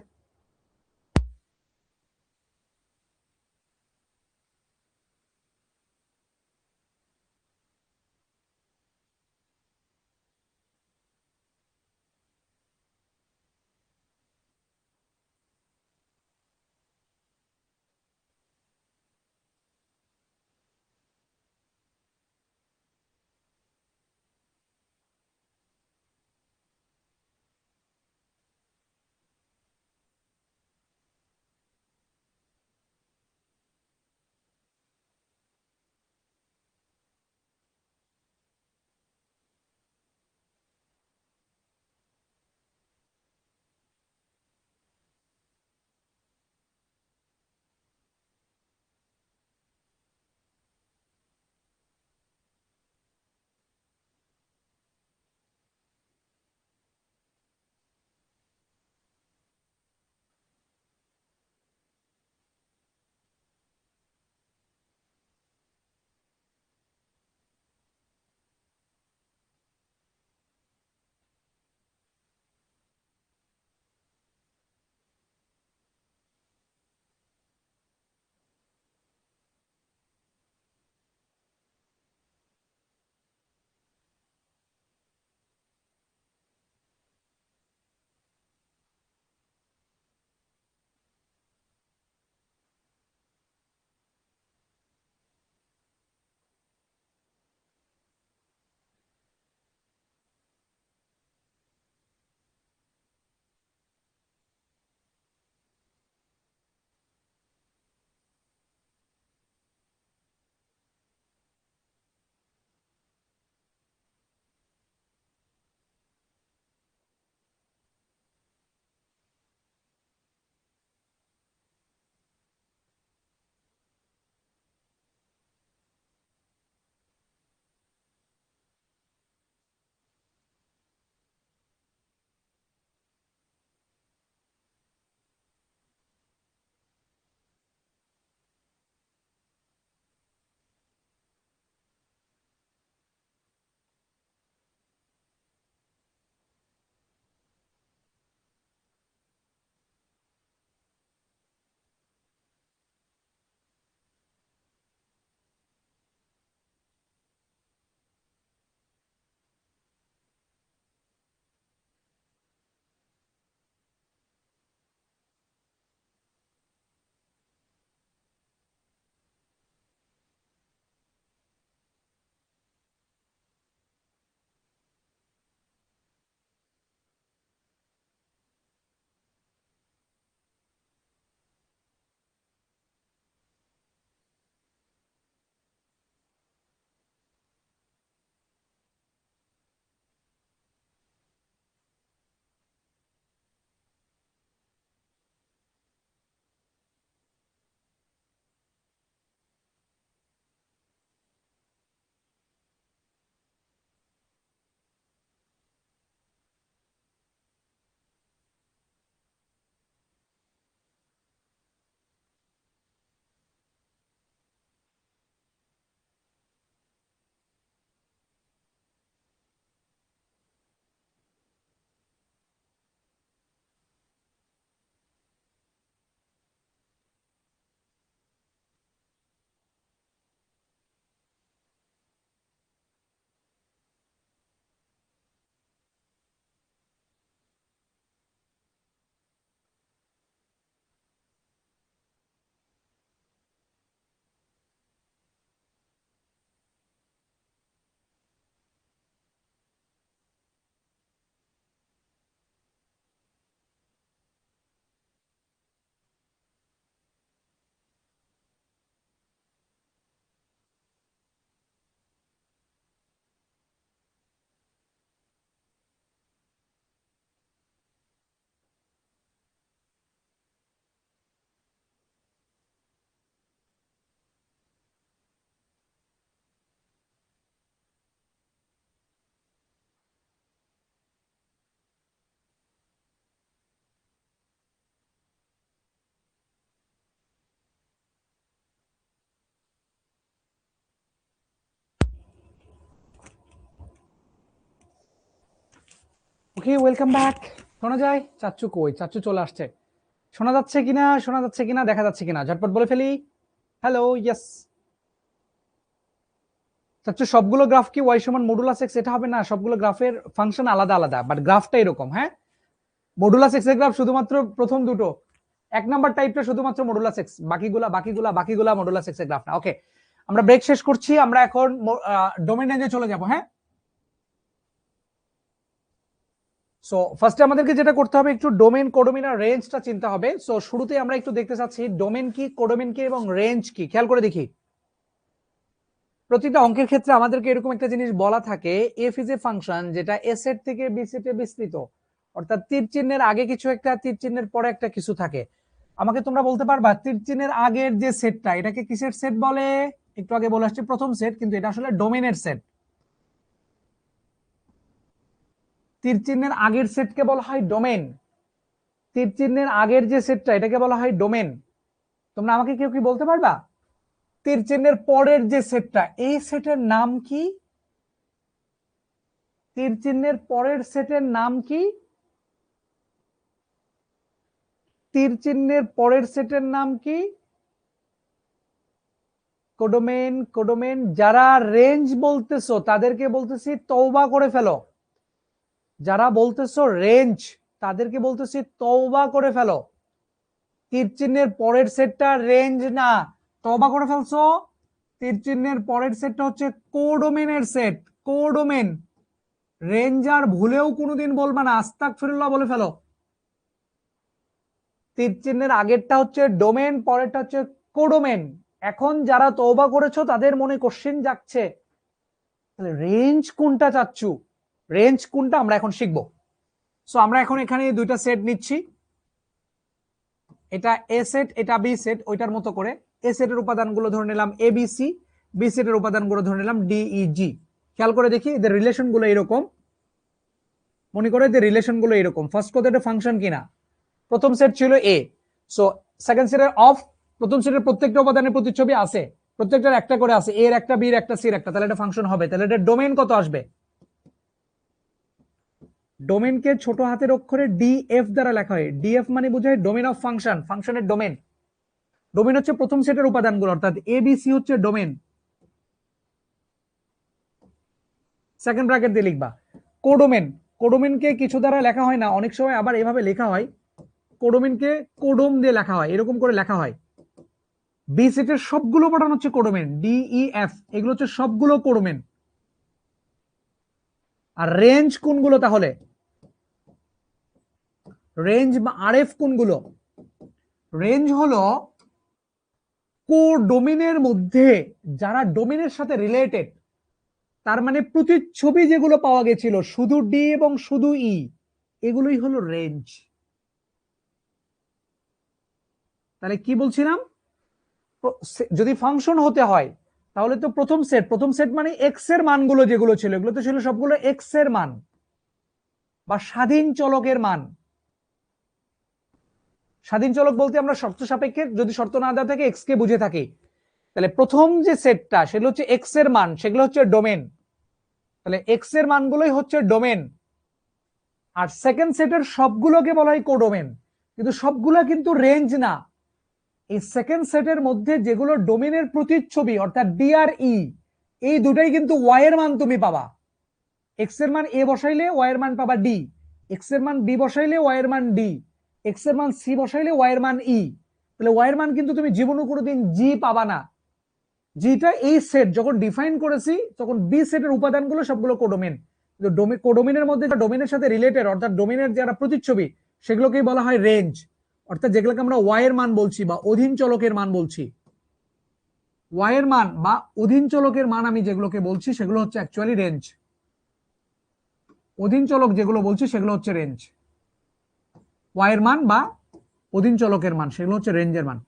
ওকে, ওয়েলকাম ব্যাক। শোনা যায়? চাচ্চু কই? চাচ্চু চলে আসছে। শোনা যাচ্ছে কিনা, শোনা যাচ্ছে কিনা, দেখা যাচ্ছে কিনা, ঝটপট বলে ফেলি। Hello, yes. চাচ্চু সবগুলো গ্রাফ কি ওয়াই সমান মডুলাস এক্স এটা হবে না, সবগুলো গ্রাফের ফাংশন আলাদা আলাদা, বাট গ্রাফটা এরকম। হ্যাঁ, মডুলাস এক্স এর গ্রাফ শুধুমাত্র প্রথম দুটো, এক নাম্বার টাইপটা শুধুমাত্র মডুলাস এক্স, বাকিগুলা মডুলাস এক্স এর গ্রাফ না। ওকে, আমরা ব্রেক শেষ করছি, আমরা এখন ডোমেন রেঞ্জে চলে যাব। হ্যাঁ, সো ফার্স্টে আমাদেরকে যেটা করতে হবে, একটু ডোমেন, কোডোমেন আর রেঞ্জটা চিনতে হবে। সো শুরুতে আমরা একটু দেখতে চাচ্ছি ডোমেন কি, কোডোমেন কি এবং রেঞ্জ কি। খেয়াল করে দেখি, প্রতিটা অঙ্কের ক্ষেত্রে আমাদেরকে এরকম একটা জিনিস বলা থাকে, এফ ইজ এ ফাংশন যেটা এ সেট থেকে বি সেটে বিস্তৃত, অর্থাৎ তীর চিহ্নের আগে কিছু একটা, তীর চিহ্নের পরে একটা কিছু থাকে। আমাকে তোমরা বলতে পারবা তীর চিহ্নের আগের যে সেটটা, এটাকে কিসের সেট বলে? একটু আগে বলে আসছি প্রথম সেট, কিন্তু এটা আসলে ডোমেনের সেট। তীর চিহ্নের আগের সেটকে বলা হয় ডোমেন। তীর চিহ্নের আগের যে সেটটা, এটাকে বলা হয় ডোমেন। তোমরা আমাকে কেউ কি বলতে পারবা তীর চিহ্নের পরের যে সেটটা, এই সেটের নাম কি? তীর চিহ্নের পরের সেটের নাম কি? তীর চিহ্নের পরের সেটের নাম কি? কোডোমেন। কোডোমেন। যারা রেঞ্জ বলতেছো তাদেরকে বলতেছি তওবা করে ফেলো। যারা বলতেছো রেঞ্জ, তাদেরকে বলতেছি তওবা করে ফেলো। তীর চিহ্নের পরের সেটটা রেঞ্জ না, তওবা করে ফেলছো। তীর চিহ্নের পরের সেটটা হচ্ছে কোডোমেনের সেট, কোডোমেন। রেঞ্জ আর ভুলেও কোনোদিন বলবা না, আস্তাগফিরুল্লাহ বলে ফেলো। তীর চিহ্নের আগেরটা হচ্ছে ডোমেন, পরেরটা হচ্ছে কোডোমেন। এখন যারা তওবা করেছো তাদের মনে কোশ্চেন যাচ্ছে, তাহলে রেঞ্জ কোনটা চাচ্ছু, রেঞ্জ কোনটা আমরা এখন শিখবো। সো আমরা এখন এখানে দুইটা সেট নিচ্ছি, এটা এ সেট, এটা বি সেট। ওইটার মতো করে এ সেটের উপাদানগুলো ধরে নিলাম এ বি সি, বি সেটের উপাদানগুলো ধরে নিলাম ডি ই জি। খেয়াল করে দেখি এদের রিলেশন গুলো এরকম, মনে করে এদের রিলেশন গুলো এরকম। ফার্স্ট কথা, এটা ফাংশন কিনা। প্রথম সেট ছিল এ, সো সেকেন্ড সেটের অফ, প্রথম সেটের প্রত্যেকটা উপাদানের প্রতিচ্ছবি আছে, প্রত্যেকটার একটা করে আছে, এর একটা, বির একটা, সির একটা, তাহলে এটা ফাংশন হবে। তাহলে এটা ডোমেন কত আসবে? ডোমেনকে ছোট হাতের অক্ষরে ডিএফ দ্বারা লেখা হয়। ডিএফ মানে বোঝায় ডোমেন অফ ফাংশন, ফাংশনের ডোমেন। ডোমেন হচ্ছে প্রথম সেটের উপাদানগুলো, অর্থাৎ এ বি সি হচ্ছে ডোমেন। সেকেন্ড ব্র্যাকেট দিয়ে লিখবা কোডোমেন। কোডোমেনকে কিছু দ্বারা লেখা হয় না, অনেক সময় আবার এভাবে লেখা হয়, কোডোমেনকে কোডোম দিয়ে লেখা হয়, এরকম করে লেখা হয়। বি সেটের সবগুলো উপাদান হচ্ছে কোডোমেন, ডিই এফ, এগুলো হচ্ছে সবগুলো কোডোমেন। আর রেঞ্জ কোনগুলো তাহলে? রেঞ্জ বা আরএফ কোনগুলো? রেঞ্জ হলো কোডোমেনের মধ্যে যারা ডোমেনের সাথে রিলেটেড, তার মানে প্রতিচ্ছবি যেগুলো পাওয়া গেছিল শুধু ডি এবং শুধু ই, এগুলোই হলো রেঞ্জ। তাহলে কি বলছিলাম, যদি ফাংশন হতে হয় তাহলে তো প্রথম সেট, প্রথম সেট মানে এক্স এর মানগুলো যেগুলো ছিল, এগুলো তো ছিল সবগুলো এক্স এর মান বা স্বাধীন চলকের মান। স্বাধীন চলক বলতে আমরা শর্ত সাপেক্ষে, যদি শর্ত না দেওয়া থাকে এক্স কে বুঝে থাকি, তাহলে প্রথম যে সেটটা সেগুলো হচ্ছে এক্স এর মান, সেগুলো হচ্ছে ডোমেন। তাহলে এক্স এর মানগুলোই হচ্ছে ডোমেন। আর সেকেন্ড সেটের সবগুলোকে বলা হয় কোডোমেন, কিন্তু সবগুলো কিন্তু রেঞ্জ না। এই সেকেন্ড সেটের মধ্যে যেগুলো ডোমেনের প্রতিচ্ছবি, অর্থাৎ ডি আর ই, এই দুটাই কিন্তু ওয়াই এর মান তুমি পাবা। এক্স এর মান এ বসাইলে ওয়াই এর মান পাবা ডি, এক্স এর মান বি বসাইলে ওয়াই এর মান ডি, এক্স এর মান সি বসাইলে ওয়াই এর মান ই। তাহলে ওয়াই এর মান কিন্তু তুমি জীবনে কোনোদিন জি পাবা না। যেটা এই সেট যখন ডিফাইন করেছি তখন বি সেটের উপাদানগুলো সবগুলো কোডোমেন। কোডোমেনের মধ্যে ডোমেনের সাথে রিলেটেড, অর্থাৎ ডোমেনের যারা প্রতিচ্ছবি, সেগুলোকেই বলা হয় রেঞ্জ, অর্থাৎ যেগুলোকে আমরা ওয়াই এর মান বলছি বা অধীন চলকের মান বলছি। ওয়াই এর মান বা অধীন চলকের মান আমি যেগুলোকে বলছি সেগুলো হচ্ছে অ্যাকচুয়ালি রেঞ্জ। অধীন চলক যেগুলো বলছি সেগুলো হচ্ছে রেঞ্জ। ওয়াই এর মান বা অধীন চলকের মান সেগুলো হচ্ছে রেঞ্জের মান।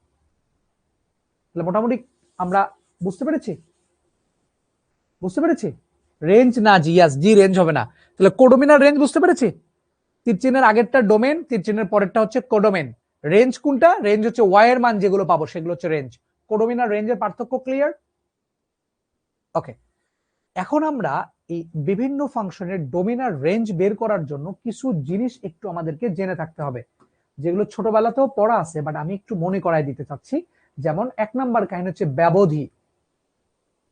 তাহলে মোটামুটি আমরা বুঝতে পেরেছি, বুঝতে পেরেছি। রেঞ্জ না জি, ইয়াস জি রেঞ্জ হবে না। তাহলে কোডোমেন আর রেঞ্জ বুঝতে পেরেছি। তীর চিহ্নের আগেরটা ডোমেন, তীর চিহ্নের পরেরটা হচ্ছে কোডোমেন। রেঞ্জ কোনটা? রেঞ্জ হচ্ছে ওয়াই এর মান যেগুলো পাবো সেগুলো হচ্ছে রেঞ্জ। কোডোমেন আর রেঞ্জের পার্থক্য ক্লিয়ার? ওকে, এখন আমরা এই বিভিন্ন ফাংশনের ডোমেন আর রেঞ্জ বের করার জন্য কিছু জিনিস একটু আমাদেরকে জেনে থাকতে হবে, যেগুলো ছোটবেলাতেও পড়া আছে, বাট আমি একটু মনে করাই দিতে চাচ্ছি। যেমন 1 নাম্বার কাহিনী হচ্ছে ব্যবধি।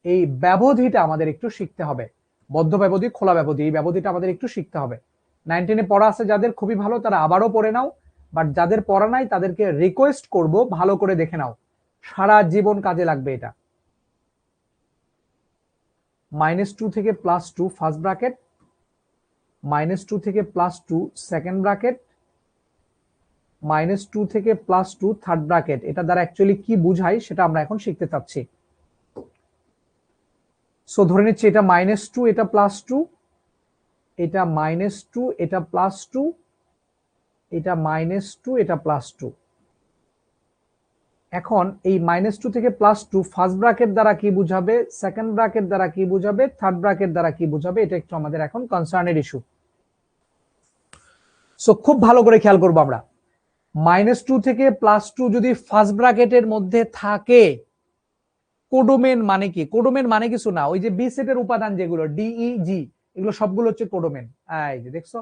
এই ব্যবধিটা আমাদের একটু শিখতে হবে, বদ্ধ ব্যবধি, খোলা ব্যবধি, এই ব্যবধিটা আমাদের একটু শিখতে হবে। 9-10 পড়া আছে যাদের খুবই ভালো, তারা আবারও পড়ে নাও, বাট যাদের পড়া নাই তাদেরকে রিকোয়েস্ট করব ভালো করে দেখে নাও, সারা জীবন কাজে লাগবে এটা। -2 থেকে +2 ফার্স্ট ব্র্যাকেট, -2 থেকে +2 সেকেন্ড ব্র্যাকেট, -2 থেকে +2 থার্ড ব্র্যাকেট। এটা দ্বারা অ্যাকচুয়ালি কি বুঝাই সেটা আমরা এখন শিখতে চাচ্ছি। সো ধরে নিচ্ছি এটা -2, এটা +2, এটা -2, এটা +2, এটা -2, এটা +2। এখন এই -2 থেকে +2 ফার্স্ট ব্র্যাকেট দ্বারা কি বুঝাবে, সেকেন্ড ব্র্যাকেট দ্বারা কি বুঝাবে, থার্ড ব্র্যাকেট দ্বারা কি বুঝাবে, এটা একটু আমাদের এখন কনসার্নের ইস্যু। সো খুব ভালো করে খেয়াল করবো আমরা, -2 থেকে +2 যদি ফার্স্ট ব্র্যাকেটের মধ্যে থাকে, কোডোমেন মানে কি? কোডোমেন মানে কিছু না, ওই যে বি সেটের উপাদান যেগুলো ডিইজি, এগুলো সবগুলো হচ্ছে কোডোমেন। এই যে দেখছো,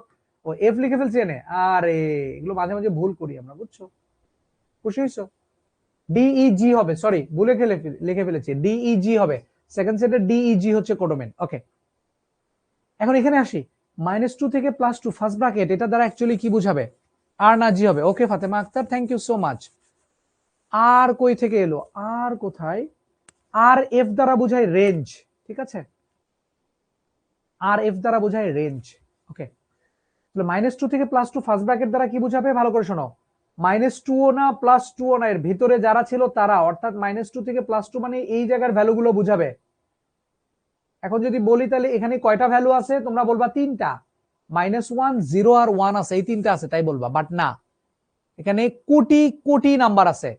ও এফ লিখে ফেলছি এনে, আরে এগুলো মাঝে মাঝে ভুল করি আমরা, বুঝছো? খুশি হইছো? ডিইজি হবে, সরি ভুলে লিখে ফেলেছি, ডিইজি হবে, সেকেন্ড সেটের ডিইজি হচ্ছে কোডোমেন। ওকে, এখন এখানে আসি, -2 থেকে +2 ফার্স্ট ব্র্যাকেট, এটা দ্বারা অ্যাকচুয়ালি কি বুঝাবে? আর না জি হবে। Okay Fatema Akter, thank you so much. আর কই থেকে এলো? আর কোথায়? আর এফ দ্বারা বোঝায় রেঞ্জ, ঠিক আছে? আর এফ দ্বারা বোঝায় রেঞ্জ। ওকে, তাহলে -2 থেকে +2 ফার্স্ট ব্র্যাকেট দ্বারা কি বুঝাবে? ভালো করে শোনো, -2ও না +2ও না, এর ভিতরে যারা ছিল তারা, অর্থাৎ -2 থেকে +2 মানে এই জায়গার ভ্যালুগুলো বুঝাবে। এখন যদি বলি তাহলে এখানে কয়টা ভ্যালু আছে? তোমরা বলবা 3টা, -1, 0 আর 1 আছে, এই 3টা আছে তাই বলবা, বাট না, এখানে কোটি কোটি নাম্বার আছে।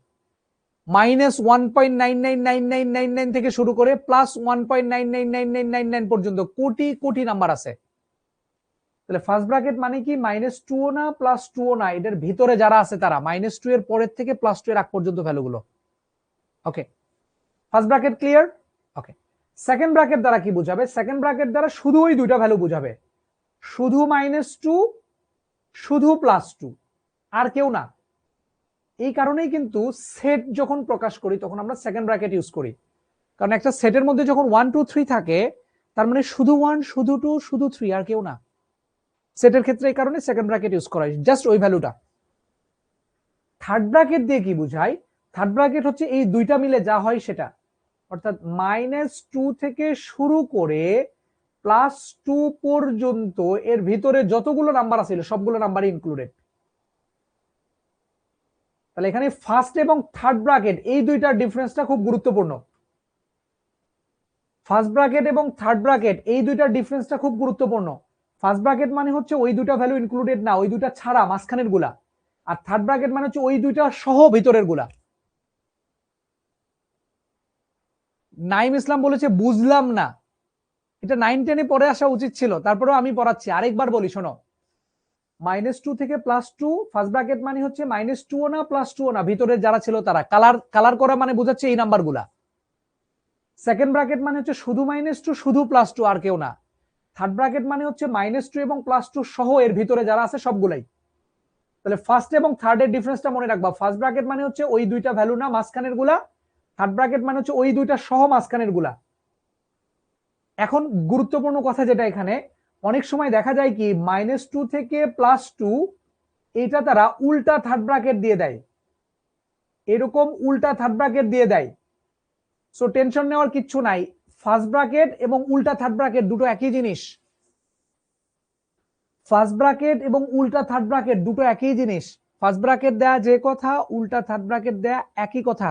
-1.999999 থেকে শুরু করে +1.999999 পর্যন্ত কোটি কোটি নাম্বার আছে। তাহলে ফার্স্ট ব্র্যাকেট মানে কি? -2ও না +2ও না, এদের ভিতরে যারা আছে তারা, -2 এর পরের থেকে +2 এর আগ পর্যন্ত ভ্যালুগুলো। ওকে, ফার্স্ট ব্র্যাকেট ক্লিয়ার? ওকে, সেকেন্ড ব্র্যাকেট দ্বারা কি বুঝাবে? সেকেন্ড ব্র্যাকেট দ্বারা শুধু ওই দুইটা ভ্যালু বুঝাবে, শুধু -2, শুধু +2, আর কেউ না। এই কারণেই কিন্তু সেট যখন প্রকাশ করি তখন আমরা সেকেন্ড ব্র্যাকেট ইউজ করি, কারণ একটা সেটের মধ্যে যখন 1 2 3 থাকে, তার মানে শুধু 1, শুধু 2, শুধু 3, আর কেউ না। সেটের ক্ষেত্রে এই কারণে সেকেন্ড ব্র্যাকেট ইউজ করা হয়, জাস্ট ওই ভ্যালুটা। থার্ড ব্র্যাকেট দিয়ে কি বুঝায়? থার্ড ব্র্যাকেট হচ্ছে এই দুইটা মিলে যা হয় সেটা, অর্থাৎ -2 থেকে শুরু করে +2 পর্যন্ত এর ভিতরে যতগুলো নাম্বার আছে সবগুলো নাম্বারই ইনক্লুডেড। তাহলে এখানে ফার্স্ট এবং থার্ড ব্র্যাকেট এই দুইটার ডিফারেন্সটা খুব গুরুত্বপূর্ণ। ফার্স্ট ব্র্যাকেট এবং থার্ড ব্র্যাকেট এই দুইটার ডিফারেন্সটা খুব গুরুত্বপূর্ণ। ফার্স্ট ব্র্যাকেট মানে হচ্ছে ওই দুইটা ভ্যালু ইনক্লুডেড না, ওই দুইটা ছাড়া মাঝখানের গুলা, আর থার্ড ব্র্যাকেট মানে হচ্ছে ওই দুইটা সহ ভিতরের গুলা। নাইম ইসলাম বলেছে বুঝলাম না, এটা 9-10-এ পরে আসা উচিত ছিল, তারপরেও আমি পড়াচ্ছি, আরেকবার বলি শোনো, -2 থেকে +2 ফার্স্ট ব্র্যাকেট মানে হচ্ছে -2ও না +2ও না, ভিতরে যারা ছিল তারা, কালার কালার করা মানে বোঝাচ্ছে এই নাম্বার গুলা। সেকেন্ড ব্র্যাকেট মানে হচ্ছে শুধু -2, শুধু +2, আর কেউ না। থার্ড ব্র্যাকেট মানে হচ্ছে -2 এবং +2 সহ এর ভিতরে যারা আছে সবগুলাই। তাহলে ফার্স্ট এবং থার্ড এর ডিফারেন্সটা মনে রাখবা, ফার্স্ট ব্র্যাকেট মানে হচ্ছে ওই দুইটা ভ্যালু না মাঝখানের গুলা, থার্ড ব্র্যাকেট মানে হচ্ছে ওই দুইটা সহ মাঝখানের গুলা। এখন গুরুত্বপূর্ণ কথা যেটা এখানে, অনেক সময় দেখা যায় কি -2 থেকে +2 এটা তারা উল্টা থার্ড ব্র্যাকেট দিয়ে দেয়, এরকম উল্টা থার্ড ব্র্যাকেট দিয়ে দেয়। সো টেনশন নেওয়ার কিচ্ছু নাই, ফার্স্ট ব্র্যাকেট এবং উল্টা থার্ড ব্র্যাকেট দুটো একই জিনিস। ফার্স্ট ব্র্যাকেট এবং উল্টা থার্ড ব্র্যাকেট দুটো একই জিনিস। ফার্স্ট ব্র্যাকেট দেয়া যে কথা, উল্টা থার্ড ব্র্যাকেট দেয়া একই কথা,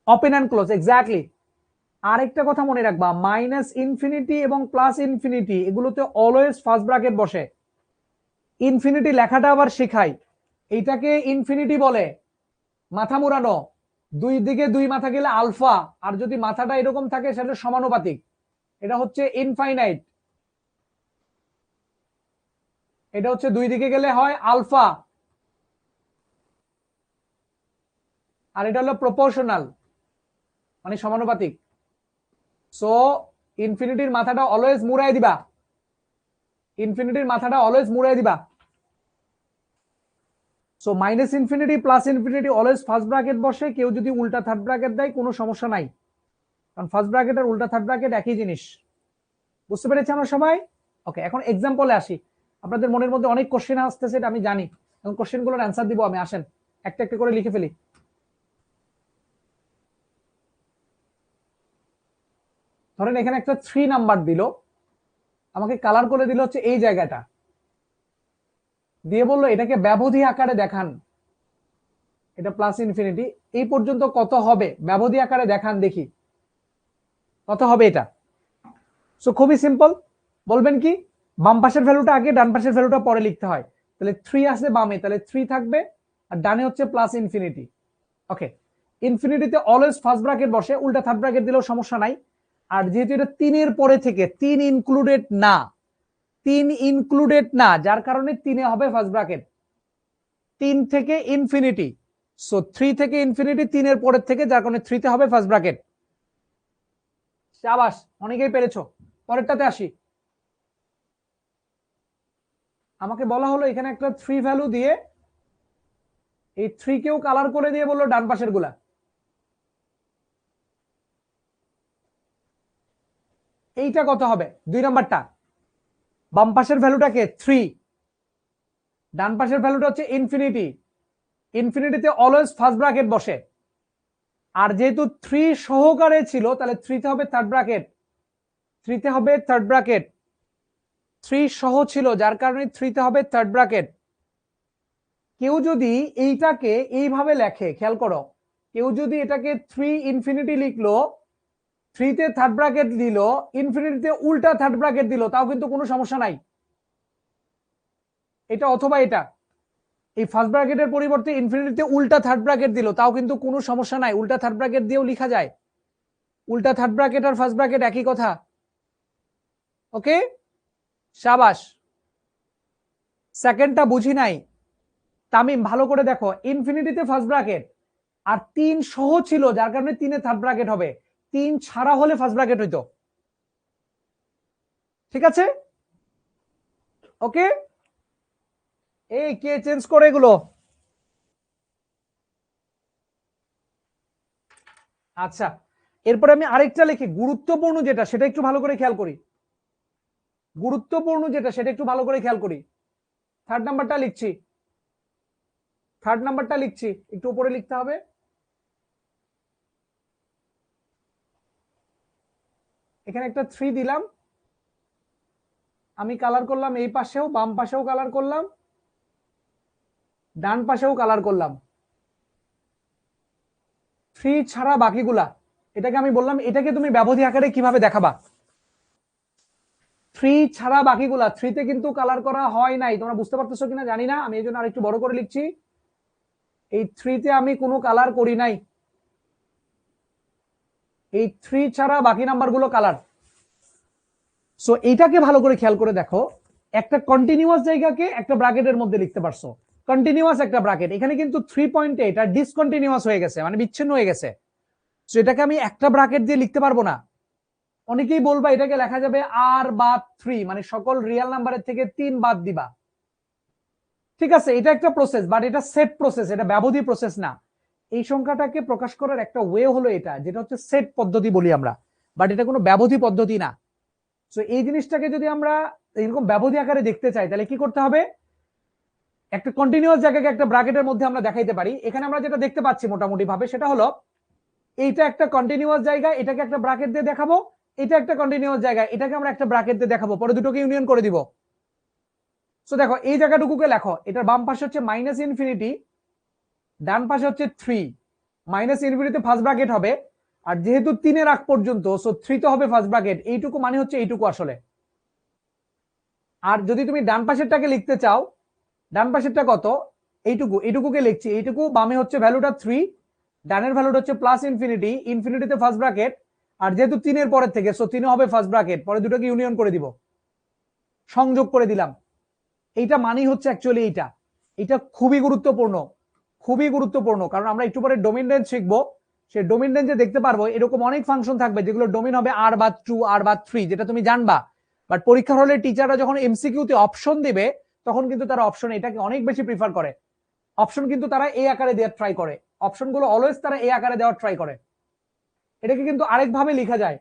ওপেন এন্ড ক্লোজ, এক্স্যাক্টলি। আরেকটা কথা মনে রাখবা, -ইনফিনিটি এবং +ইনফিনিটি এগুলোতে অলওয়েজ ফার্স্ট ব্র্যাকেট বসে। ইনফিনিটি লেখাটা আবার শেখাই, এইটাকে ইনফিনিটি বলে মাথা মুড়ানো, দুই দিকে দুই মাথা গেলে আলফা, আর যদি মাথাটা এরকম থাকে সেটা সমানুপাতিক, এটা হচ্ছে ইনফাইনাইট। এটা হচ্ছে দুই দিকে গেলে হয় আলফা, আর এটা হলো প্রপোর্শনাল মানে সমানুপাতিক। সো ইনফিনিটির মাথাটা অলওয়েজ মুড়াই দিবা, ইনফিনিটির মাথাটা অলওয়েজ মুড়াই দিবা। So minus infinity plus infinity always first bracket বসে, কেউ যদি উল্টা থার্ড ব্র্যাকেট দেয় কোনো সমস্যা নাই, কারণ ফার্স্ট ব্র্যাকেট আর উল্টা থার্ড ব্র্যাকেট একই জিনিস। বুঝতে পেরেছি আমরা সবাই? ওকে, এখন এক্সাম্পলে আসি। আপনাদের মনের মধ্যে অনেক কোশ্চেন আসতেছে, এটা আমি জানি, এখন কোশ্চেনগুলোর অ্যান্সার দিব আমি। আসেন একটা একটা করে লিখে ফেলি। ধরেন এখানে একটা 3 নাম্বার দিল, আমাকে কালার করে দিল হচ্ছে এই জায়গাটা, দিয়ে বললো এটাকে ব্যবধি আকারে দেখান, এটা প্লাস ইনফিনিটি, এই পর্যন্ত কত হবে ব্যবধি আকারে দেখান, দেখি কত হবে এটা। সো খুবই সিম্পল, বলবেন কি বাম পাশের ভ্যালুটা আগে ডান পাশের ভ্যালুটা পরে লিখতে হয়। তাহলে 3 আছে বামে, তাহলে 3 থাকবে, আর ডানে হচ্ছে প্লাস ইনফিনিটি। ওকে, ইনফিনিটিতে অলওয়েজ ফার্স্ট ব্র্যাকেট বসে, উল্টা থার্ড ব্র্যাকেট দিলেও সমস্যা নাই। আর যেহেতু এটা 3 এর পরে থেকে 3 ইনক্লুডেড না, 3 ইনক্লুডেড না, যার কারণে 3 এ হবে ফার্স্ট ব্র্যাকেট, 3 থেকে ইনফিনিটি। সো 3 থেকে ইনফিনিটি 3 এর পরের থেকে, যার কারণে 3 তে হবে ফার্স্ট ব্র্যাকেট। শাবাশ, অনেকেই পেরেছো। পরেরটাতে আসি। আমাকে বলা হলো এখানে একটা 3 ভ্যালু দিয়ে, এই 3 কেও কালার করে দিয়ে বললো ডান পাশের গুলা। এইটা কত হবে? 2 নাম্বারটা। বাম পাশের ভ্যালুটাকে 3, ডান পাশের ভ্যালুটা হচ্ছে ইনফিনিটি। ইনফিনিটিতে অলওয়েজ ফার্স্ট ব্র্যাকেট বসে, আর যেহেতু 3 সহকারে ছিল, তাহলে 3 তে হবে থার্ড ব্র্যাকেট, 3 তে হবে থার্ড ব্র্যাকেট। 3 সহ ছিল, যার কারণে 3 তে হবে থার্ড ব্র্যাকেট। কেউ যদি এইটাকে এইভাবে লেখে, খেয়াল করো, কেউ যদি এটাকে 3 ইনফিনিটি লিখলো, 3 তে থার্ড ব্র্যাকেট দিল, ইনফিনিটিতে উল্টা থার্ড ব্র্যাকেট দিল, তাও কিন্তু কোনো সমস্যা নাই। এটা অথবা এটা, এই ফার্স্ট ব্র্যাকেটের পরিবর্তে ইনফিনিটিতে উল্টা থার্ড ব্র্যাকেট দিল, তাও কিন্তু কোনো সমস্যা নাই, উল্টা থার্ড ব্র্যাকেট দিয়েও লেখা যায়। উল্টা থার্ড ব্র্যাকেট আর ফার্স্ট ব্র্যাকেট একই কথা। ওকে, শাবাশ। সেকেন্ডটা বুঝি নাই, তামিম ভালো করে দেখো, ইনফিনিটিতে ফার্স্ট ব্র্যাকেট আর 3 সহ ছিল, যার কারণে 3 এ থার্ড ব্র্যাকেট হবে, 3 ছাড়া হলে ফার্স্ট ব্র্যাকেট হইতো। ঠিক আছে? ওকে, এই কে চেঞ্জ করে এগুলো? আচ্ছা, এরপরে আমি আরেকটা লিখি, গুরুত্বপূর্ণ যেটা সেটা একটু ভালো করে খেয়াল করি, গুরুত্বপূর্ণ যেটা সেটা একটু ভালো করে খেয়াল করি। থার্ড নাম্বারটা লিখছি, থার্ড নাম্বারটা লিখছি, একটু উপরে লিখতে হবে। এখানে একটা 3 দিলাম, আমি কালার করলাম এই পাশেও, বাম পাশেও কালার করলাম, ডান পাশেও কালার করলাম। 3 ছাড়া বাকিগুলা, এটাকে আমি বললাম এটাকে তুমি ব্যবধি আকারে কিভাবে দেখাবা। 3 ছাড়া বাকিগুলা, 3 তে কিন্তু কালার করা হয় নাই, তোমরা বুঝতে পারতেছো কিনা জানি না, আমি এই জন্য আরেকটু বড় করে লিখছি। এই 3 তে আমি কোনো কালার করি নাই, এই 3 ছাড়া বাকি নাম্বারগুলো কালার। সো এইটাকে ভালো করে খেয়াল করে দেখো, একটা কন্টিনিউয়াস জায়গাকে একটা ব্র্যাকেটের মধ্যে লিখতে পারছো, কন্টিনিউয়াস একটা ব্র্যাকেট, এখানে কিন্তু 3.8 আর ডিসকন্টিনিউয়াস হয়ে গেছে, মানে বিচ্ছিন্ন হয়ে গেছে। সো এটাকে আমি একটা ব্র্যাকেট দিয়ে লিখতে পারবো না। অনেকেই বলবা এটাকে লেখা যাবে আর বাদ 3, মানে সকল রিয়েল নাম্বারের থেকে 3 বাদ দিবা। ঠিক আছে, এটা একটা প্রসেস, বাট এটা সেট প্রসেস, এটা ব্যবধি প্রসেস না। এই সংখ্যাটাকে প্রকাশ করার একটা ওয়ে হলো এটা, যেটা হচ্ছে সেট পদ্ধতি বলি আমরা, বাট এটা কোনো ব্যবধি পদ্ধতি না। সো এই জিনিসটাকে যদি আমরা এরকম ব্যবধি আকারে দেখতে চাই, তাহলে কি করতে হবে? একটা কন্টিনিউয়াস জায়গাকে একটা ব্র্যাকেটের মধ্যে আমরা দেখাইতে পারি। এখানে আমরা যেটা দেখতে পাচ্ছি মোটামুটি ভাবে সেটা হলো, এইটা একটা কন্টিনিউয়াস জায়গা, এটাকে একটা ব্র্যাকেট দিয়ে দেখাবো, এটা একটা কন্টিনিউয়াস জায়গা, এটাকে আমরা একটা ব্র্যাকেট দিয়ে দেখাবো, পরে দুটোকে ইউনিয়ন করে দিব। সো দেখো এই জায়গাটুকুকে লেখো, এটার বাম পাশে হচ্ছে মাইনাস ইনফিনিটি, ডান পাশে হচ্ছে 3, মাইনাস ইনফিনিটিতে ফার্স্ট ব্র্যাকেট হবে, আর যেহেতু 3 এর আগ পর্যন্ত, সো 3 তো হবে ফার্স্ট ব্র্যাকেট, এইটুকু মানে হচ্ছে এইটুকু আসলে। আর যদি তুমি ডান পাশেরটাকে লিখতে চাও, ডান পাশেরটা কত? এইটুকু, এইটুকুকে লিখছি, এইটুকু বামে হচ্ছে ভ্যালুটা 3, ডানের ভ্যালুটা হচ্ছে প্লাস ইনফিনিটি, ইনফিনিটিতে ফার্স্ট ব্র্যাকেট, আর যেহেতু 3 এর পরের থেকে, সো 3 হবে ফার্স্ট ব্র্যাকেট, পরে দুটোকে ইউনিয়ন করে দিব, সংযোগ করে দিলাম। এইটা মানেই হচ্ছে অ্যাকচুয়ালি এইটা, এটা খুবই গুরুত্বপূর্ণ, খুবই গুরুত্বপূর্ণ, কারণ আমরা একটু পরে ডোমেইন রেঞ্জ শিখবো, সে ডোমেন রেঞ্জে দেখতে পারবো এরকম অনেক ফাংশন থাকবে যেগুলো ডোমেন হবে আর বা 2 আর বা 3, যেটা তুমি জানবা। বাট পরীক্ষার হলে টিচাররা যখন এমসিকিউতে অপশন দিবে তখন কিন্তু তারা অপশন এটাকে অনেক বেশি প্রিফার করে। অপশন কিন্তু তারা এই আকারে দেওয়ার ট্রাই করে, অপশনগুলো অলওয়েজ তারা এই আকারে দেওয়ার ট্রাই করে। এটাকে কিন্তু আরেকভাবে লেখা যায়,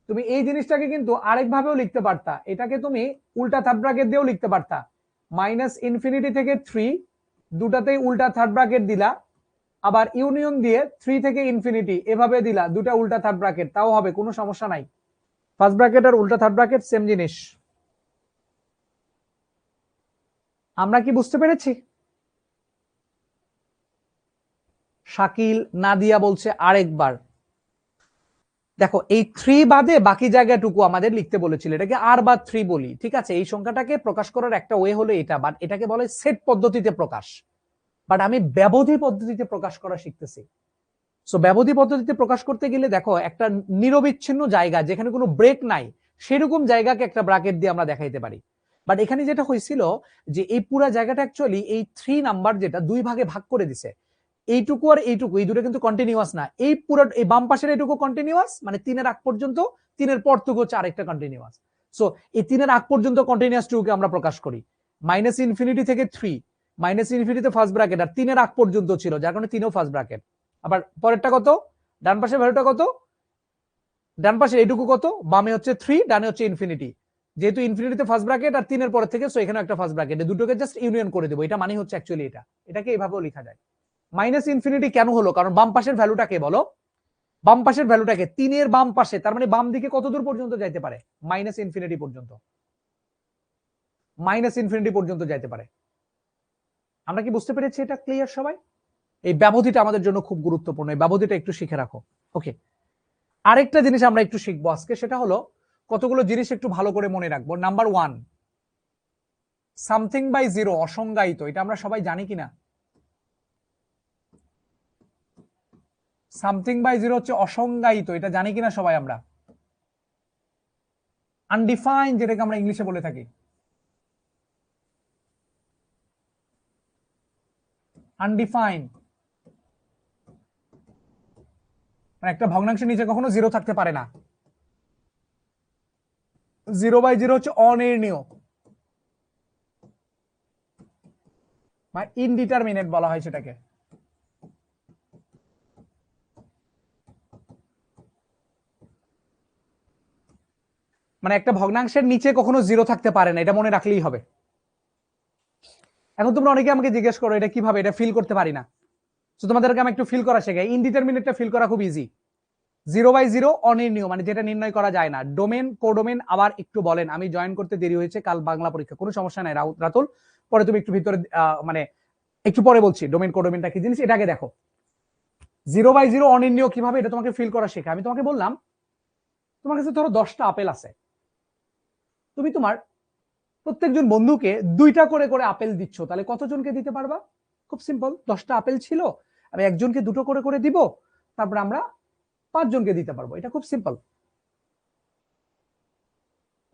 তুমি এই জিনিসটাকে কিন্তু আরেকভাবেও লিখতে পারতা, এটাকে তুমি উল্টা থার্ড ব্র্যাকেট দিয়েও লিখতে পারতা। -ইনফিনিটি থেকে 3 দুটাতেই উল্টা থার্ড ব্র্যাকেট দিলা, আবার ইউনিয়ন দিয়ে 3 থেকে ইনফিনিটি এভাবে দিলা, দুটা উল্টা থার্ড ব্র্যাকেট, তাও হবে, কোনো সমস্যা নাই। ফার্স্ট ব্র্যাকেট আর উল্টা থার্ড ব্র্যাকেট সেম জিনিস। আমরা কি বুঝতে পেরেছি? শাকিল নাদিয়া বলছে আরেকবার। দেখো এই 3 বাদে বাকি জায়গাটুকু আমাদের লিখতে বলেছিল, এটাকে আর বা 3 বলি, ঠিক আছে? এই সংখ্যাটাকে প্রকাশ করার একটা ওয়ে হলো এটা, বাট এটাকে বলে সেট পদ্ধতিতে প্রকাশ। বাট আমি ব্যবধি পদ্ধতিতে প্রকাশ করা শিখতেছি। সো ব্যবধি পদ্ধতিতে প্রকাশ করতে গেলে দেখো একটা নিরবিচ্ছিন্ন জায়গা যেখানে কোনো ব্রেক নাই, সেরকম জায়গাকে একটা ব্র্যাকেট দিয়ে আমরা দেখাইতে পারি। বাট এখানে যেটা হয়েছিল যে এই পুরো জায়গাটা অ্যাকচুয়ালি এই 3 নাম্বার যেটা দুই ভাগে ভাগ করে দিছে, এইটুকু আর এইটুকু, এই দুটো কিন্তু কন্টিনিউয়াস না। এই পুরো এই বাম পাশের এইটুকু কন্টিনিউয়াস, মানে 3-এর আগ পর্যন্ত, 3-এর পর থেকে হচ্ছে আরেকটা কন্টিনিউয়াস। সো এই 3-এর আগ পর্যন্ত কন্টিনিউয়াস টুকে আমরা প্রকাশ করি। -ইনফিনিটি থেকে 3, -ইনফিনিটিতে ফার্স্ট ব্র্যাকেট, আর 3-এর আগ পর্যন্ত ছিল যার কারণে 3ও ফার্স্ট ব্র্যাকেট। আবার পরেরটা কত, ডান পাশের ভ্যালুটা কত, ডান পাশের এইটুকু কত, বামে হচ্ছে 3, ডানে হচ্ছে ইনফিনিটি। যেহেতু ইনফিনিটিতে ফার্স্ট ব্র্যাকেট আর 3-এর পর থেকে, সো এখানে একটা ফার্স্ট ব্র্যাকেট, দুটোকে জাস্ট ইউনিয়ন করে দেবো, এটা মানে হচ্ছে অ্যাকচুয়ালি এটা। এটাকে এইভাবেও লেখা যায়। -ইনফিনিটি কেন হলো? কারণ বাম পাশের ভ্যালুটাকে বলো, বাম পাশের ভ্যালুটাকে 3-এর বাম পাশে, তার মানে বাম দিকে কত দূর পর্যন্ত যাইতে পারে? -ইনফিনিটি পর্যন্ত, -ইনফিনিটি পর্যন্ত যাইতে পারে। আমরা কি বুঝতে পেরেছি? এটা ক্লিয়ার সবাই? এই ব্যবধিটা আমাদের জন্য খুব গুরুত্বপূর্ণ, এই ব্যবধিটা একটু শিখে রাখো। ওকে, আরেকটা জিনিস আমরা একটু শিখবো আজকে, সেটা হলো কতগুলো জিনিস একটু ভালো করে মনে রাখবো। নাম্বার 1, সামথিং বাই জিরো অসংজ্ঞায়িত, এটা আমরা সবাই জানি কিনা? সামথিং বাই জিরো হচ্ছে অসংজ্ঞায়িত, এটা জানি কিনা সবাই আমরা? আনডিফাইন যেটাকে আমরা ইংলিশে বলে থাকি, আনডিফাইন। মানে একটা ভগ্নাংশের নিচে কখনো জিরো থাকতে পারে না। 0/0 হচ্ছে অনির্ণীয়, মানে ইনডিটারমিনেট বলা হয় সেটাকে। মানে একটা ভগ্নাংশের নিচে কখনো জিরো থাকতে পারে না, এটা মনে রাখলেই হবে। এখন তোমরা অনেকে আমাকে জিজ্ঞেস করো এটা কিভাবে, এটা ফিল করতে পারি না। তো তোমাদেরকে আমি একটু ফিল করা শেখাই। ইনডিটারমিনেটটা ফিল করা খুব ইজি। 0/0 অনির্ণীয়, মানে যেটা নির্ণয় করা যায় না। ডোমেন কোডোমেন আবার একটু বলেন, আমি জয়েন করতে দেরি হয়েছে, কাল বাংলা পরীক্ষা, কোনো সমস্যা নাই রাতুল, পরে তুমি একটু ভিতরে মানে একটু পরে বলছি ডোমেন কোডোমেনটা কি জিনিস, এটাকে দেখো। 0/0 অনির্ণীয় কিভাবে, এটা তোমাকে ফিল করা শেখা। আমি তোমাকে বললাম তোমার কাছে ধরো 10টা আপেল আছে, তুমি তোমার প্রত্যেকজন বন্ধুকে 2টা করে করে আপেল দিচ্ছ, তাহলে কতজনকে দিতে পারবা? খুব সিম্পল, 10টা আপেল ছিল, আমি একজনকে 2টো করে করে দিব, তারপর আমরা 5 জনকে দিতে পারবো। এটা খুব সিম্পল।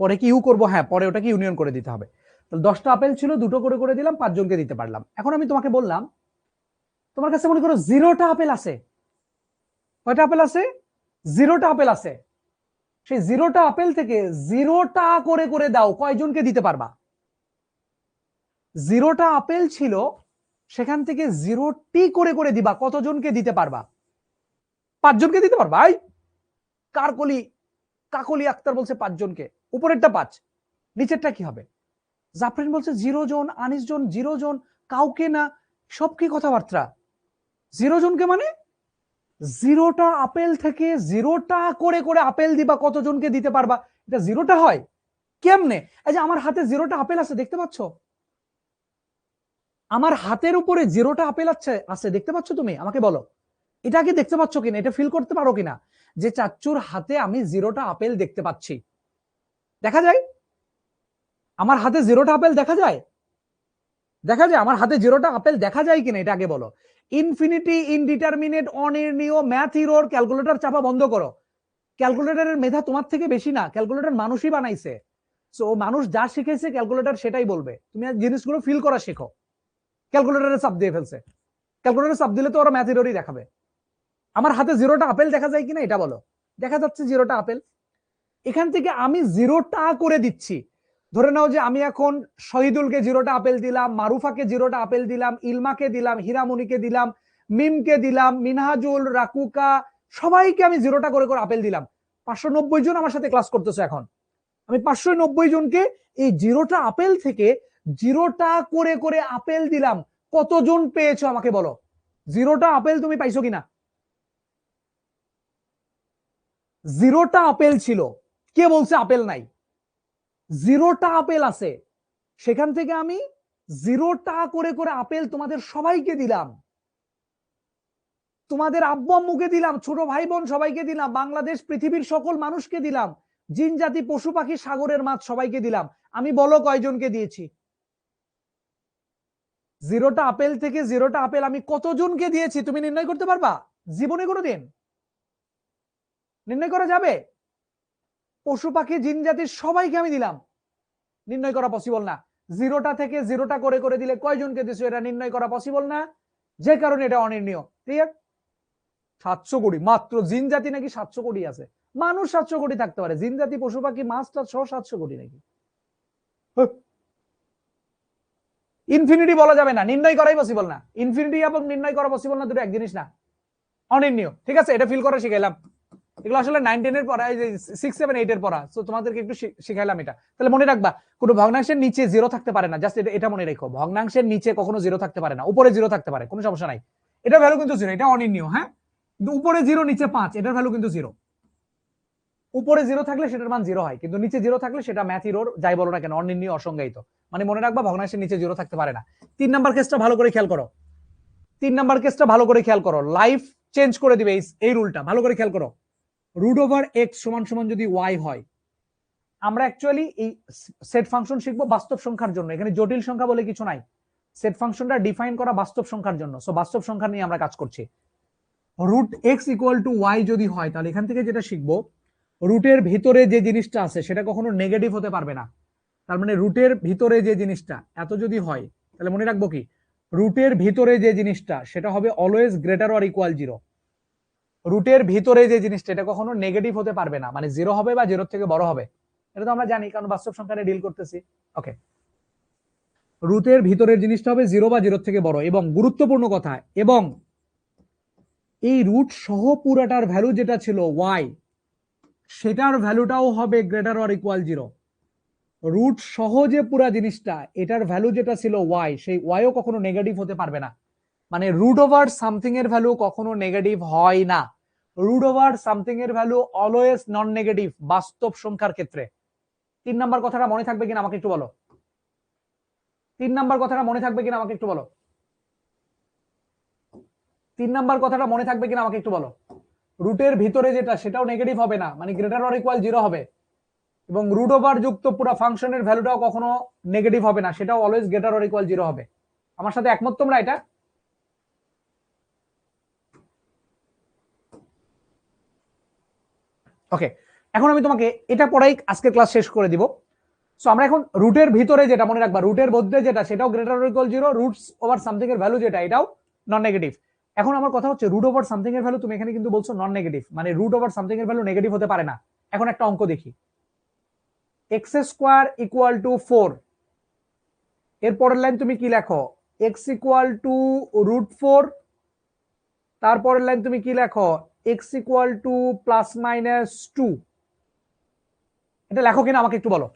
পরে কি ইউ করবো? হ্যাঁ, পরে ওটাকে ইউনিয়ন করে দিতে হবে। তাহলে 10টা আপেল ছিল, 2টো করে করে দিলাম, 5 জনকে দিতে পারলাম। এখন আমি তোমাকে বললাম তোমার কাছে মনে করো 0টা আপেল আছে। কয়টা আপেল আছে? 0টা আপেল আছে। সেই 0টা আপেল থেকে 0টা করে করে দাও, কয়জনকে দিতে পারবা? 0টা আপেল ছিল, সেখান থেকে 0টি করে করে দিবা, কতজনকে দিতে পারবা? 5 জনকে দিতে পারবা। কারকলি কাকলি আক্তার বলছে 5 জনকে, উপরেরটা 5, নিচেরটা কি হবে? জাফরিন বলছে 0 জন, আনিস জন 0 জন, কাউকে না। সব কি কথাবার্তা? 0 জনকে মানে 0টা আপেল থেকে 0টা করে করে আপেল দিবা, কতজনকে দিতে পারবা? এটা 0টা হয় কেমনে? এই যে আমার হাতে 0টা আপেল আছে, দেখতে পাচ্ছ? আমার হাতের উপরে 0টা আপেল আছে দেখতে পাচ্ছ তুমি? আমাকে বলো, এটা কি দেখতে পাচ্ছ কিনা, এটা ফিল করতে পারো কিনা যে চাচ্চুর হাতে আমি 0টা আপেল দেখতে পাচ্ছি? দেখা যায়? আমার হাতে 0টা আপেল দেখা যায়? দেখা যায় আমার হাতে 0টা আপেল দেখা যায় কিনা, এটা আগে বলো। ইনফিনিটি, ইনডিটারমিনেট, অনির্ণীয়, ম্যাথ হিরোর ক্যালকুলেটর চাপা বন্ধ করো। ক্যালকুলেটরের মেধা তোমার থেকে বেশি না, ক্যালকুলেটর মানুষই বানাইছে। সো মানুষ যা শিখেছে ক্যালকুলেটর সেটাই বলবে, তুমি জিনিসগুলো ফিল করা শেখো। ক্যালকুলেটরে চাপ দিয়ে ফেলছে, ক্যালকুলেটরে চাপ দিলে তো ওরা ম্যাথ হিরোরই দেখাবে। আমার হাতে 0টা আপেল দেখা যায় কিনা এটা বলো। দেখা যাচ্ছে 0টা আপেল। এখান থেকে আমি 0টা করে দিচ্ছি। ধরে নাও যে আমি এখন শহীদুলকে 0টা আপেল দিলাম, মারুফাকে 0টা আপেল দিলাম, ইলমাকে দিলাম, হীরামণিকে দিলাম, মিমকে দিলাম, মিনহাজুল, রাকুকা, সবাইকে আমি 0টা করে করে আপেল দিলাম। 590 জন আমার সাথে ক্লাস করতেছে এখন। আমি 590 জনকে এই 0টা আপেল থেকে 0টা করে করে আপেল দিলাম। কতজন পেয়েছো আমাকে বলো? 0টা আপেল তুমি পাইছো কিনা? 0টা আপেল ছিল, কে বলছে আপেল নাই? 0টা আপেল আছে, সেখান থেকে আমি 0টা করে করে আপেল তোমাদের সবাইকে দিলাম। তোমাদের আব্বু আম্মুকে দিলাম, ছোট ভাই বোন সবাইকে দিলাম, বাংলাদেশ পৃথিবীর সকল মানুষকে দিলাম, জিন জাতি পশু পাখি সাগরের মাছ সবাইকে দিলাম। আমি বলো কয়জনকে দিয়েছি? 0টা আপেল থেকে 0টা আপেল আমি কতজনকে দিয়েছি তুমি নির্ণয় করতে পারবা? জীবনে কোনোদিন নির্ণয় করা যাবে? পশু পাখি জিন জাতির সবাইকে আমি দিলাম, নির্ণয় করা পসিবল না। 0টা থেকে 0টা করে করে দিলে কয়জনকে দিছো এটা নির্ণয় করা পসিবল না, যে কারণে এটা অনির্ণীয়। ক্লিয়ার? 700 কোটি মাত্র, জিন জাতি নাকি 700 কোটি আছে, মানুষ 700 কোটি থাকতে পারে, জিন জাতি পশু পাখি মাছ টাছ সহ 700 কোটি নাকি? ইনফিনিটি বলা যাবে না, নির্ণয় করাই পসিবল না। ইনফিনিটি এবং নির্ণয় করা পসিবল না, দুটো এক জিনিস না, অনির্ণীয়। ঠিক আছে, এটা ফিল করা শিখাইলাম। এগুলো আসলে 9, 10 এর পড়া, এই যে 6, 7, 8 এর পড়া, সো তোমাদেরকে একটু শিখাইলাম এটা। তাহলে মনে রাখবা, কোনো ভগ্নাংশের নিচে 0 থাকতে পারে না, জাস্ট এটা মনে রেখো, ভগ্নাংশের নিচে কখনো 0 থাকতে পারে না, উপরে 0 থাকতে পারে, কোনো সমস্যা নাই। এটা ভ্যালু কিন্তু 0, এটা অনির্ণীয়। হ্যাঁ, কিন্তু উপরে 0 নিচে 5, এটার ভ্যালু কিন্তু 0। উপরে 0 থাকলে সেটার মান 0 হয়, কিন্তু নিচে 0 থাকলে সেটা ম্যাথ ইরর যাই বলো না কেন, অনির্ণীয়, অসংজ্ঞায়িত। মানে মনে রাখবা, ভগ্নাংশের নিচে 0 থাকতে পারে না। 3 নাম্বার কেসটা ভালো করে খেয়াল করো। 3 নাম্বার কেসটা ভালো করে খেয়াল করো, লাইফ চেঞ্জ করে দিবে এই রুলটা, ভালো করে খেয়াল করো। রুট ওভার এক্স সমান সমান যদি ওয়াই হয়, আমরা অ্যাকচুয়ালি এই সেট ফাংশন শিখবো বাস্তব সংখ্যার জন্য, এখানে জটিল সংখ্যা বলে কিছু নাই। সেট ফাংশনটা ডিফাইন করা বাস্তব সংখ্যার জন্য, সো বাস্তব সংখ্যা নিয়ে আমরা কাজ করছি। Root x equal to y যদি হয়, তাহলে এখান থেকে যেটা শিখবো, রুটের ভিতরে যে জিনিসটা আছে সেটা কখনো নেগেটিভ হতে পারবে না। তার মানে রুটের ভিতরে যে জিনিসটা এত যদি হয়, তাহলে মনে রাখবো কি, রুটের ভিতরে যে জিনিসটা সেটা হবে অলওয়েজ গ্রেটার অর ইকুয়াল 0। রুটের ভিতরে যে জিনিসটা এটা কখনো নেগেটিভ হতে পারবে না, মানে 0 হবে বা 0 থেকে বড় হবে। এটা তো আমরা জানি, কারণ বাস্তব সংখ্যা নিয়ে ডিল করতেছি। ওকে, রুটের ভিতরের জিনিসটা হবে 0 বা 0 থেকে বড়, এবং গুরুত্বপূর্ণ কথা, এবং এই রুট সহ পুরাটার ভ্যালু যেটা ছিল ওয়াই, সেটার ভ্যালুটাও হবে গ্রেটার অর ইকুয়াল 0। রুট সহ যে পুরা জিনিসটা, এটার ভ্যালু যেটা ছিল ওয়াই, সেই ওয়াইও কখনো নেগেটিভ হতে পারবে না। মানে রুট ওভার সামথিং এর ভ্যালু কখনো নেগেটিভ হয় না। রুট ওভার সামথিং এর ভ্যালু অলওয়েজ নন নেগেটিভ বাস্তব সংখ্যার ক্ষেত্রে। 3 নাম্বার কথাটা মনে থাকবে কিনা আমাকে একটু বলো। 3 নাম্বার কথাটা মনে থাকবে কিনা আমাকে একটু বলো। 3 নাম্বার কথাটা মনে থাকবে কিনা আমাকে একটু বলো। রুটের ভিতরে যেটা সেটাও নেগেটিভ হবে না, মানে গ্রেটার অর ইকুয়াল 0 হবে, এবং রুট ওভার যুক্ত পুরো ফাংশনের ভ্যালুটাও কখনো নেগেটিভ হবে না, সেটাও অলওয়েজ গ্রেটার অর ইকুয়াল 0 হবে। আমার সাথে একমত তোমরা এটা? ওকে, এখন আমি তোমাকে এটা পড়াই আজকের ক্লাস শেষ করে দিব। সো আমরা এখন রুটের ভিতরে যেটা মনে রাখবা, রুটের মধ্যে যেটা সেটাও greater or equal 0, roots over something এর ভ্যালু যেটা এটাও নন নেগেটিভ। এখন আমার কথা হচ্ছে, রুট ওভার সামথিং এর ভ্যালু তুমি এখানে কিন্তু বলছো নন নেগেটিভ, মানে রুট ওভার সামথিং এর ভ্যালু নেগেটিভ হতে পারে না। এখন একটা অঙ্ক দেখি, এক্স স্কোয়ার ইকুয়াল টু 4, এর পরের লাইন তুমি কি লেখো, এক্স ইকুয়াল টু রুট 4, তারপরের লাইন তুমি কি লেখো, x equal two plus minus 2। এটা লেখো কিনা আমাকে একটু বলো।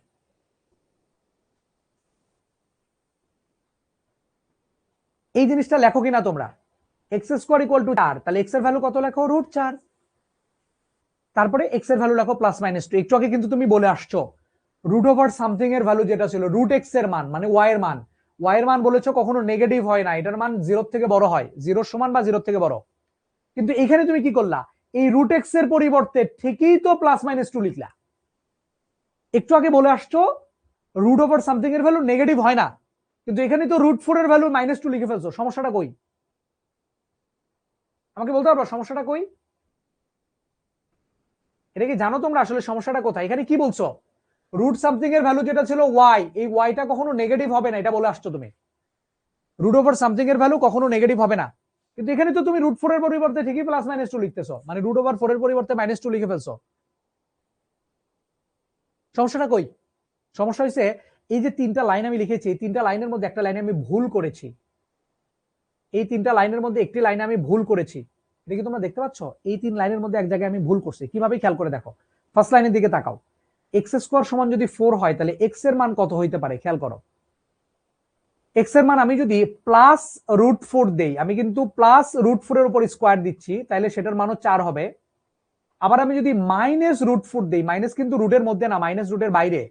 এই জিনিসটা লেখো কিনা তোমরা, এক্স স্কোয়ার ইকুয়াল টু 4, তাহলে এক্স এর ভ্যালু কত লেখো, রুট 4, তারপরে এক্স এর ভ্যালু লেখো প্লাস মাইনাস 2। একটু আগে কিন্তু তুমি বলে আসছো, রুট ওভার সামথিং এর ভ্যালু যেটা ছিল রুট এক্স এর মান, মানে ওয়াই এর মান, ওয়াই এর মান বলেছো কখনো নেগেটিভ হয় না, এটার মান 0 থেকে বড় হয়, 0 সমান বা 0 থেকে বড়। কিন্তু এখানে তুমি কি করলা, এই রুট এক্স এর পরিবর্তে ঠিকই তো প্লাস মাইনাস 2 লিখলা। একটু আগে বলে আসছো রুট ওভার সামথিং এর ভ্যালু নেগেটিভ হয় না, কিন্তু এখানে তো রুট 4 এর ভ্যালু -2 লিখে ফেলছো, সমস্যাটা কই? আমাকে বলতে পারবা সমস্যাটা কই? এটা কি জানো তোমরা আসলে সমস্যাটা কোথায়? এখানে কি বলছো, রুট সামথিং এর ভ্যালু যেটা ছিল ওয়াই, এই ওয়াইটা কখনো নেগেটিভ হবে না, এটা বলে আসছো তুমি। রুট ওভার সামথিং এর ভ্যালু কখনো নেগেটিভ হবে না, কিন্তু এখানে তো তুমি √4 এর পরিবর্তে ঠিকই +-2 লিখতেছো, মানে √4 এর পরিবর্তে -2 লিখে ফেলছো। সমস্যাটা কই? সমস্যা হয়েছে এই যে 3টা লাইন আমি লিখেছি, এই 3টা লাইনের মধ্যে একটা লাইনে আমি ভুল করেছি। এই 3টা লাইনের মধ্যে একটি লাইনে আমি ভুল করেছি। এটা কি তোমরা দেখতে পাচ্ছ? এই 3 লাইনের মধ্যে এক জায়গায় আমি ভুল করছি। কিভাবে খেয়াল করে দেখো। ফার্স্ট লাইনের দিকে তাকাও। x² সমান যদি 4 হয় তাহলে x এর মান কত হইতে পারে খেয়াল করো। x এর মান আমি যদি +√4 দেই, আমি কিন্তু +√4 এর উপর স্কয়ার দিচ্ছি, তাহলে সেটার মানও 4 হবে। আবার আমি যদি -√4 দেই, মাইনাস কিন্তু রুটের মধ্যে না, মাইনাস রুটের বাইরে,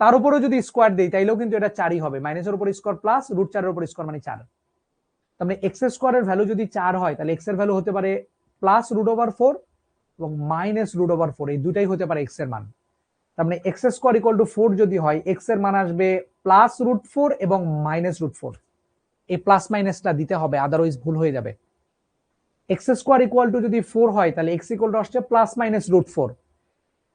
তার উপরে যদি স্কয়ার দেই তাইলেও কিন্তু এটা 4ই হবে। মাইনাসের উপর স্কয়ার প্লাস √4 এর উপর স্কয়ার মানে 4। তার মানে x² এর ভ্যালু যদি 4 হয় তাহলে x এর ভ্যালু হতে পারে +√4 এবং -√4, এই দুটাই হতে পারে x এর মান। তার মানে x² = 4 যদি হয়, x এর মান আসবে +√4 এবং -√4। এই প্লাস মাইনাসটা দিতে হবে, আদারওয়াইজ ভুল হয়ে যাবে। x² যদি 4 হয় তাহলে x আসছে +-√4।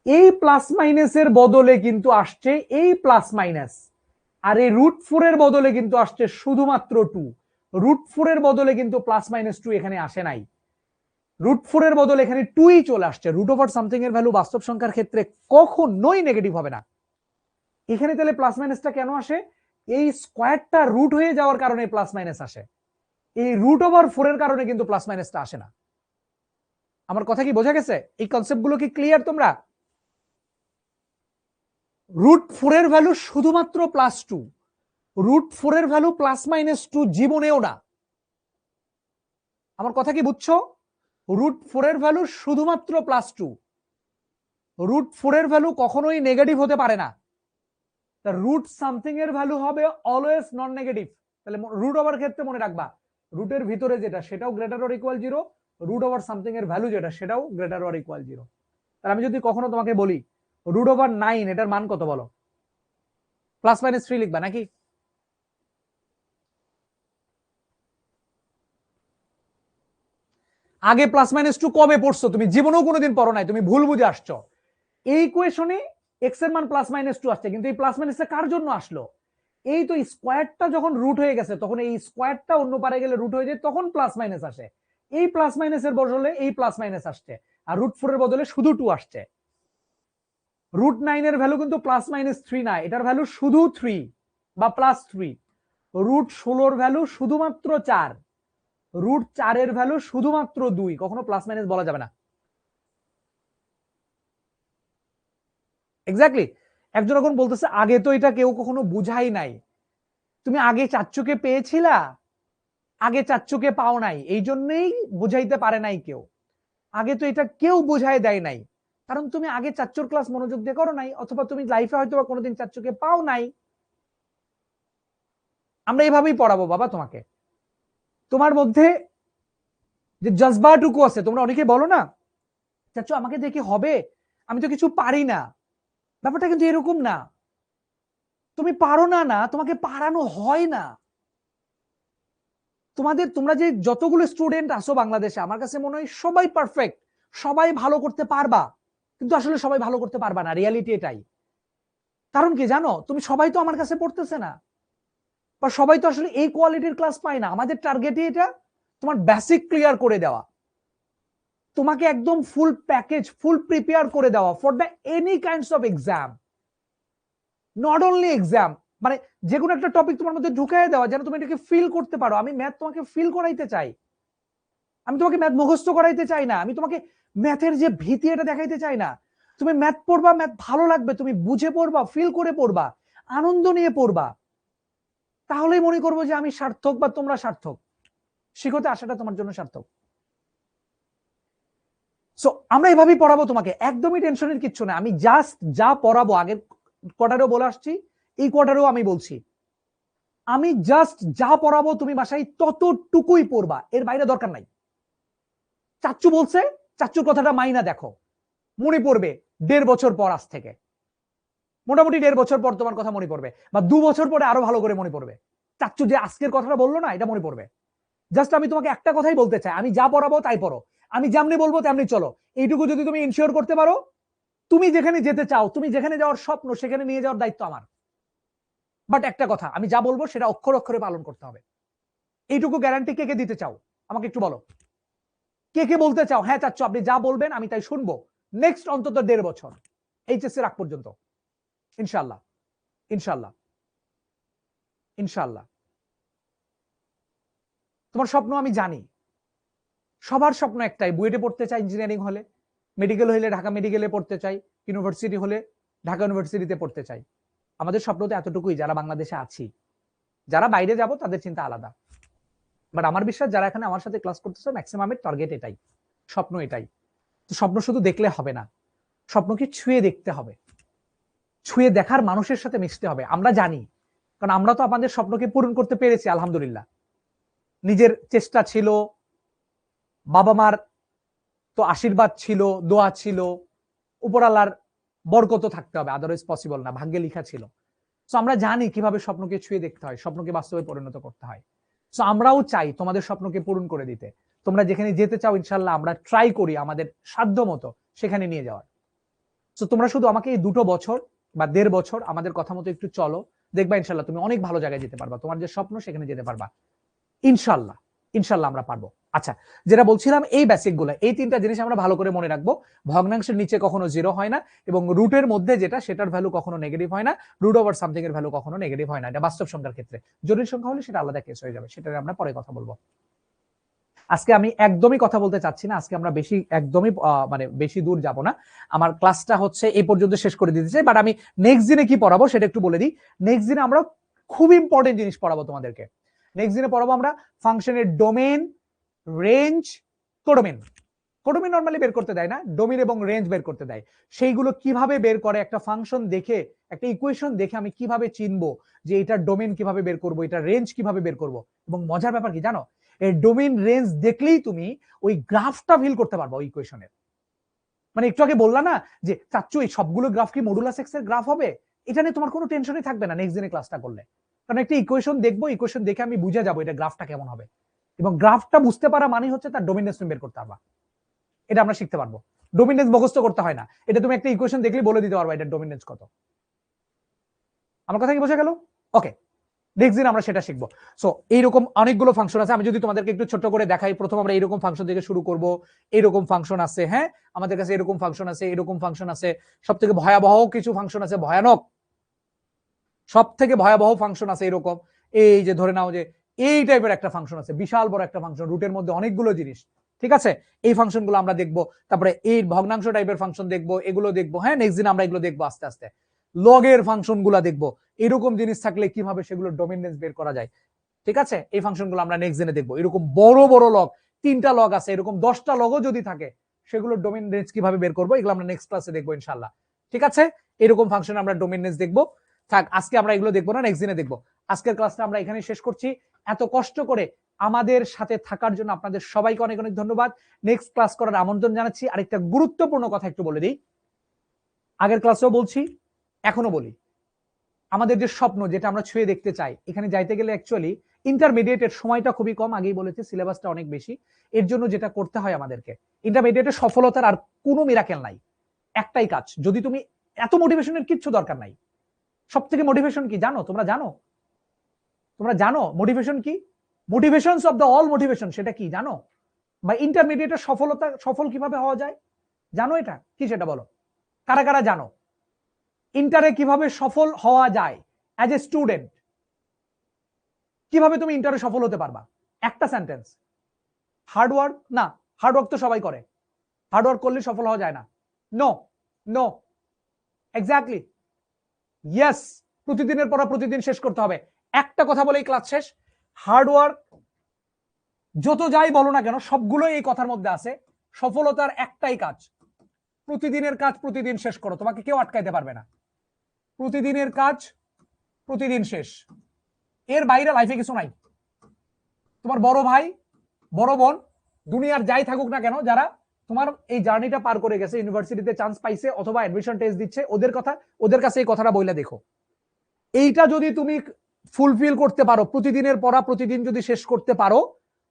এই প্লাস মাইনাসের বদলে কিন্তু আসছে এই প্লাস মাইনাস, আর এই √4 এর বদলে কিন্তু আসছে শুধুমাত্র 2। √4 এর বদলে কিন্তু +-2 এখানে আসে নাই। √4 এর বদলে এখানে 2ই চলে আসছে। √সামথিং এর ভ্যালু বাস্তব সংখ্যার ক্ষেত্রে কখনোই নেগেটিভ হবে না। এখানে তাহলে প্লাস মাইনাসটা কেন আসে? এই স্কয়ারটা রুট হয়ে যাওয়ার কারণে প্লাস মাইনাস আসে। এই √4 এর কারণে কিন্তু প্লাস মাইনাসটা আসে না। আমার কথা কি বোঝা গেছে? এই কনসেপ্ট গুলো কি ক্লিয়ার তোমরা? √4 এর ভ্যালু শুধুমাত্র +2, √4 এর ভ্যালু +-2 জীবনেও না। আমার কথা কি বুঝছো? √4 এর ভ্যালু শুধুমাত্র +2, √4 এর ভ্যালু কখনোই নেগেটিভ হতে পারে না। তা রুট সামথিং এর ভ্যালু হবে অলওয়েজ নন নেগেটিভ। তাহলে √ওভার ক্ষেত্রে মনে রাখবা, রুটের ভিতরে যেটা সেটাও গ্রেটার অর ইকুয়াল 0, √সামথিং এর ভ্যালু যেটা সেটাও গ্রেটার অর ইকুয়াল 0। তাহলে আমি যদি কখনো তোমাকে বলি √9 এটার মান কত বলো? +-3 লিখবা নাকি? আগে +-2 কবে পড়ছো তুমি? জীবনেও কোনোদিন পড়ো নাই, তুমি ভুল বুঝে আসছো। এই ইকুয়েশনে x এর মান +-2 আসছে, কিন্তু এই প্লাস মাইনাসটা কার জন্য আসলো? এই তো স্কয়ারটা যখন রুট হয়ে গেছে তখন এই স্কয়ারটা অন্য পারে গেলে রুট হয়ে যায়, তখন প্লাস মাইনাস আসে। এই প্লাস মাইনাসের বদলে এই প্লাস মাইনাস আসছে, আর √4 এর বদলে শুধু 2 আসছে। √9 এর ভ্যালু কিন্তু +-3 না, এটার ভ্যালু শুধু 3 বা +3। √16 এর ভ্যালু শুধুমাত্র 4, √4 এর ভ্যালু শুধুমাত্র 2, কখনো প্লাস মাইনাস বলা যাবে না। এক্স্যাক্টলি। একজন এখন বলতেছে আগে তো এটা কেউ কখনো বুঝাই নাই। তুমি আগে চাচ্চুকে পেয়েছিলা? আগে চাচ্চুকে পাও নাই, এই জন্যই বুঝাইতে পারে নাই কেউ। আগে তো এটা কেউ বুঝাই দেয় নাই, কারণ তুমি আগে চাচ্চুর ক্লাস মনোযোগ দিয়ে করো নাই, অথবা তুমি লাইফে হয়তো কোনোদিন চাচ্চুকে পাও নাই। আমরা এইভাবেই পড়াবো বাবা তোমাকে। তোমার মধ্যে যে জজবাটুকু আছে, তোমরা অনেকে বলো না চাচ্চু আমাকে দেখে হবে, আমি তো কিছু পারি না। ব্যাপারটা কিন্তু এরকম না। তুমি পারো না, না তোমাকে পারানো হয় না। তোমরা যে যতগুলো স্টুডেন্ট আসো বাংলাদেশে, আমার কাছে মনে হয় সবাই পারফেক্ট, সবাই ভালো করতে পারবা, কিন্তু আসলে সবাই ভালো করতে পারবা না, রিয়ালিটি এটাই। কারণ কি জানো? তুমি সবাই তো আমার কাছে পড়তেছে না, বা সবাই তো আসলে এই কোয়ালিটির ক্লাস পায় না। আমাদের টার্গেটই এটা, তোমার বেসিক ক্লিয়ার করে দেওয়া, তোমাকে একদম ফুল প্যাকেজ, ফুল প্রিপেয়ার করে দেওয়া for the any kinds of exam, not only exam. মানে যে কোনো একটা টপিক তোমার মধ্যে ঢুকাই দেওয়া, যেন তুমি এটাকে ফিল করতে পারো। আমি ম্যাথ তোমাকে ফিল করাইতে চাই, আমি তোমাকে ম্যাথ মুখস্থ করাইতে চাই না, আমি তোমাকে ম্যাথের যে ভীতি এটা দেখাইতে চাই না। তুমি ম্যাথ পড়বা, ম্যাথ ভালো লাগবে, তুমি বুঝে পড়বা, ফিল করে পড়বা, আনন্দ নিয়ে পড়বা, তাহলেই মনে করবো যে আমি সার্থক বা তোমরা সার্থক, শিখতে আসাটা তোমার জন্য সার্থক। সো আমরা এভাবেই পড়াবো তোমাকে, একদমই টেনশনের কিচ্ছু না। আমি জাস্ট যা পড়াবো, আগের কোয়ার্টারেও বলে আসছি, এই কোয়ার্টারেও আমি বলছি, আমি জাস্ট যা পড়াবো তুমি বাসায় ততটুকুই পড়বা, এর বাইরে দরকার নাই। চাচ্চু বলছে, চাচ্চুর কথাটা মাইনা দেখো, মনে পড়বে 1.5 বছর পর, আজ থেকে মোটামুটি 1.5 বছর পর তোমার কথা মনে পড়বে, বা 2 বছর পরে আরো ভালো করে মনে পড়বে। চাচ্চু যে আজকের কথাটা বললো না, এটা মনে পড়বে। জাস্ট আমি তোমাকে একটা কথাই বলতে চাই, আমি যা পড়াবো তাই পড়ো, আমি যেমনি বলবো তেমনি চলো। এইটুকু যদি তুমি ইনশিওর করতে পারো, তুমি যেখানে যেতে চাও, তুমি যেখানে যাওয়ার স্বপ্ন, সেখানে নিয়ে যাওয়ার দায়িত্ব আমার। বাট একটা কথা, আমি যা বলবো সেটা অক্ষর অক্ষরে পালন করতে হবে। এইটুকু গ্যারান্টি কে কে দিতে চাও? আমাকে একটু বলো, কে কে বলতে চাও? হ্যাঁ চাচ্ছ, আপনি যা বলবেন আমি তাই শুনবো। নেক্সট অন্তত 1.5 বছর এইচএসসি রাখ পর্যন্ত, ইনশাল্লাহ ইনশাল্লাহ ইনশাল্লাহ। তোমার স্বপ্ন আমি জানি, সবার স্বপ্ন একটাই, বুয়েটে পড়তে চাই, ইঞ্জিনিয়ারিং হলে, মেডিকেল হলে ঢাকা মেডিকেলে পড়তে চাই, ইউনিভার্সিটি হলে ঢাকা ইউনিভার্সিটিতে পড়তে চাই। আমাদের স্বপ্ন তো এতটুকুই, যারা বাংলাদেশে আছি। যারা বাইরে যাব তাদের চিন্তা আলাদা, বাট আমার বিশ্বাস যারা এখানে আমার সাথে ক্লাস করতেছে ম্যাক্সিমামের টার্গেট এটাই, স্বপ্ন এটাই। তো স্বপ্ন শুধু দেখলে হবে না, স্বপ্নকে ছুঁয়ে দেখতে হবে, ছুঁয়ে দেখার মানুষের সাথে মিশতে হবে। আমরা জানি, কারণ আমরা তো আমাদের স্বপ্নকে পূরণ করতে পেরেছি আলহামদুলিল্লাহ। নিজের চেষ্টা ছিল, বাবা মার তো আশীর্বাদ ছিল, দোয়া ছিল, উপরালার বরকত থাকতে হবে, আদারওয়াইজ পসিবল না, ভাগ্যে লেখা ছিল। সো আমরা জানি কিভাবে স্বপ্নকে ছুঁয়ে দেখতে হয়, স্বপ্নকে বাস্তবে পরিণত করতে হয়। সো আমরাও চাই তোমাদের স্বপ্নকে পূরণ করে দিতে। তোমরা যেখানে যেতে চাও ইনশাল্লাহ আমরা ট্রাই করি আমাদের সাধ্য মতো সেখানে নিয়ে যাওয়ার। সো তোমরা শুধু আমাকে এই 2 বছর বা 1.5 বছর আমাদের কথা মতো একটু চলো, দেখবা ইনশাল্লাহ তুমি অনেক ভালো জায়গায় যেতে পারবা, তোমার যে স্বপ্ন সেখানে যেতে পারবা ইনশাল্লাহ। ইনশাল্লাহ আমরা পারবো। আচ্ছা, যেটা বলছিলাম এই বেসিক গুলো, এই 3টা জিনিস আমরা ভালো করে মনে রাখবো। ভগ্নাংশের নিচে কখনো 0 হয় না, এবং রুটের মধ্যে যেটা সেটার ভ্যালু কখনো নেগেটিভ হয় না, রুট ওভার সামথিং এর ভ্যালু কখনো নেগেটিভ হয় না। এটা বাস্তব সংখ্যার ক্ষেত্রে, জটিল সংখ্যা হলে সেটা আলাদা কেস হয়ে যাবে, সেটা আমরা পরে কথা বলবো। আজকে আমি একদমই কথা বলতে চাচ্ছি না, আজকে আমরা একদমই মানে বেশি দূর যাব না। আমার ক্লাসটা হচ্ছে এই পর্যন্ত শেষ করে দিতে চাই, বাট আমি নেক্সট দিনে কি পড়াবো সেটা একটু বলে দিই। নেক্সট দিনে আমরা খুব ইম্পর্টেন্ট জিনিস পড়াবো তোমাদেরকে। নেক্সট দিনে পড়াবো আমরা ফাংশনের domain, range, codomain. Codomain normally বের করতে দেয় না, ডোমেন এবং রেঞ্জ বের করতে দেয়। সেইগুলো কিভাবে বের করে, একটা ফাংশন দেখে, একটা ইকুয়েশন দেখে আমি কিভাবে চিনবো যে এটা ডোমেন কিভাবে বের করব, এটা রেঞ্জ কিভাবে বের করব। এবং মজার ব্যাপার কি জানো, এই ডোমেন রেঞ্জ দেখলেই তুমি ওই গ্রাফটা ফিল করতে পারবা ওই ইকুয়েশনের। মানে একটু আগে বললা না যে চাচ্চু এই সবগুলো গ্রাফ কি মডুলাস এক্স এর গ্রাফ হবে, এটা নিয়ে তোমার কোনো টেনশনই থাকবে না নেক্সট দিনে ক্লাসটা করলে। কারণ একটা ইকুয়েশন দেখবো, ইকুয়েশন দেখে আমি বুঝে যাবো এটা গ্রাফটা কেমন হবে, এবং গ্রাফটা বুঝতে পারা মানে হচ্ছে তার ডোমিনেন্স তুমি বের করতে পারবা। এটা আমরা শিখতে পারবো, ডোমিনেন্স মুখস্থ করতে হয় না, এটা তুমি একটা ইকুয়েশন দেখলে বলে দিতে পারবা এটা ডোমিনেন্স কত। আমার কথা কি বোঝা গেল? ওকে, নেক্সট দিন আমরা সেটা শিখবো। সো এইরকম অনেকগুলো ফাংশন আছে, আমি যদি তোমাদেরকে একটু ছোট করে দেখাই। প্রথম আমরা এইরকম ফাংশন থেকে শুরু করব। এইরকম ফাংশন আছে, হ্যাঁ আমাদের কাছে এরকম ফাংশন আছে, এরকম ফাংশন আছে, সব থেকে ভয়াবহ কিছু ফাংশন আছে, ভয়ানক সব থেকে ভয়াবহ ফাংশন আছে এরকম। এই যে ধরে নাও যে এই টাইপের একটা ফাংশন আছে, বিশাল বড় একটা ফাংশন, রুটের মধ্যে অনেকগুলো জিনিস, ঠিক আছে? এই ফাংশনগুলো আমরা দেখবো। তারপরে এই ভগ্নাংশ টাইপের ফাংশন দেখবো, এগুলো দেখবো। হ্যাঁ, নেক্সট দিন আমরা এগুলো দেখবো আস্তে আস্তে। লগের ফাংশন গুলা দেখবো, এরকম জিনিস থাকলে কিভাবে সেগুলো ডোমিনেন্স বের করা যায়, ঠিক আছে? এই ফাংশনগুলো আমরা নেক্সট দিনে দেখবো। এরকম বড় বড় লগ, 3টা লগ আছে, এরকম 10টা লগও যদি থাকে সেগুলো ডোমিনেন্স কিভাবে বের করবো, এগুলো আমরা নেক্সট ক্লাসে দেখবো ইনশাআল্লাহ, ঠিক আছে? এরকম ফাংশন আমরা ডোমিনেন্স দেখবো। থাক, আজকে আমরা এগুলো দেখবো না, নেক্সট দিনে দেখবো। আজকের ক্লাসটা আমরা এখানে শেষ করছি। এত কষ্ট করে আমাদের সাথে থাকার জন্য আপনাদের সবাইকে অনেক অনেক ধন্যবাদ। নেক্সট ক্লাস করার আমন্ত্রণ জানাচ্ছি। আরেকটা গুরুত্বপূর্ণ কথা একটু বলে দিই, আগের ক্লাসেও বলছি, এখনো বলি, আমাদের যে স্বপ্ন, যেটা আমরা ছুঁয়ে দেখতে চাই, এখানে যাইতে গেলে অ্যাকচুয়ালি ইন্টারমিডিয়েটের সময়টা খুবই কম, আগেই বলেছি সিলেবাসটা অনেক বেশি। এর জন্য যেটা করতে হয় আমাদেরকে, ইন্টারমিডিয়েটের সফলতার আর কোনো মিরাকেল নাই, একটাই কাজ। যদি তুমি এত মোটিভেশনের কিচ্ছু দরকার নাই। সব থেকে মোটিভেশন কি জানো? তোমরা জানো? তোমরা জানো মোটিভেশন কি? Motivations of the all motivation সেটা কি জানো? বা ইন্টারমিডিয়েটের সফল কিভাবে হওয়া যায় জানো? এটা কি সেটা বলো, কারা কারা জানো? ইন্টারে কিভাবে সফল হওয়া যায় অ্যাজ এ স্টুডেন্ট, কিভাবে তুমি ইন্টারে সফল হতে পারবা? একটা সেন্টেন্স। হার্ডওয়ার্ক না, হার্ডওয়ার্ক তো সবাই করে, হার্ডওয়ার্ক করলে সফল হওয়া যায় না। নো নো, এক্স্যাক্টলি, ইয়েস, প্রতিদিনের পড়া প্রতিদিন শেষ করতে হবে। একটা কথা বলেই ক্লাস শেষ। হার্ডওয়ার্ক যত যাই বলো না কেন, সবগুলো এই কথার মধ্যে আছে। সফলতার একটাই কাজ, প্রতিদিনের কাজ প্রতিদিন শেষ করো, তোমাকে কেউ আটকাইতে পারবে না। প্রতিদিনের কাজ প্রতিদিন শেষ, এর বাইরে লাইফে কিছু নাই। তোমার বড় ভাই, বড় বোন, দুনিয়ার যাই থাকুক না কেন, যারা তোমার এই জার্নিটা পার করে গেছে, ইউনিভার্সিটিতে চান্স পাইছে অথবা অ্যাডমিশন টেস্ট দিচ্ছে, ওদের কাছে এই কথাটা বইলা দেখো। এইটা যদি তুমি ফুলফিল করতে পারো, প্রতিদিনের পড়া প্রতিদিন যদি শেষ করতে পারো,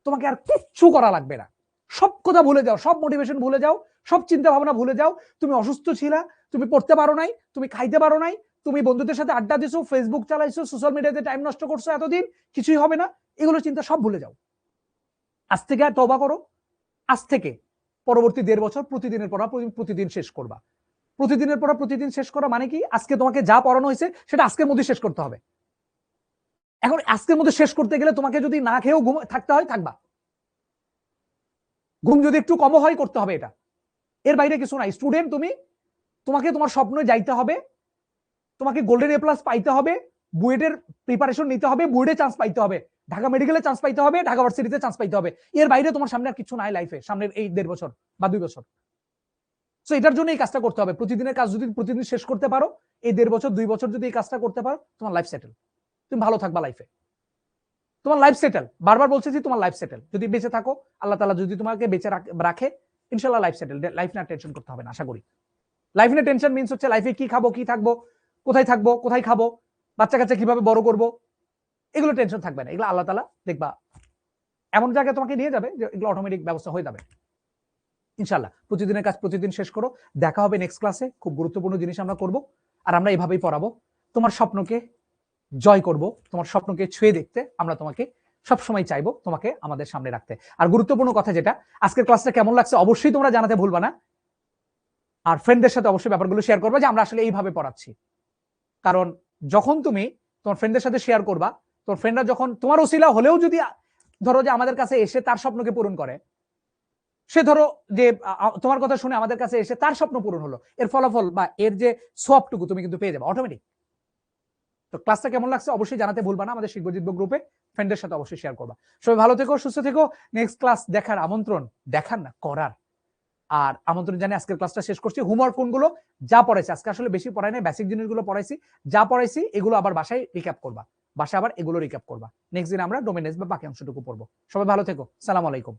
তোমাকে আর কিচ্ছু করা লাগবে না। সব কথা ভুলে যাও, সব মোটিভেশন ভুলে যাও, সব চিন্তা ভাবনা ভুলে যাও। তুমি অসুস্থ ছিলা, তুমি পড়তে পারো নাই, তুমি খাইতে পারো নাই, তুমি বন্ধুদের সাথে আড্ডা দিছো, ফেসবুক চালাইছো, সোশ্যাল মিডিয়াতে টাইম নষ্ট করছো এতদিন, কিছুই হবে না। এগুলো চিন্তা সব ভুলে যাও। আজ থেকে আর তওবা করো, আজ থেকে পরবর্তী 1.5 বছর প্রতিদিনের পড়া প্রতিদিন শেষ করবা। প্রতিদিনের পড়া প্রতিদিন শেষ করা মানে কি, আজকে তোমাকে যা পড়ানো হয়েছে সেটা আজকের মধ্যে শেষ করতে হবে। এখন আজকের মধ্যে শেষ করতে গেলে তোমাকে যদি না খেয়েও ঘুম থাকতে হয় থাকবা, ঘুম যদি একটু কম হয় করতে হবে এটা, এর বাইরে কিছু নাই। স্টুডেন্ট তুমি, তোমাকে তোমার স্বপ্নে যাইতে হবে, তোমাকে গোল্ডেন এ প্লাস পাইতে হবে, বুয়েটের প্রিপারেশন নিতে হবে, বুয়েটে চান্স পাইতে হবে, ঢাকা মেডিকেলে চান্স পাইতে হবে, ঢাকা ভার্সিটিতে চান্স পাইতে হবে। এর বাইরে তোমার সামনে আর কিছু নাই লাইফে, সামনের এই 1.5 বছর বা 2 বছর। সো এটার জন্য এই কাজটা করতে হবে। প্রতিদিনের কাজ যদি প্রতিদিন শেষ করতে পারো, এই 1.5 বছর 2 বছর যদি এই কাজটা করতে পারো, তোমার লাইফ সেটেল, তুমি ভালো থাকবা লাইফে, তোমার লাইফ সেটেল। বারবার বলছি যে তোমার লাইফ সেটেল, যদি বেঁচে থাকো, আল্লাহ তাআলা যদি তোমাকে বেঁচে রাখে, ইনশাআল্লাহ লাইফ সেটেল। লাইফ না টেনশন করতে হবে না, আশা করি। লাইফ নিয়ে টেনশন মিন্স হচ্ছে লাইফে কি খাবো, কি থাকবো, কোথায় থাকবো, কোথায় খাবো, বাচ্চা কাচ্চা কিভাবে বড় করবো, এগুলো টেনশন থাকবে না। এগুলো আল্লাহ তাআলা দেখবা এমন জায়গায় তোমাকে নিয়ে যাবে যে এগুলো অটোমেটিক ব্যবস্থা হয়ে যাবে ইনশাআল্লাহ। প্রতিদিনের কাজ প্রতিদিন শেষ করো। দেখা হবে নেক্সট ক্লাসে, খুব গুরুত্বপূর্ণ জিনিস আমরা করব, আর আমরা এভাবেই পড়াবো। তোমার স্বপ্নকে জয় করব, তোমার স্বপ্নকে ছুঁয়ে দেখতে আমরা তোমাকে সবসময় চাইবো তোমাকে আমাদের সামনে রাখতে। আর গুরুত্বপূর্ণ কথা যেটা, আজকের ক্লাসটা কেমন লাগছে অবশ্যই তোমরা জানাতে ভুলবা না, আর ফ্রেন্ডদের সাথে অবশ্যই ব্যাপারগুলো শেয়ার করবা যে আমরা আসলে এইভাবে পড়াচ্ছি। কারণ যখন তুমি তোমার ফ্রেন্ডদের সাথে শেয়ার করবা, তোমার ফ্রেন্ডরা যখন তোমার ওসিলা হলেও যদি ধরো যে আমাদের কাছে এসে তার স্বপ্নকে পূরণ করে, সে ধরো যে তোমার কথা শুনে আমাদের কাছে এসে তার স্বপ্ন পূরণ হলো, এর ফলাফল বা এর যে সোয়াবটুকু তুমি কিন্তু পেয়ে যাবে অটোমেটিক। তো ক্লাসটা কেমন লাগছে অবশ্যই জানাতে ভুলবা না, আমাদের শিখবো জিতবো গ্রুপে ফ্রেন্ডদের সাথে অবশ্যই শেয়ার করবা। সবাই ভালো থেকো, সুস্থ থেকো। নেক্সট ক্লাস দেখার আমন্ত্রণ, দেখার না করার, আর আমন্ত্রণ জানিয়ে আজকের ক্লাসটা শেষ করছি। হোমওয়ার্ক কোনগুলো যা পড়াইছি আজকে, আসলে বেশি পড়াই নাই, বেসিক জিনিসগুলো পড়াইছি, যা পড়াইছি এগুলো আবার বাসায় রিক্যাপ করবা, বাসায় আবার এগুলো রিক্যাপ করবা। নেক্সট দিন আমরা ডোমিনেন্স বা বাকি অংশটুকু পড়বো। সবাই ভালো থেকো, সালাম আলাইকুম।